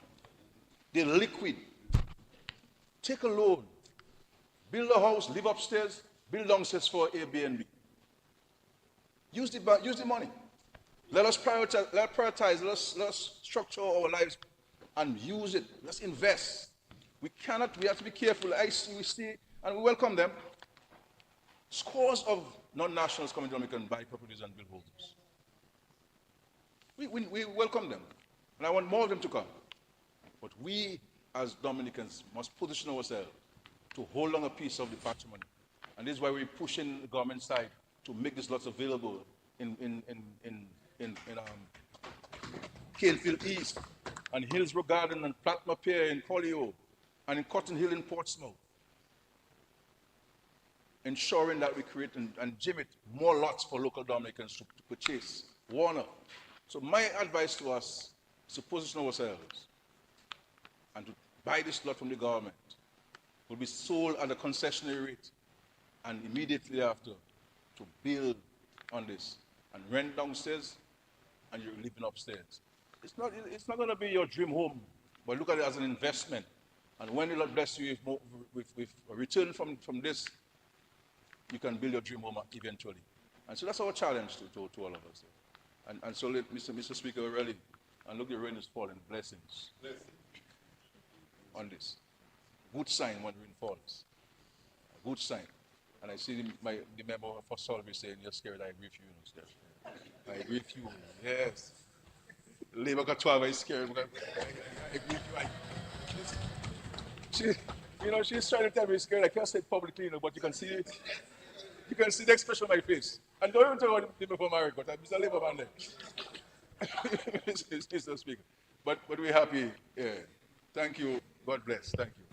They're liquid. Take a loan. Build a house, live upstairs, build downstairs for Airbnb. Use the money. Let us prioritize, let's structure our lives and use it. Let's invest. We have to be careful. We see, and we welcome them. Scores of non-nationals come into Dominica and buy properties and build homes. We welcome them. And I want more of them to come. But we, as Dominicans, must position ourselves to hold on a piece of the patrimony. And this is why we're pushing the government side to make these lots available in Canefield East, and Hillsborough Garden, and Platma Pier in Collio, and in Cotton Hill in Portsmouth. Ensuring that we create and gym it more lots for local Dominicans to purchase. Warner. So my advice to us is to position ourselves and to buy this lot from the government. will be sold at a concessionary rate, and immediately after to build on this and rent downstairs and you're living upstairs. It's not going to be your dream home, but look at it as an investment. And when the Lord bless you with a return from this, you can build your dream home eventually. And so that's our challenge to all of us. And so, Mr. Speaker, really, and look, the rain is falling, blessings on this. Good sign when rain falls. A good sign. And I see the member for Solvay saying, you're scared, I agree with you, I agree with you, yes. Labour got 12, I'm scared. I agree with you. She's trying to tell me scared. I can't say it publicly, but you can see it. You can see the expression on my face. And don't even talk about people from America, but I'm Mr. Labour man there. Mr. Speaker. But we're happy. Yeah. Thank you. God bless. Thank you.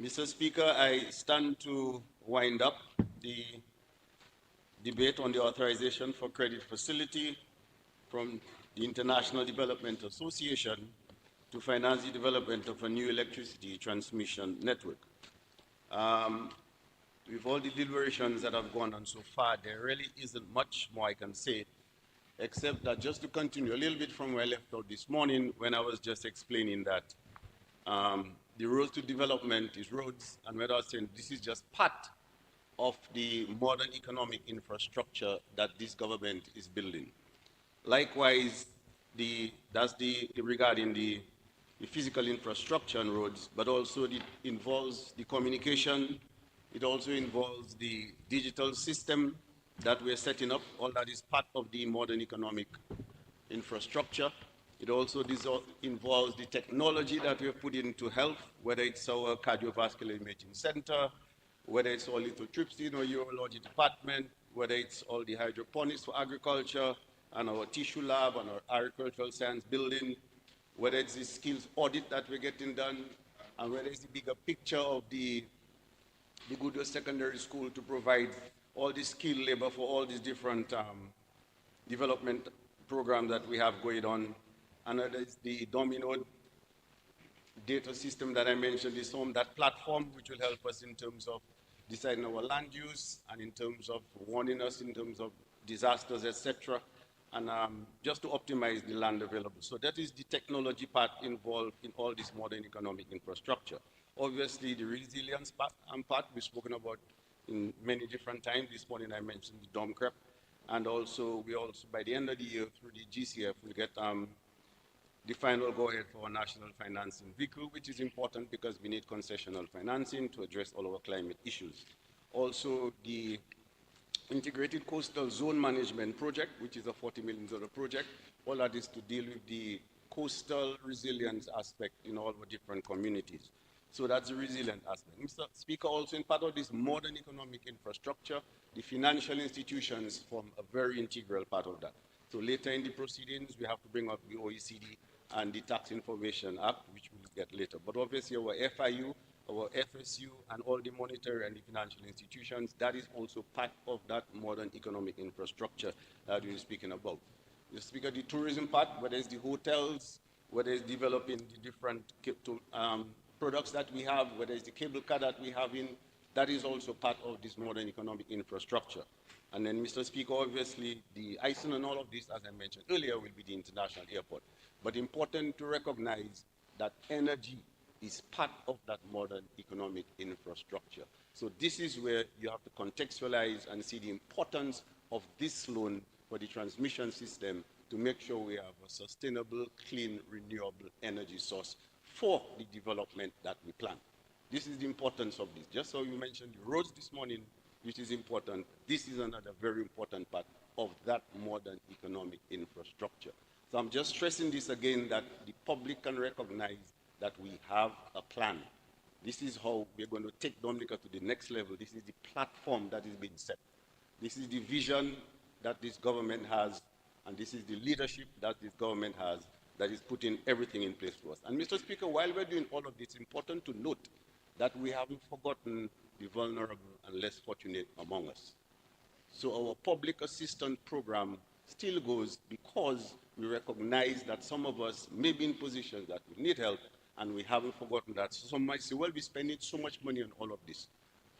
Mr. Speaker, I stand to wind up the debate on the authorization for credit facility from the International Development Association to finance the development of a new electricity transmission network. With all the deliberations that have gone on so far, there really isn't much more I can say, except that just to continue a little bit from where I left out this morning when I was just explaining that the road to development is roads, and where I was saying this is just part of the modern economic infrastructure that this government is building. Likewise, that's regarding the physical infrastructure and roads, but also it involves the communication. It also involves the digital system that we're setting up. All that is part of the modern economic infrastructure. It also involves the technology that we've put into health, whether it's our cardiovascular imaging center, whether it's all lithotripsy in our urology department, whether it's all the hydroponics for agriculture, and our tissue lab and our agricultural science building, whether it's the skills audit that we're getting done, and whether it's the bigger picture of the Goodwill Secondary School to provide all the skilled labor for all these different development programs that we have going on. And whether it's the Domino data system that I mentioned, is home, that platform which will help us in terms of deciding our land use and in terms of warning us in terms of disasters, etc., and just to optimize the land available. So that is the technology part involved in all this modern economic infrastructure. Obviously, the resilience part we've spoken about in many different times. This morning I mentioned the DOMCREP, and also by the end of the year through the GCF, we'll get the final go-ahead for our national financing vehicle, which is important because we need concessional financing to address all our climate issues. Also, the Integrated Coastal Zone Management Project, which is a $40 million project. All that is to deal with the coastal resilience aspect in all our different communities. So that's the resilient aspect. Mr. Speaker, also in part of this modern economic infrastructure, the financial institutions form a very integral part of that. So later in the proceedings, we have to bring up the OECD and the Tax Information Act, which we'll get later. But obviously our FIU, our FSU, and all the monetary and the financial institutions, that is also part of that modern economic infrastructure that we're speaking about. Mr. Speaker, the tourism part, whether it's the hotels, whether it's developing the different products that we have, whether it's the cable car that we have in, that is also part of this modern economic infrastructure. And then, Mr. Speaker, obviously, the icing on all of this, as I mentioned earlier, will be the international airport. But important to recognize that energy is part of that modern economic infrastructure. So this is where you have to contextualize and see the importance of this loan for the transmission system to make sure we have a sustainable, clean, renewable energy source for the development that we plan. This is the importance of this. Just so you mentioned the roads this morning, which is important, this is another very important part of that modern economic infrastructure. So I'm just stressing this again, that the public can recognize that we have a plan. This is how we're going to take Dominica to the next level. This is the platform that is being set. This is the vision that this government has, and this is the leadership that this government has that is putting everything in place for us. And Mr. Speaker, while we're doing all of this, it's important to note that we haven't forgotten the vulnerable and less fortunate among us. So our public assistance program still goes because we recognize that some of us may be in positions that we need help, and we haven't forgotten that. So some might say, well, we're spending so much money on all of this.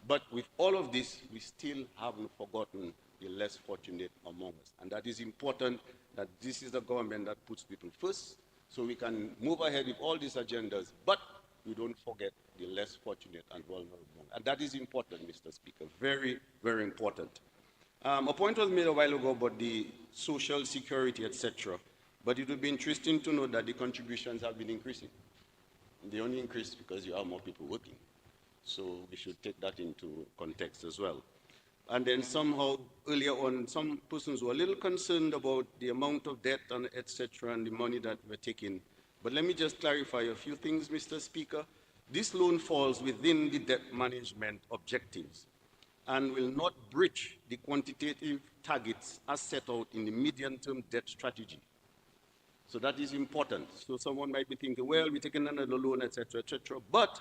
But with all of this, we still haven't forgotten the less fortunate among us. And that is important, that this is the government that puts people first, so we can move ahead with all these agendas, but we don't forget the less fortunate and vulnerable. And that is important, Mr. Speaker, very, very important. A point was made a while ago about the social security, etc. But it would be interesting to know that the contributions have been increasing. They only increase because you have more people working. So we should take that into context as well. And then somehow, earlier on, some persons were a little concerned about the amount of debt and etc. and the money that we're taking. But let me just clarify a few things, Mr. Speaker. This loan falls within the debt management objectives and will not breach the quantitative targets as set out in the medium-term debt strategy. So that is important. So someone might be thinking, well, we're taking another loan, etc., etc. But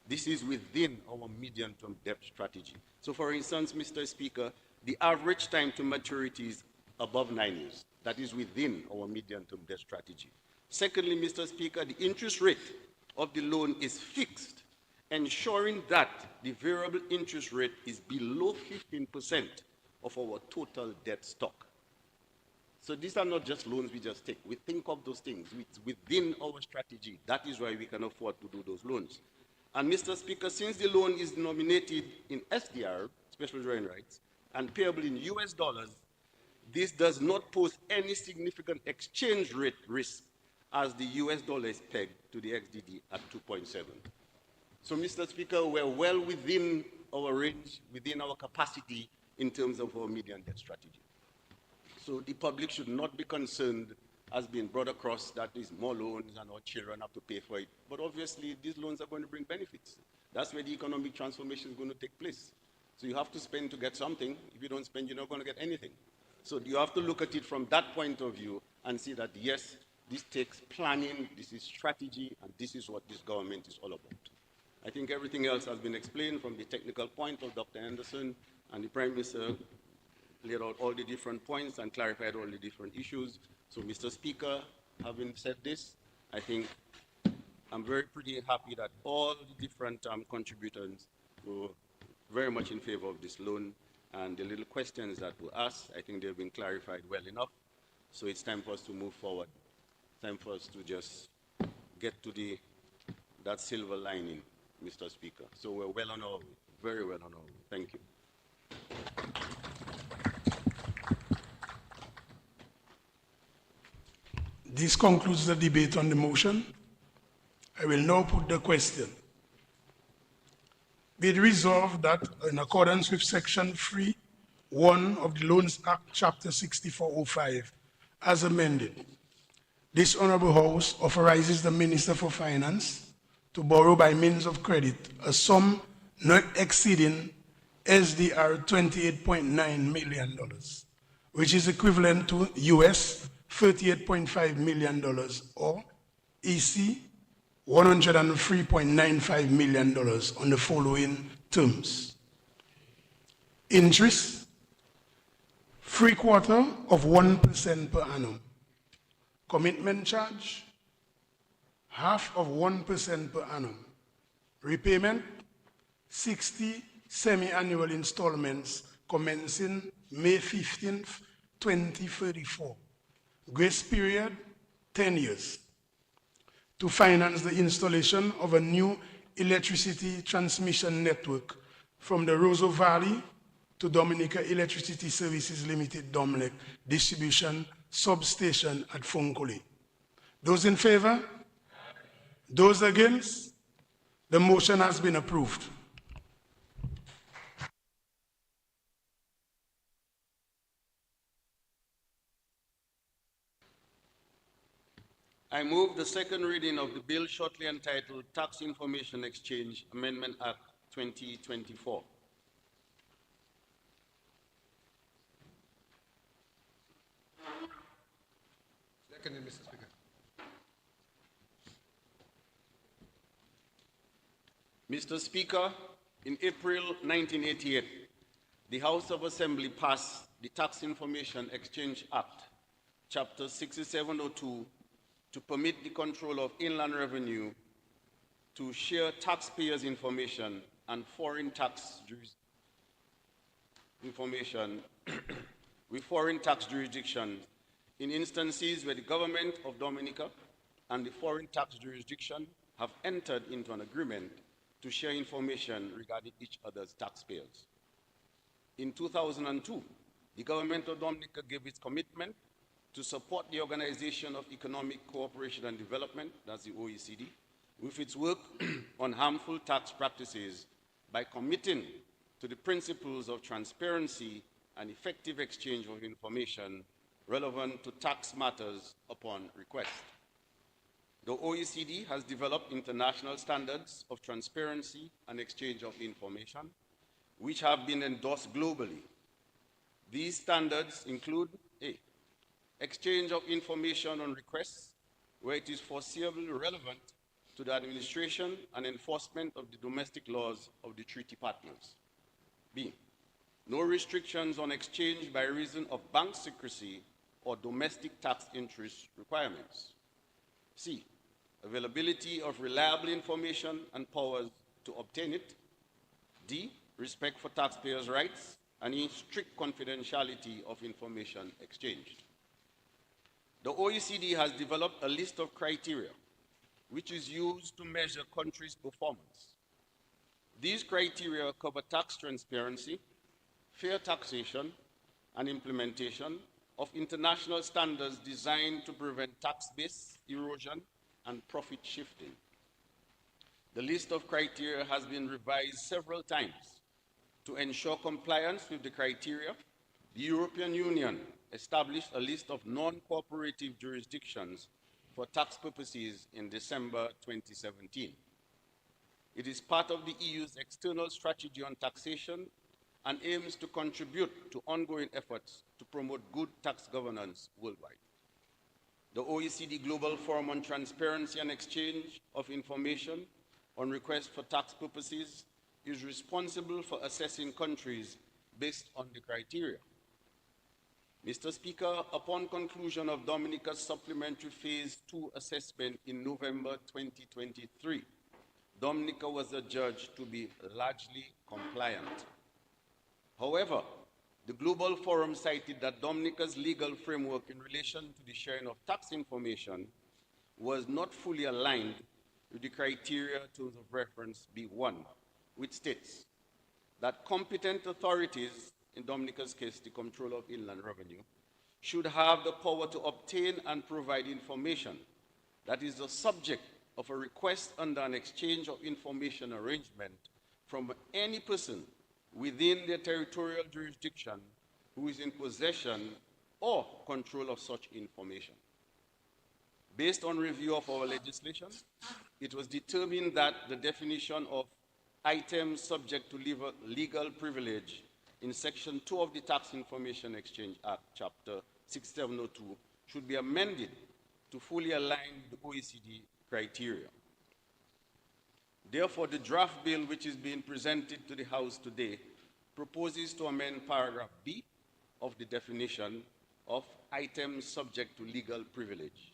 this is within our medium-term debt strategy. So for instance, Mr. Speaker, the average time to maturity is above 9 years. That is within our medium-term debt strategy. Secondly, Mr. Speaker, the interest rate of the loan is fixed, ensuring that the variable interest rate is below 15% of our total debt stock. So these are not just loans we just take. We think of those things within our strategy. That is why we can afford to do those loans. And Mr. Speaker, since the loan is denominated in SDR, special drawing rights, and payable in US dollars, this does not pose any significant exchange rate risk, as the US dollar is pegged to the XDD at 2.7. So, Mr. Speaker, we're well within our range, within our capacity in terms of our medium debt strategy. So the public should not be concerned, as being brought across, that is more loans and our children have to pay for it. But obviously, these loans are going to bring benefits. That's where the economic transformation is going to take place. So you have to spend to get something. If you don't spend, you're not going to get anything. So you have to look at it from that point of view and see that, yes, this takes planning, this is strategy, and this is what this government is all about. I think everything else has been explained from the technical point of Dr. Anderson, and the Prime Minister laid out all the different points and clarified all the different issues. So, Mr. Speaker, having said this, I think I'm pretty happy that all the different contributors were very much in favor of this loan, and the little questions that were asked, I think they've been clarified well enough. So it's time for us to move forward. Time for us to just get to that silver lining, Mr. Speaker. So we're well on our way, very well on our way. Thank you. This concludes the debate on the motion. I will now put the question. Be it resolved that in accordance with Section 3(1) of the Loans Act, Chapter 6405, as amended, this Honorable House authorizes the Minister for Finance to borrow by means of credit a sum not exceeding SDR $28.9 million, which is equivalent to US $38.5 million or EC $103.95 million on the following terms. Interest, 3/4 of 1% per annum. Commitment charge, 1/2 of 1% per annum. Repayment, 60 semi-annual installments commencing May 15th, 2034. Grace period, 10 years. To finance the installation of a new electricity transmission network from the Roseau Valley to Dominica Electricity Services Limited Dominic Distribution Substation at Funkole. Those in favor? Those against? The motion has been approved. I move the second reading of the bill shortly entitled Tax Information Exchange Amendment Act 2024. Seconded, Mr. Speaker. Mr. Speaker, in April 1988, the House of Assembly passed the Tax Information Exchange Act, Chapter 6702, to permit the control of inland revenue to share taxpayers' information and foreign tax information with foreign tax jurisdictions in instances where the government of Dominica and the foreign tax jurisdiction have entered into an agreement to share information regarding each other's taxpayers. In 2002, the government of Dominica gave its commitment to support the Organization of Economic Cooperation and Development, that's the OECD, with its work on harmful tax practices by committing to the principles of transparency and effective exchange of information relevant to tax matters upon request. The OECD has developed international standards of transparency and exchange of information, which have been endorsed globally. These standards include A, exchange of information on requests where it is foreseeably relevant to the administration and enforcement of the domestic laws of the treaty partners. B, no restrictions on exchange by reason of bank secrecy or domestic tax interest requirements. C, availability of reliable information and powers to obtain it. D, respect for taxpayers' rights and strict confidentiality of information exchanged. The OECD has developed a list of criteria which is used to measure countries' performance. These criteria cover tax transparency, fair taxation, and implementation of international standards designed to prevent tax base erosion and profit shifting. The list of criteria has been revised several times. To ensure compliance with the criteria, the European Union established a list of non-cooperative jurisdictions for tax purposes in December 2017. It is part of the EU's external strategy on taxation and aims to contribute to ongoing efforts to promote good tax governance worldwide. The OECD Global Forum on Transparency and Exchange of Information on requests for tax purposes is responsible for assessing countries based on the criteria. Mr. Speaker, upon conclusion of Dominica's supplementary Phase 2 assessment in November 2023, Dominica was adjudged to be largely compliant. However, the Global Forum cited that Dominica's legal framework in relation to the sharing of tax information was not fully aligned with the criteria terms of reference B1, which states that competent authorities, in Dominica's case, the Comptroller of Inland Revenue, should have the power to obtain and provide information that is the subject of a request under an exchange of information arrangement from any person within their territorial jurisdiction who is in possession or control of such information. Based on review of our legislation, it was determined that the definition of items subject to legal privilege in Section 2 of the Tax Information Exchange Act, Chapter 6702, should be amended to fully align with the OECD criteria. Therefore, the draft bill which is being presented to the House today proposes to amend paragraph B of the definition of items subject to legal privilege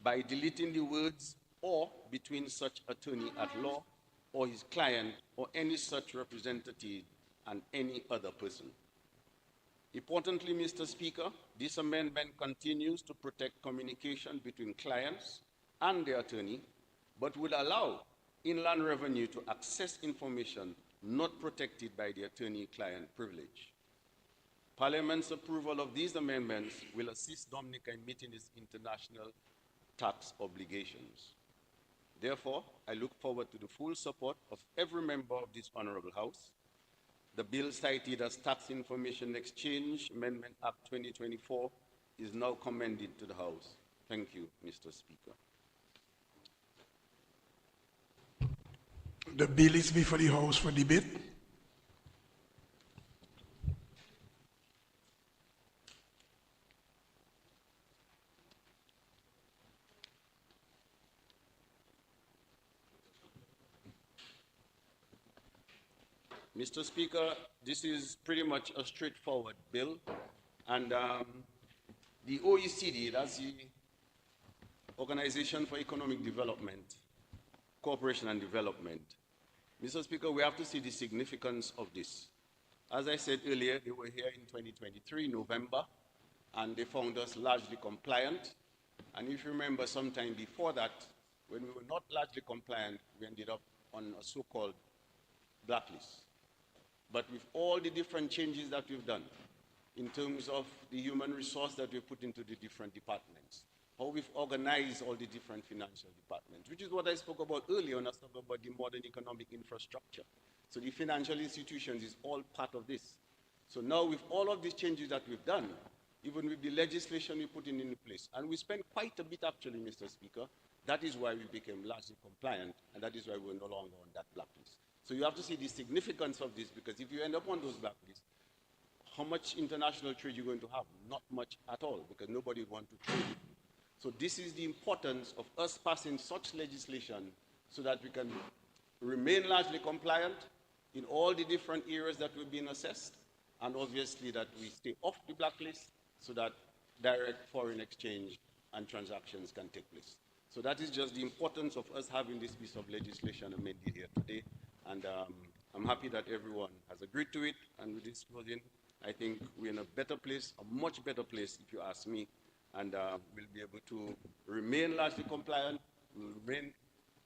by deleting the words "or" between such attorney at law or his client or any such representative and any other person. Importantly, Mr. Speaker, this amendment continues to protect communication between clients and their attorney, but would allow Inland Revenue to access information not protected by the attorney-client privilege. Parliament's approval of these amendments will assist Dominica in meeting its international tax obligations. Therefore, I look forward to the full support of every member of this Honorable House. The bill cited as Tax Information Exchange Amendment Act 2024 is now commended to the House. Thank you, Mr. Speaker. The bill is before the House for debate. Mr. Speaker, this is pretty much a straightforward bill, and The OECD, that's the Organization for Economic Development, Cooperation and Development. Mr. Speaker, we have to see the significance of this. As I said earlier, they were here in 2023, November, and they found us largely compliant. And if you remember, sometime before that, when we were not largely compliant, we ended up on a so-called blacklist. But with all the different changes that we've done, in terms of the human resource that we've put into the different departments, how we've organized all the different financial departments, which is what I spoke about earlier when I spoke about the modern economic infrastructure. So the financial institutions is all part of this. So now with all of these changes that we've done, even with the legislation we put in place, and we spent quite a bit actually, Mr. Speaker, that is why we became largely compliant, and that is why we're no longer on that blacklist. So you have to see the significance of this, because if you end up on those blacklists, how much international trade you're going to have? Not much at all, because nobody would want to trade with you. So this is the importance of us passing such legislation so that we can remain largely compliant in all the different areas that we've been assessed, and obviously that we stay off the blacklist so that direct foreign exchange and transactions can take place. So that is just the importance of us having this piece of legislation amended here today. And I'm happy that everyone has agreed to it. And with this closing, I think we're in a better place, a much better place, if you ask me. And we'll be able to remain largely compliant, we'll remain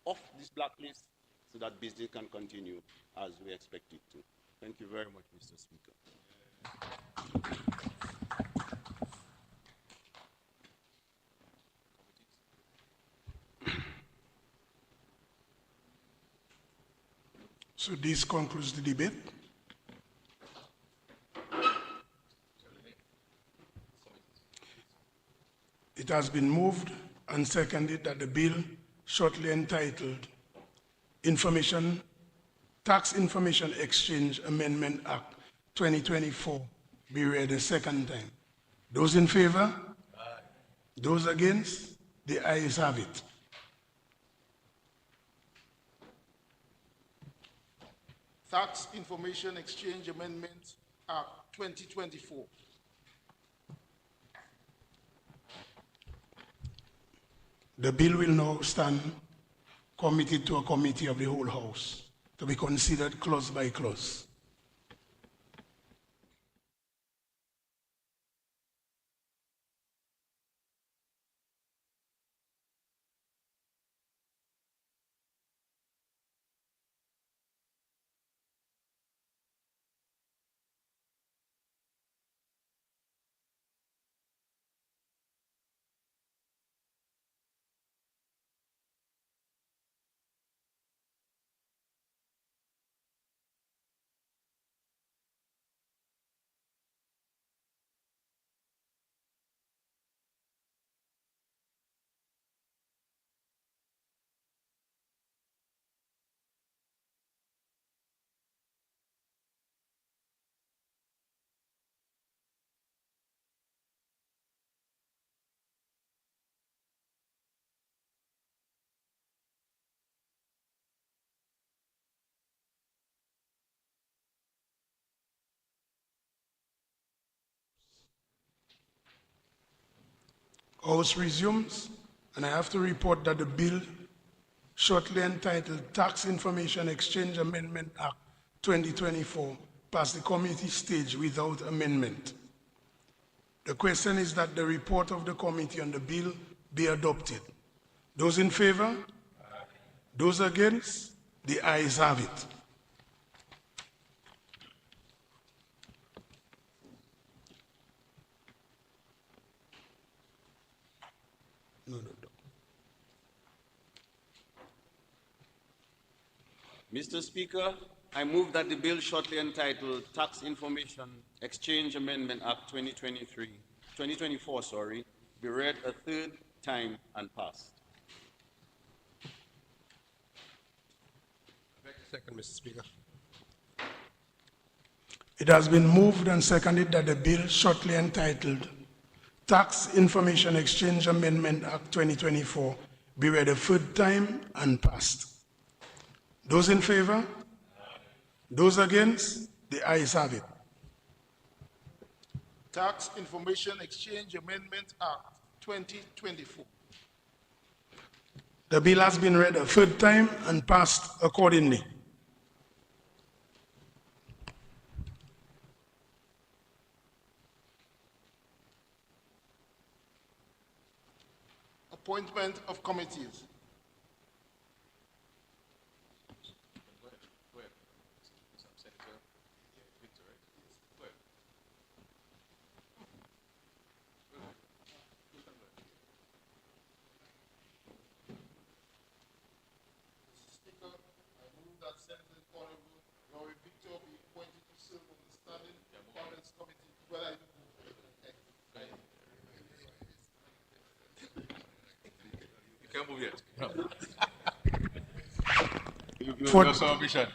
off this blacklist so that business can continue as we expect it to. Thank you very much, Mr. Speaker. So this concludes the debate. It has been moved and seconded that the bill shortly entitled Tax Information Exchange Amendment Act 2024 be read a second time. Those in favor? Aye. Those against? The ayes have it. Tax Information Exchange Amendment Act 2024. The bill will now stand committed to a committee of the whole House to be considered clause by clause. House resumes, and I have to report that the bill shortly entitled Tax Information Exchange Amendment Act 2024 passed the committee stage without amendment. The question is that the report of the committee on the bill be adopted. Those in favor? Aye. Those against? The ayes have it. No. Mr. Speaker, I move that the bill shortly entitled Tax Information Exchange Amendment Act 2024, be read a third time and passed. Second, Mr. Speaker. It has been moved and seconded that the bill shortly entitled Tax Information Exchange Amendment Act 2024 be read a third time and passed. Those in favor? Aye. Those against? The ayes have it. Tax Information Exchange Amendment Act 2024. The bill has been read a third time and passed accordingly. Appointment of committees.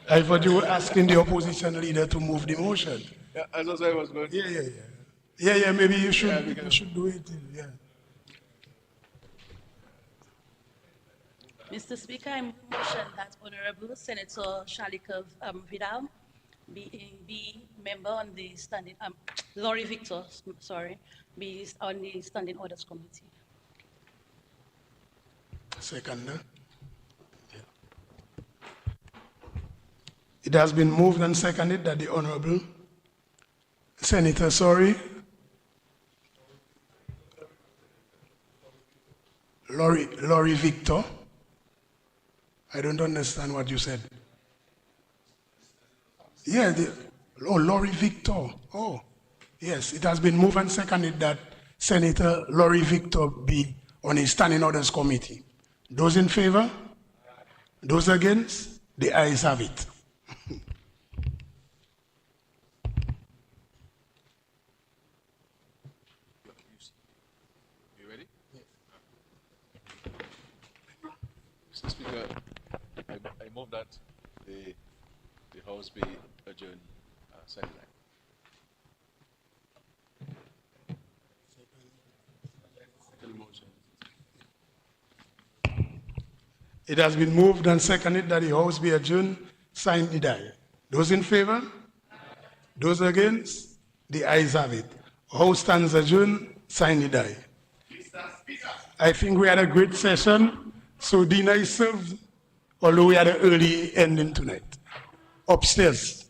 I thought you were asking the opposition leader to move the motion. Yeah, as I was going. Yeah, maybe you should do it. Yeah. Mr. Speaker, I move a motion that Honorable Senator Shalikov Vidal be member on the standing, Laurie Victor, sorry, be on the Standing Orders Committee. Second. Yeah. It has been moved and seconded that the Honorable Senator, Laurie Victor. I don't understand what you said. Yeah, Laurie Victor. Oh, yes, it has been moved and seconded that Senator Laurie Victor be on a Standing Orders Committee. Those in favor? Those against? The ayes have it. You ready? Mr. Speaker, I move that the House be adjourned second line. Second motion. It has been moved and seconded that the House be adjourned, sign the die. Those in favor? Those against? The ayes have it. House stands adjourned, sign the die. I think we had a great session, so dinner is served, although we had an early ending tonight. Upstairs.